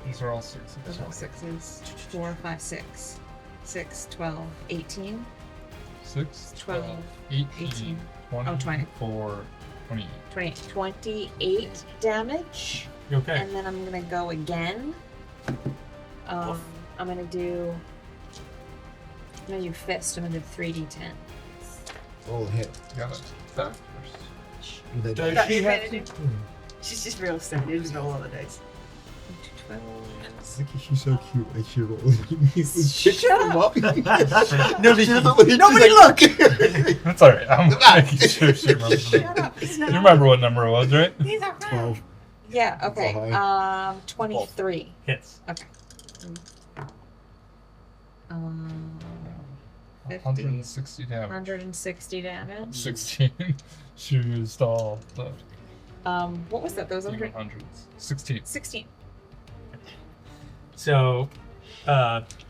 These are all sixes. Those are 6s. 4, 5, 6. 6, 12, 18. 6, 12, 18, 18. 20, Oh, 20. 4, 28. 28 damage. You okay? And then I'm gonna go again. I'm gonna do fist. I'm gonna do 3d10. Oh, hit. Got it. That first. The Does Got she your have advantage? to- She's just real excited. Just roll all the dice. 12. She's so cute. I should roll. Shut up. Nobody look. That's alright. I'm making sure she remembers. Shut up. He's You not. remember what number it was, right? He's not right. 12. Yeah. Okay. So 23. hits? Okay. 50. 160 damage. 160 damage. 16. She used all the What was that? Those 100. hundreds. 16. 16. So,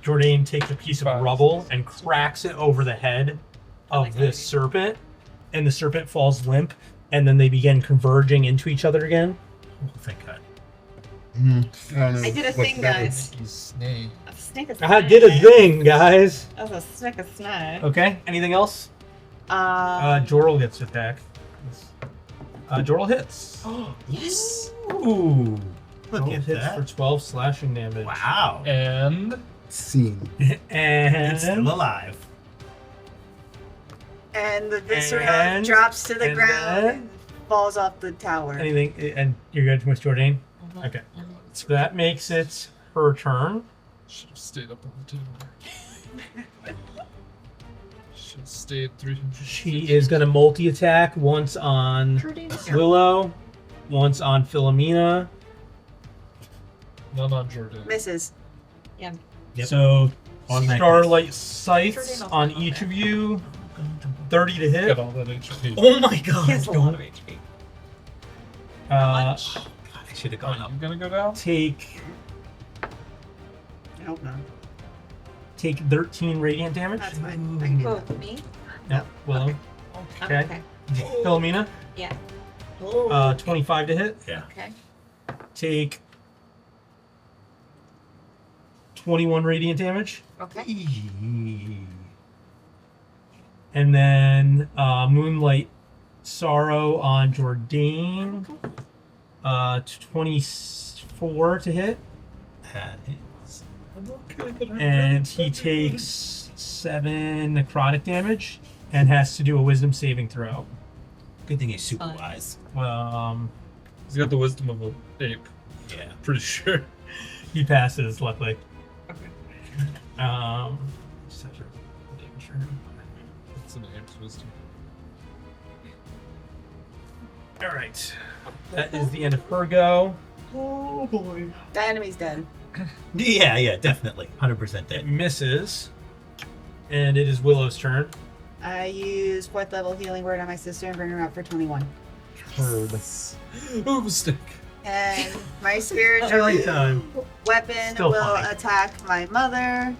Jordan takes a piece of 5, rubble 6, and cracks it over the head of this serpent, and the serpent falls limp, and then they begin converging into each other again. Oh, thank God. I did a thing, guys. Snake. A snake of I did a thing, guys. That was a snake of snake. Okay, anything else? Jorl gets attack. Jorl hits. Yes. Ooh. Look Jorl at hits that. for 12 slashing damage. Wow. And Scene. It's still And alive. And the viscera And- drops to the and ground then- and falls off the tower. anything, and you're good with Jordan? Mhm. Okay. So that makes it her turn. should have stayed up on the table. Should have stayed 300. She is going to multi-attack once on Willow, once on Philomena. None on Jordan. Misses. Yep. So Automatic Starlight Jordan Sights also on not each there. of you. 30 to hit. Got all that HP. Oh my God. He has a lot of HP. Uh, God, I should have Are gone up. you gonna go down? take I hope not. 13 radiant damage. That's fine. I can do Oh, that. me? No, Willow. Okay. Okay. Philomena. Yeah. 25 to hit. Yeah. Okay. Take 21 radiant damage. Okay. And then Moonlight Sorrow on Jordan. 24 to hit. That is. And he takes 7 necrotic damage and has to do a wisdom saving throw. Good thing he's super wise. He's got the wisdom of an ape. Yeah. Pretty sure. He passes, luckily. Okay. Just have to damage for him. It's an ape's wisdom. All right. That is the end of her go. Oh boy. The enemy's dead. Yeah, definitely. 100% It dead. misses. And it is Willow's turn. I use 4th level healing word on my sister and bring her up for 21. Heard. Ooh, mistake. And my spiritual Every time. weapon Still will fine. attack my mother.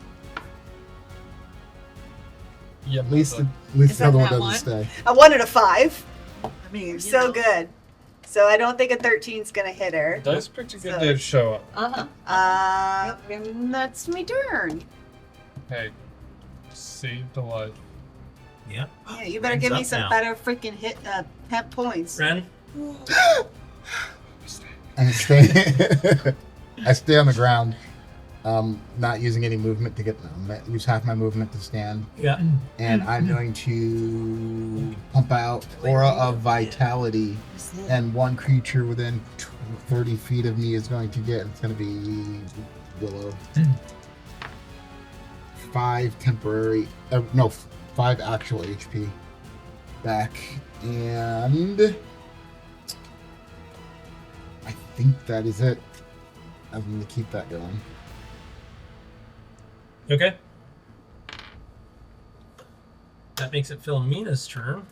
Yeah, At least but the that other one that doesn't one? stay. I wanted a 5. I mean, So good. So I don't think a 13's gonna hit her. Dice picked a good So- day to show up. Uh-huh. That's my turn. Hey, saved a life. Yep. Yeah, you better Hands give me up some now. better freaking hit pep points. Ren? I stay. I stay on the ground, not using any movement to get. Use half my movement to stand, Yeah. and I'm going to pump out Aura of Vitality, and one creature within 30 feet of me is going to get. It's going to be Willow. 5 temporary. No, 5 actual HP back, and I think that is it. I'm going to keep that going. Okay. That makes it Philomena's turn.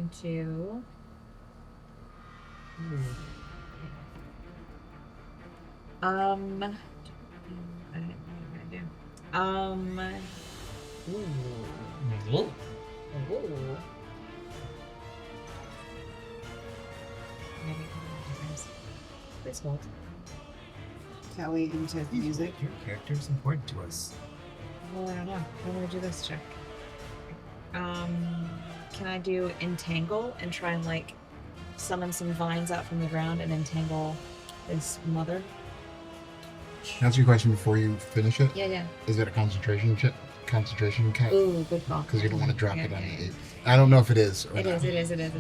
going to. I don't know what I'm gonna do. Ooh. Please hold. Shall we into music? Your character is important to us. Well, I don't know. I'm gonna do this check. Can I do entangle and try and like summon some vines out from the ground and entangle his mother? Answer your question before you finish it. Yeah. Is it a concentration cat? Ooh, good call. Because you don't want to drop Yeah, it on yeah, the yeah. 8th. I don't know if it is. Or It not. is. Okay,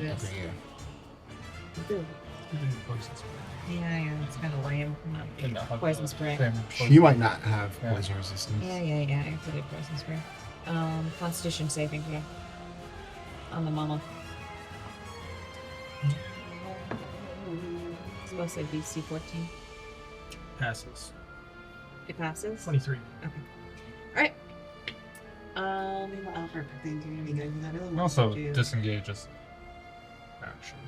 yeah. Ooh. Yeah, it's kind of lame. And not have Poison the spray. same She might not have Yeah. poison resistance. Yeah. I have to do poison spray. Constitution saving throw. On the mama. It's supposed to be DC 14. Passes. It passes? 23. Okay. Alright. Alfred, I think you're gonna be good. I really And want also to do- disengages action.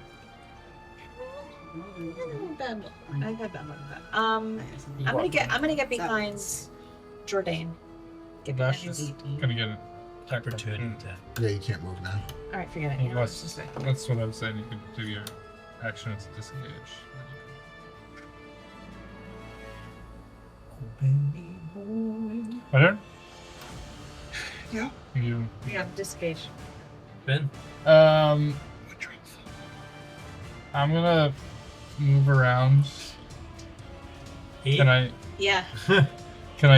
Bad luck. I've had bad luck with that. I'm gonna get behind Jordan. Get behind Dash him. is gonna get it. Opportunity to. Yeah, you can't move now. Alright, forget it. Unless, that's what I was saying. You could do your action as disengage. My turn? Yeah. You. Yeah, disengage. Ben? I'm gonna move around. 8. Can I Yeah.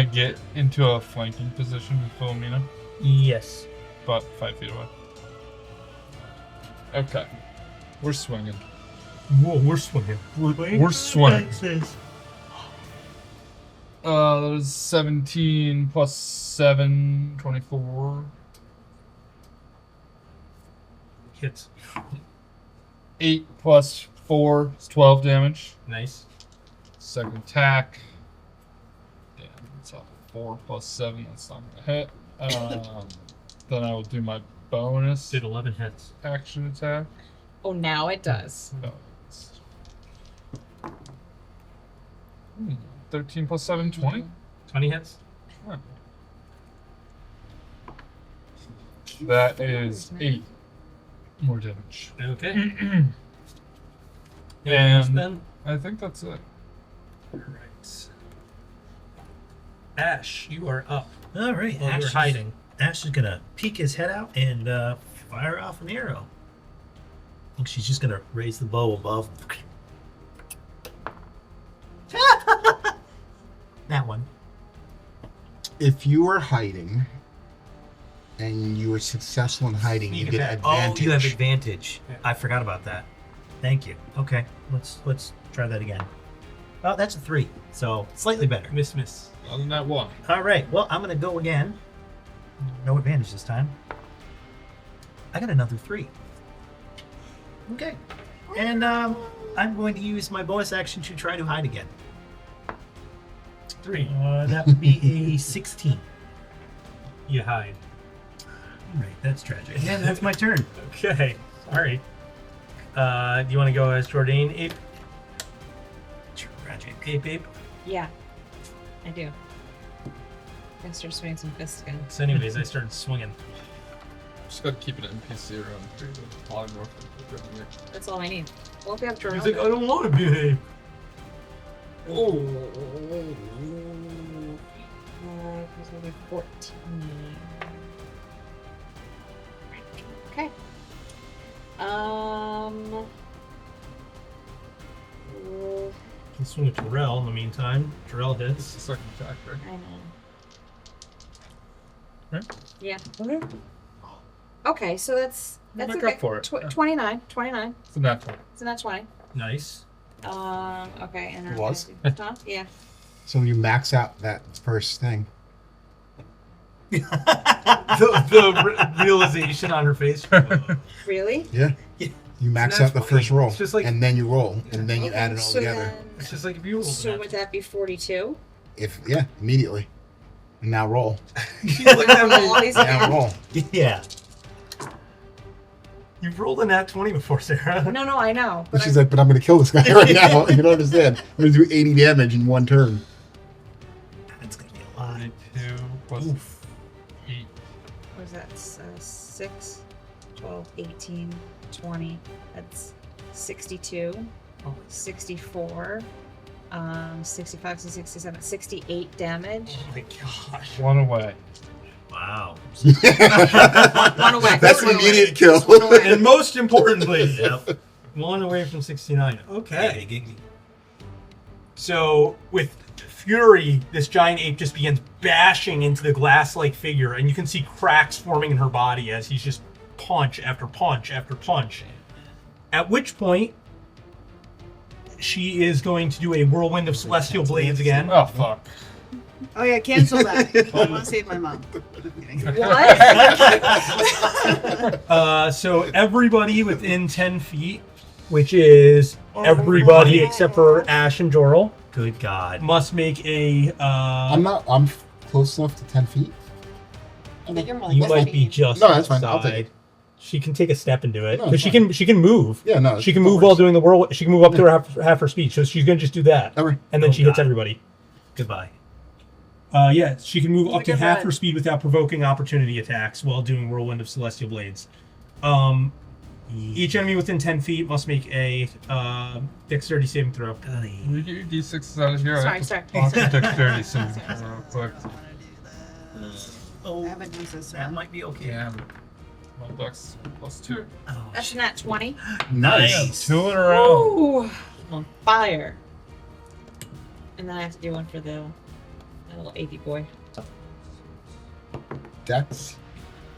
get into a flanking position with Philomena? Yes. About 5 feet away. Okay. We're swinging. Whoa, we're swinging. We're swinging. That was 17 plus 7, 24. Hits. 8 plus 4 is 12 damage. Nice. Second attack. Damn, it's off 4 plus 7. That's not going to hit. Then I will do my bonus Did 11 hits. action attack. Oh, now it does. No, it's... 13 plus 7, 20? 20 hits. Huh. That is 8 more damage. Okay. And then? I think that's it. Alright. Ash, you are up. All right. Well, you're hiding. Ash is gonna peek his head out and fire off an arrow. I think she's just gonna raise the bow above. That one. If you are hiding and you were successful in hiding, you Sneak get attack. advantage. Oh, you have advantage. Yeah. I forgot about that. Thank you. Okay, let's try that again. Oh, that's a 3, so slightly better. Miss. Other than that one. All right. Well, I'm gonna go again. No advantage this time. I got another 3. Okay. And I'm going to use my bonus action to try to hide again. 3. That would be a 16. You hide. All right, that's tragic. And that's my turn. Okay. Alright. Do you want to go as Jordan? Ape? Tragic. Ape? Yeah. I do. I start swinging some fists again. So anyways, I started swinging. Just gotta keep an NPC around here to polymorph them. That's all I need. Well, if we have to He's like, I don't want to be an ape. Oh. 14. Okay. You can swing at Terrell in the meantime. Terrell It's the hits. second attack, right? I know. Right? Yeah. Okay, so that's Make okay. up for it. Yeah. 29. 29. It's a natural. It's not 20. Nice. Okay, and It was? Tom? Yeah. So you max out that first thing. the realization on her face. Really? Yeah. You max That's out the funny. first roll, It's just like- and then you roll, and then you add it all so together. Then, It's just like if you rolled so an would that be 42? Immediately. And now roll. She's looking at Roll all me. these Now again? roll. Yeah. You've rolled a nat 20 before, Sarah. No, I know. But But she's like, but I'm going to kill this guy right now. You don't understand. I'm going to do 80 damage in one turn. That's gonna be a lot. 92 plus 8. what is that? 6, 12, 18, 20. That's 62, 64, 65, 67, 68 damage. Oh my gosh. One away. Wow. One away. That's an One away. immediate kill. And most importantly, Yep. one away from 69. Okay. Giggity. So, with fury, this giant ape just begins bashing into the glass-like figure, and you can see cracks forming in her body as he's just punch after punch after punch. At which point, she is going to do a whirlwind of celestial blades again. Oh, fuck. Oh yeah, cancel that. I want to save my mom. What? So everybody within 10 feet, which is everybody my except for Ash and Jorl, Good God. must make a. I'm close enough to 10 feet. I think you're more You like might be just. No, that's fine. I'll outside. take it. She can take a step and do it No, because it's she can move. Yeah, no. She can move while doing the whirl. She can move up to her half her speed. So she's gonna just do that, Okay. and then Oh, she hits God. everybody. Goodbye. Yeah, she can move up to Good half run. her speed without provoking opportunity attacks while doing whirlwind of celestial blades. Each enemy within 10 feet must make a dexterity saving throw. Golly. Will you get your D6s out of here? I have Sorry. to talk to dexterity saving throw real quick. Oh, I haven't used this that one. might be okay. Damn. My dex +2. Oh, That's not 20. nice. 2 in a row. Ooh, I'm on fire. And then I have to do one for the little 80 boy. Dex.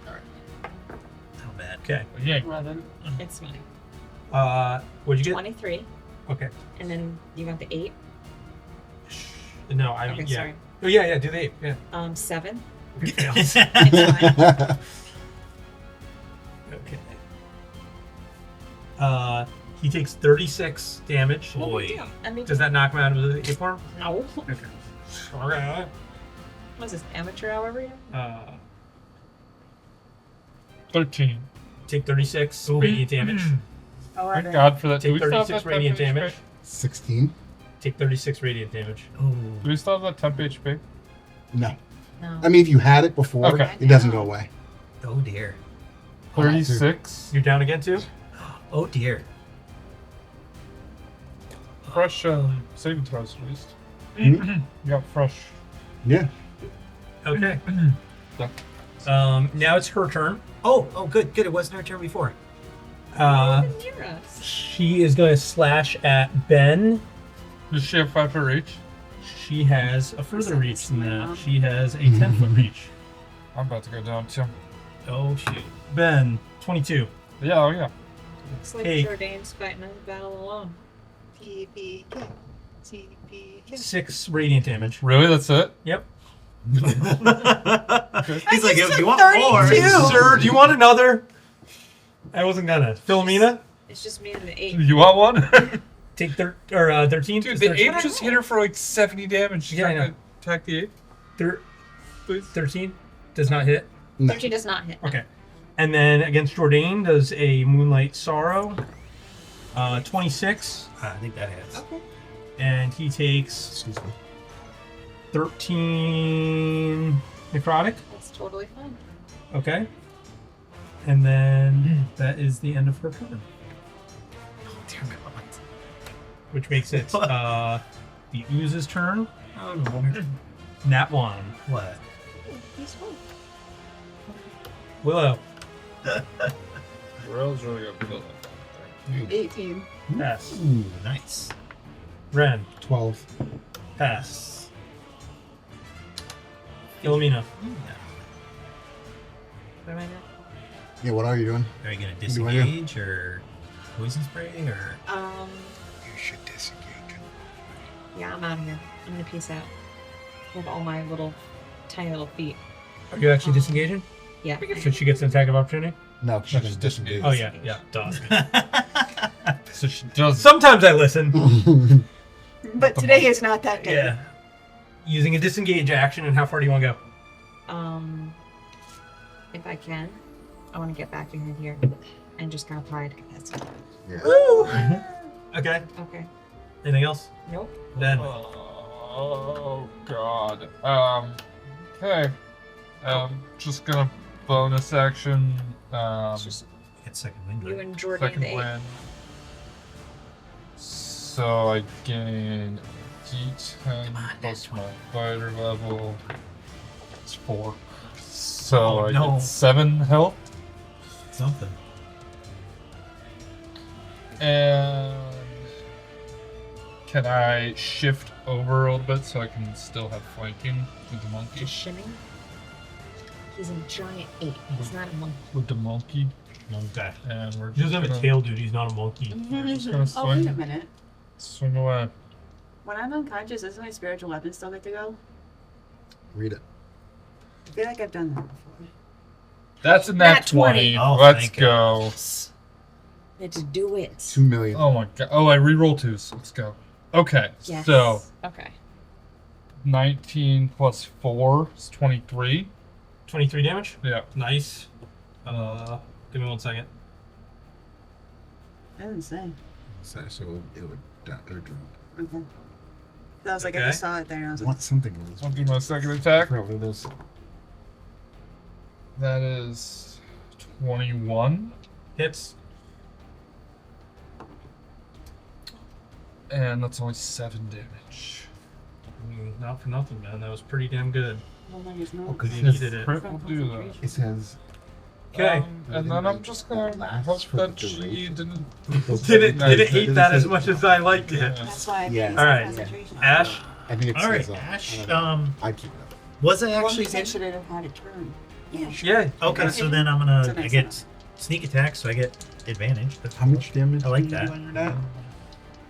How bad? Okay. Yeah. 11. It's mine. What'd you get? 23. Okay. And then you got the 8. No, I Okay, yeah. sorry. Oh yeah, do they? Yeah. 7. Okay. It's fine. Okay. He takes 36 damage. No Boy. big deal. I mean, Does that knock him out of the hit form? no. Okay. Okay. What's this, amateur hour over here? 13. Take 36 Ooh. radiant damage. Thank God for that. Do Take we still have 36 that radiant 10 damage. 16. Take 36 radiant damage. Oh. Do we still have that temp HP? No. No. I mean, if you had it before, Okay. it doesn't go away. Oh dear. 36. You're down again too? Oh dear. Fresh saving throws at least. Mhm. You got fresh. Yeah. Okay. Yeah. Now it's her turn. Oh, good. It wasn't our turn before. Near us. She is going to slash at Ben. Does she have 5 foot reach? She has a further reach than that. Mom. She has a 10-foot reach. I'm about to go down too. Oh shoot. Ben, 22. Yeah, oh yeah. Looks like Hey. Jordane's fighting a battle alone. TPK. TPK. 6 radiant damage. Really? That's it? Yep. He's like, just if you want 32. more. Sir, do you want another? I wasn't gonna. Philomena, It's just me and the 8. You want one? take 13. Dude, Is the 13? ape just hit her for like 70 damage. Yeah, I know. Attack the ape, Thir- please. 13 does not hit. No. 13 does not hit. Okay. And then against Jourdain does a Moonlight Sorrow. 26. I think that hits. Okay. And he takes Excuse me. 13 necrotic. That's totally fine. Okay. And then that is the end of her turn. Oh dear God. Which makes it the Ooze's turn. Oh no. Nat 1. What? He's fine. Willow. Rail's really gonna kill that. 18. Pass. Ooh, nice. Ren. 12. Pass. Philomena. What am I doing? Yeah, what are you doing? Are you gonna do I do? disengage or poison spray or? You should disengage. Yeah, I'm out of here. I'm gonna peace out. With all my tiny little feet. Are you actually disengaging? Yeah. So she gets an attack of opportunity? No, she's gonna disengage. Oh, yeah. Duh. So she does. Sometimes I listen. But today is not that day. Yeah. Using a disengage action, and how far do you want to go? If I can, I want to get back in here. and just kind of hide. That's it. Yeah. Woo! Okay. Okay. Anything else? Nope. Then Oh god. Okay. Just gonna bonus action. Get second wind. You Right? and Jordan. Second win. So I gain D10 plus my fighter level. It's 4. So Oh, I no. get 7 health. Something. And can I shift over a little bit so I can still have flanking with the monkey? Just shimming. He's a giant ape. He's not a monkey. With the monkey. Okay. And we're he doesn't just have a gonna, tail, dude. He's not a monkey. just gonna Oh, wait a swing, minute. swing away. When I'm unconscious, does my spiritual weapon still get to go? Read it. I feel like I've done that before. That's a nat 20. Oh, Let's thank go. goodness. Let's do it. 2 million. Oh my god. Oh, I reroll 2s. Let's go. Okay. Yes. So Okay. 19 plus 4 is 23. 23 damage. Yeah. Nice. Give me 1 second. I didn't say. So it would drop. Okay. I was like, I Okay. just saw it there and I was I like, want something. I'll do my second attack. What it is. That is 21. Hits. And that's only 7 damage. Not for nothing, man. That was pretty damn good. oh my goodness, no. Oh, because You it says, needed it. Crit will do that. it says Okay. And then I'm just gonna Lasts hope for the that she duration. didn't. Didn't hate that as much as I liked it. That's why I Yeah. put All right. concentration. Ash. I think it All right, says Ash. I don't know. I keep it up. Was I Well, actually? he said should have had it turn. Yeah. Yeah. Okay, so then I'm gonna. I get sneak attack, so I get advantage. That's How much damage? I like did you that. do on your net?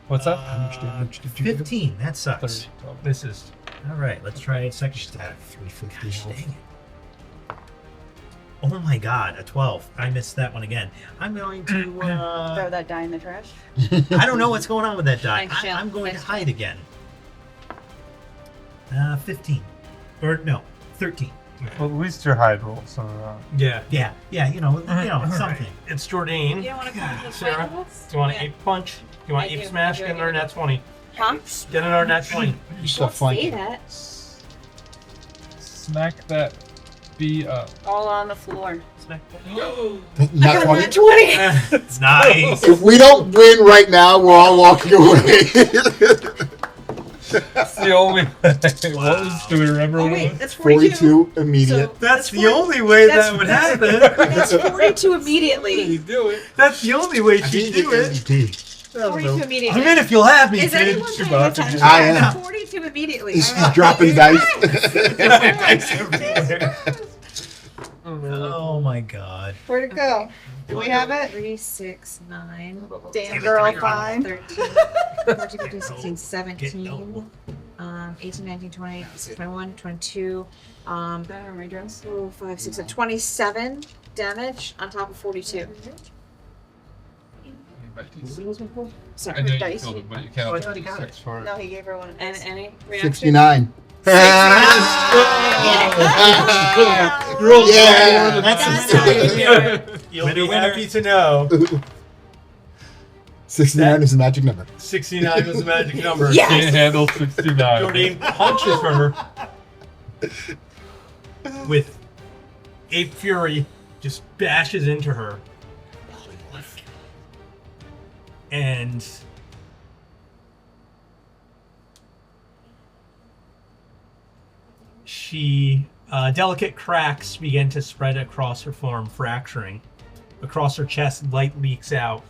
What's that? How much damage did you do? 15. That sucks. 30. This is. All right, let's try second attack. 350 Gosh, health. dang it. Oh my god, a 12. I missed that one again. I'm going to. Throw that die in the trash. I don't know what's going on with that die. Thanks, Jill. I'm going to Thanks, hide again. 15. Or no, 13. Well, at least your hide roll, so Yeah. Yeah, something. It's Jordan. You don't want to come to the Sarah, fight with us? Do you want Yeah. an ape punch? Do you want I ape do. smash? I do, Get I another do. nat 20. Huh? Get another nat 20. You're still Don't say flanking. that. smack that B up. All on the floor. Not 20. 20. Nice. If we don't win right now, we're all walking away. That's the only way. What was, do we remember Oh what it wait, was? that's 42. 42 immediate. So That's the only way that's- that would happen. That's 42 immediately. do it. That's the only way I she'd didn't do get it. MVP. 42 immediately. I'm in if you'll have me, Is kid. anyone paying Chewbacca. attention? I am. 42 immediately. She's dropping dice. Oh my god. Where'd it go? Do we have it? 3, 6, 9, Damn girl, fine. 13, 14, 15, 16, 17, 18, 19, 20, 21, 22, Better my dress. 4, 5, 6, 7, 27 damage on top of 42. Sorry. I know you Dice. killed it, but you can't Oh, I have thought he got 6 for it. No, he gave her one. And any reaction? 69. You rolled Yeah. That's You'll be happy to know 69 is the magic number. 69 was the magic number. Yes. Can't handle 69. Jordan punches her with ape fury, just bashes into her. And delicate cracks begin to spread across her form, fracturing. Across her chest, light leaks out,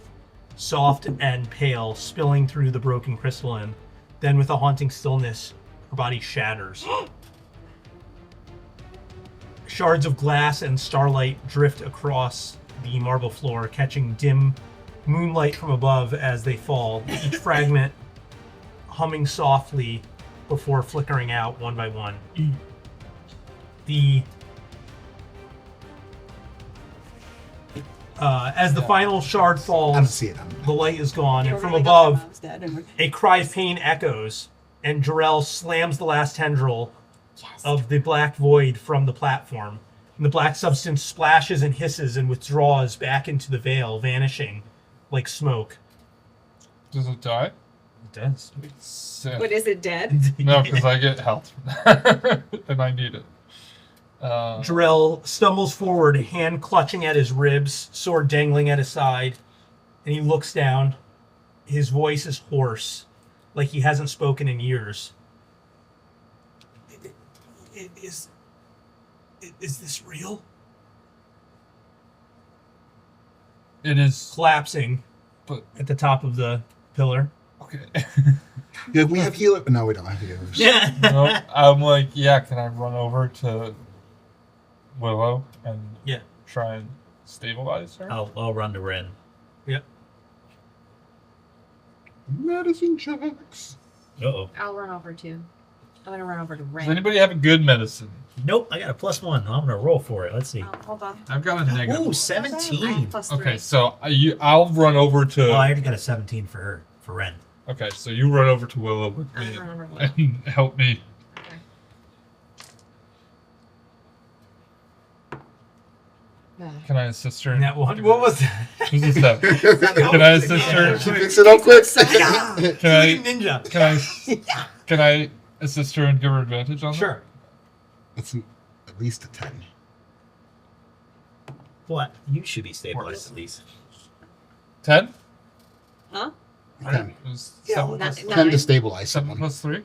soft and pale, spilling through the broken crystalline. Then, with a haunting stillness, her body shatters. Shards of glass and starlight drift across the marble floor, catching dim moonlight from above as they fall, each fragment humming softly before flickering out one by one. As the final shard I don't falls, see it. the light is gone, and We're from really glad above, Mom's dead and we're- a cry of pain echoes, and Jarrell slams the last tendril of the black void from the platform, And the black substance splashes and hisses and withdraws back into the veil, vanishing like smoke. Does it die? It does. Sick. What is it dead? No, because I get health from that. And I need it. Jarrell stumbles forward, hand clutching at his ribs, sword dangling at his side, and he looks down. His voice is hoarse, like he hasn't spoken in years. Is this real? It is. Collapsing But at the top of the pillar. okay. Yeah, we have healer. No, we don't have healers. Yeah. No, I'm like, yeah. Can I run over to Willow and Yeah. try and stabilize her? I'll run to Ren. Yep. Medicine checks. Uh-oh. I'll run over too. I'm gonna run over to Does Ren. anybody have a good medicine? Nope, I got a +1. I'm gonna roll for it. Let's see. Hold on. I've got a negative. Ooh, one. 17. I have +3. Okay, so I'll run over to. Oh, I already got a 17 for her, for Ren. Okay, so you run over to Willow with me I'm gonna run over to and help me. Okay. Can I assist her? And that one, what was that? Who's this stuff? Can I assist her? She picks it up quick. Can I? Ninja. Can I assist her and give her advantage on that? Sure. That's at least a 10. What? You should be stabilized at least. 10? Huh? 10. It was Yeah, 7 well, plus, not- 10 to stabilize 7 someone. plus 3?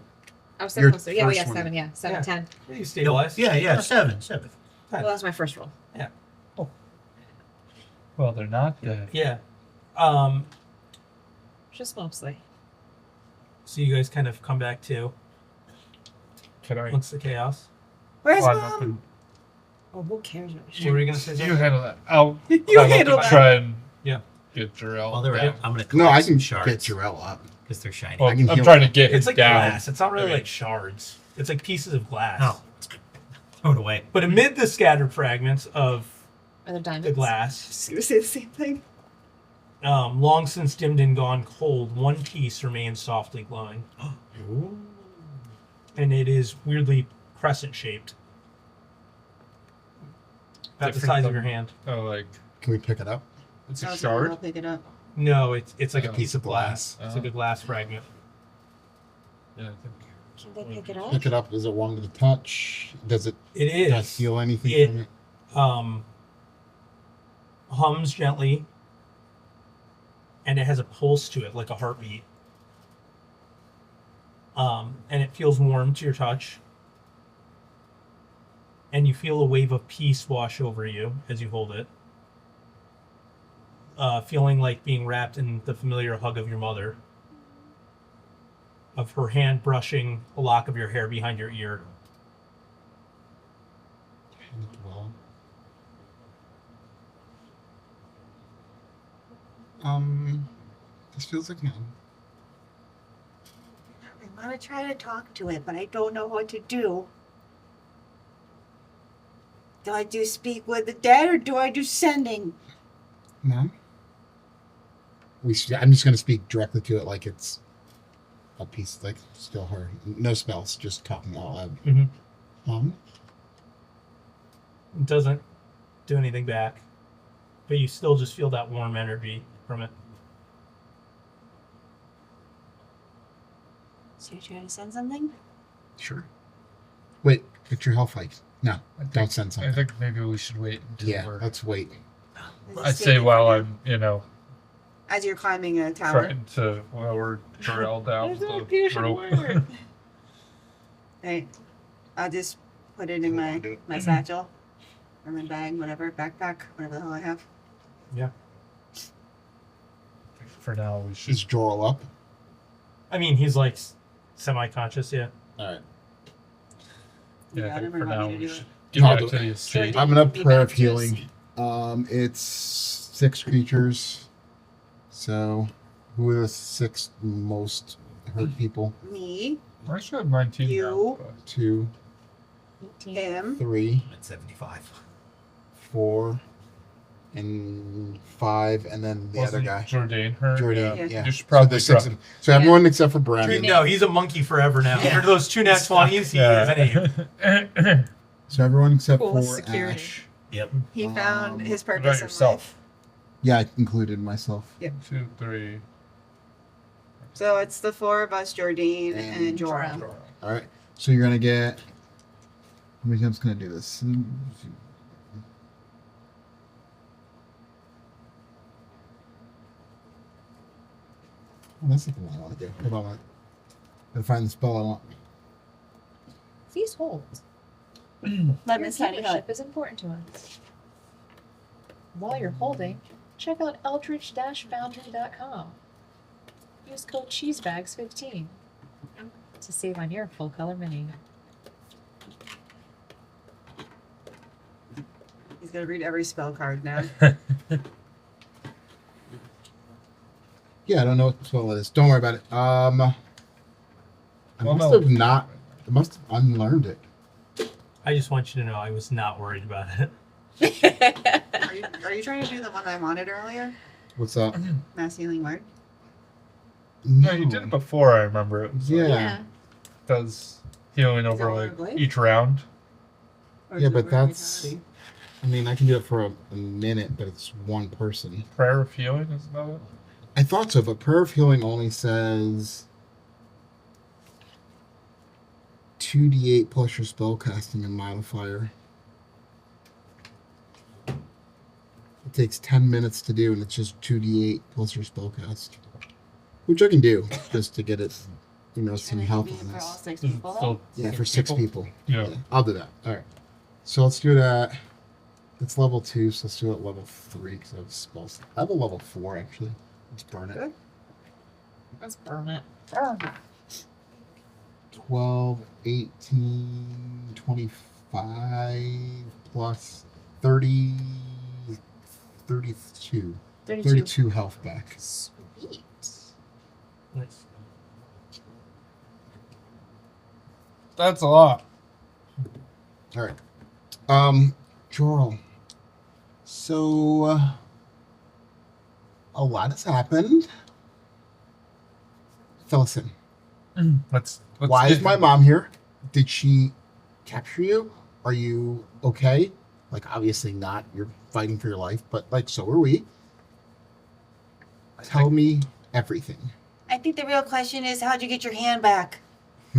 I was Your 7 +3. Yeah, we first got one. 7. Yeah, 7, Yeah. 10. You stabilize. Yeah, 7. Well, that's my first roll. Well, they're not dead. Yeah. Just mostly. So you guys kind of come back to Can I once the chaos. Where's climb up mom? and Oh, who cares what What were you gonna say? you Zach? handle that? I'll You climb up handle and that. try and Yeah. get Jarrell While they're down. at it, I'm gonna collect No, I can some get shards Jarrell up. because they're shiny. Well, I can I'm heal trying to him. get It's him like down. glass. It's not really Okay. like shards. It's like pieces of glass. Oh, throw it away. But amid the scattered fragments of Are there diamonds? the glass, Just gonna say the same thing. long since dimmed and gone cold, one piece remains softly glowing, Ooh. and it is weirdly crescent shaped, about the Different size of from- your hand. Oh, like Can we pick it up? it's a I'll shard. pick it up. No, it's like a Oh. piece of glass. It's like Oh. a glass fragment. Yeah, I think. Can they pick it up? Pick it up. Is it one to touch? Does it It not is. feel anything It- from it? Hums gently, and it has a pulse to it, like a heartbeat. And it feels warm to your touch. And you feel a wave of peace wash over you as you hold it. Feeling like being wrapped in the familiar hug of your mother. Of her hand brushing a lock of your hair behind your ear. Well, this feels like him. I want to try to talk to it, but I don't know what to do. Do I do speak with the dead or do I do sending? Mom? I'm just going to speak directly to it like it's a piece, like still her. No spells, just talking out loud. Mhm. Mom? It doesn't do anything back. But you still just feel that warm energy from it. So you're trying to send something? Sure. Wait, get your health hike. No, don't send I something. think maybe we should wait until Yeah, we're. let's wait. I'd say while I'm, As you're climbing a tower. trying to lower Jarrell down There's no the patient rope. word. Right. I'll just put it in my satchel. Or my bag, whatever, backpack, whatever the hell I have. For now, we should. Is Joel up? I mean, he's like semi-conscious, yeah. Alright. Yeah, I I think never for want now me to we do should it. get I'll back do to it. the estate. I'm gonna Be prayer back of to healing. us. It's 6 creatures. So, who are the 6 most hurt people? Me, I should have 19 You. now, but 2, 18. him, 3, I'm at 75. 4, and 5, and then the wasn't other guy. Jordan hurt? Jordan, Yeah. yeah. You should So probably there's 6 drop- of them. So everyone except for Brandon. No, he's a monkey forever now. Yeah. After those 2 nat 20s, he is an ape. Yeah. So everyone except Cool, for security. Ash. Yep. He found his What purpose about in yourself? Yeah, I included myself. 2, 3. So it's the four of us, Jordan and Jorah. All right. So you're gonna get. How many times can I do this? Oh, that's not the one I want to do. Hold on. Gotta find the spell I want. Please hold. Lemon's Your tiny hut. keepership is important to us. While you're holding, check out eldritch-foundry.com. Use code CHEESEBAGS15 to save on your full color mini. He's gonna read every spell card now. Yeah, I don't know what the spell is. Don't worry about it. I Well, must no. have not. I must have unlearned it. I just want you to know I was not worried about it. Are you trying to do the one I wanted earlier? What's up? Mass healing word. No, you did it before. I remember it. So Yeah. it does healing Is over that like one of each round. Or Yeah, is it but word that's. mentality? I mean, I can do it for a minute, but it's one person. Prayer of healing is that it? I thought so, but Prayer of Healing only says 2d8 plus your spellcasting and modifier. It takes 10 minutes to do, and it's just 2d8 plus your spellcast. Which I can do, just to get it, some And it help can be on for all this. 6 Is it people. still Yeah, for 6 people. Yeah. I'll do that. Alright. So let's do that. It's level 2, so let's do it at level 3, because I have spells. I have a level 4, actually. Let's burn it. Good. Let's burn it. 12, 18, 25, plus 30, 32. 32 health back. Sweet. Nice. That's a lot. Alright. Jorl. So, a lot has happened. Fill us in. Let's Why is my mom here? Did she capture you? Are you okay? Like, obviously not. You're fighting for your life, but, so are we. Tell me everything. I think the real question is, how'd you get your hand back?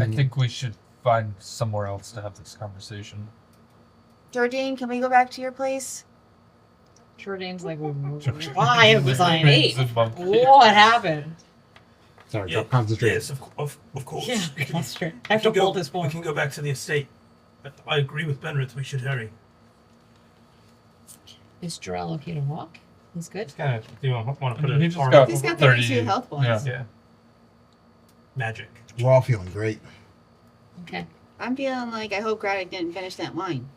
I think we should find somewhere else to have this conversation. Jordan, can we go back to your place? Jordan's like, why was I an 8? What? What happened? Sorry, Yeah, drop concentration. Yes, of course. Yeah, We can- that's true. I we have to can go- hold this We one. can go back to the estate. But I agree with Benrith. We should hurry. Is Jarrell okay to walk? He's good. Kind of. Do you want to put He a just arm got- up He's over- got 30, 32 health points. yeah. Yeah. Magic. We're all feeling great. Okay. I'm feeling like I hope Graddock didn't finish that wine.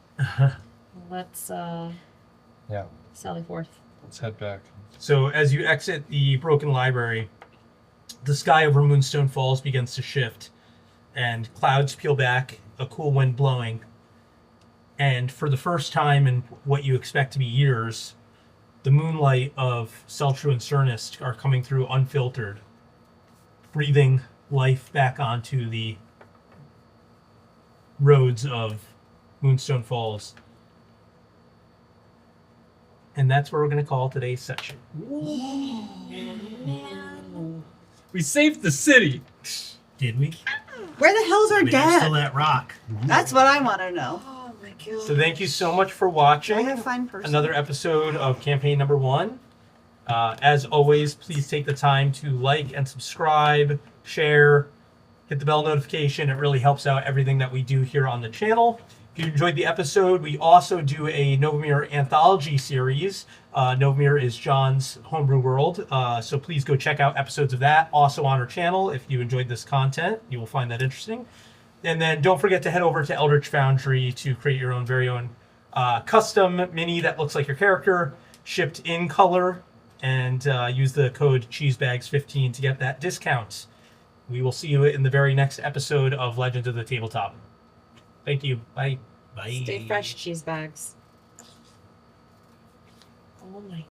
Let's Yeah. sally forth. Let's head back. So as you exit the broken library, the sky over Moonstone Falls begins to shift, and clouds peel back, a cool wind blowing. And for the first time in what you expect to be years, the moonlight of Seltru and Cernist are coming through unfiltered, breathing life back onto the roads of Moonstone Falls. And that's where we're going to call today's session. We saved the city. Did we? Where the hell's our I mean, there's still dad? that rock. That's what I want to know. Oh my god. So thank you so much for I watching have fun person. another episode of campaign number 1. As always, please take the time to like and subscribe, share, hit the bell notification. It really helps out everything that we do here on the channel. If you enjoyed the episode, we also do a Novamir anthology series. Novamir is John's homebrew world, so please go check out episodes of that also on our channel. If you enjoyed this content, you will find that interesting. And then don't forget to head over to Eldritch Foundry to create your own very own custom mini that looks like your character, shipped in color, and use the code CHEESEBAGS15 to get that discount. We will see you in the very next episode of Legends of the Tabletop. Thank you. Bye. Bye. Stay fresh, cheese bags. Oh my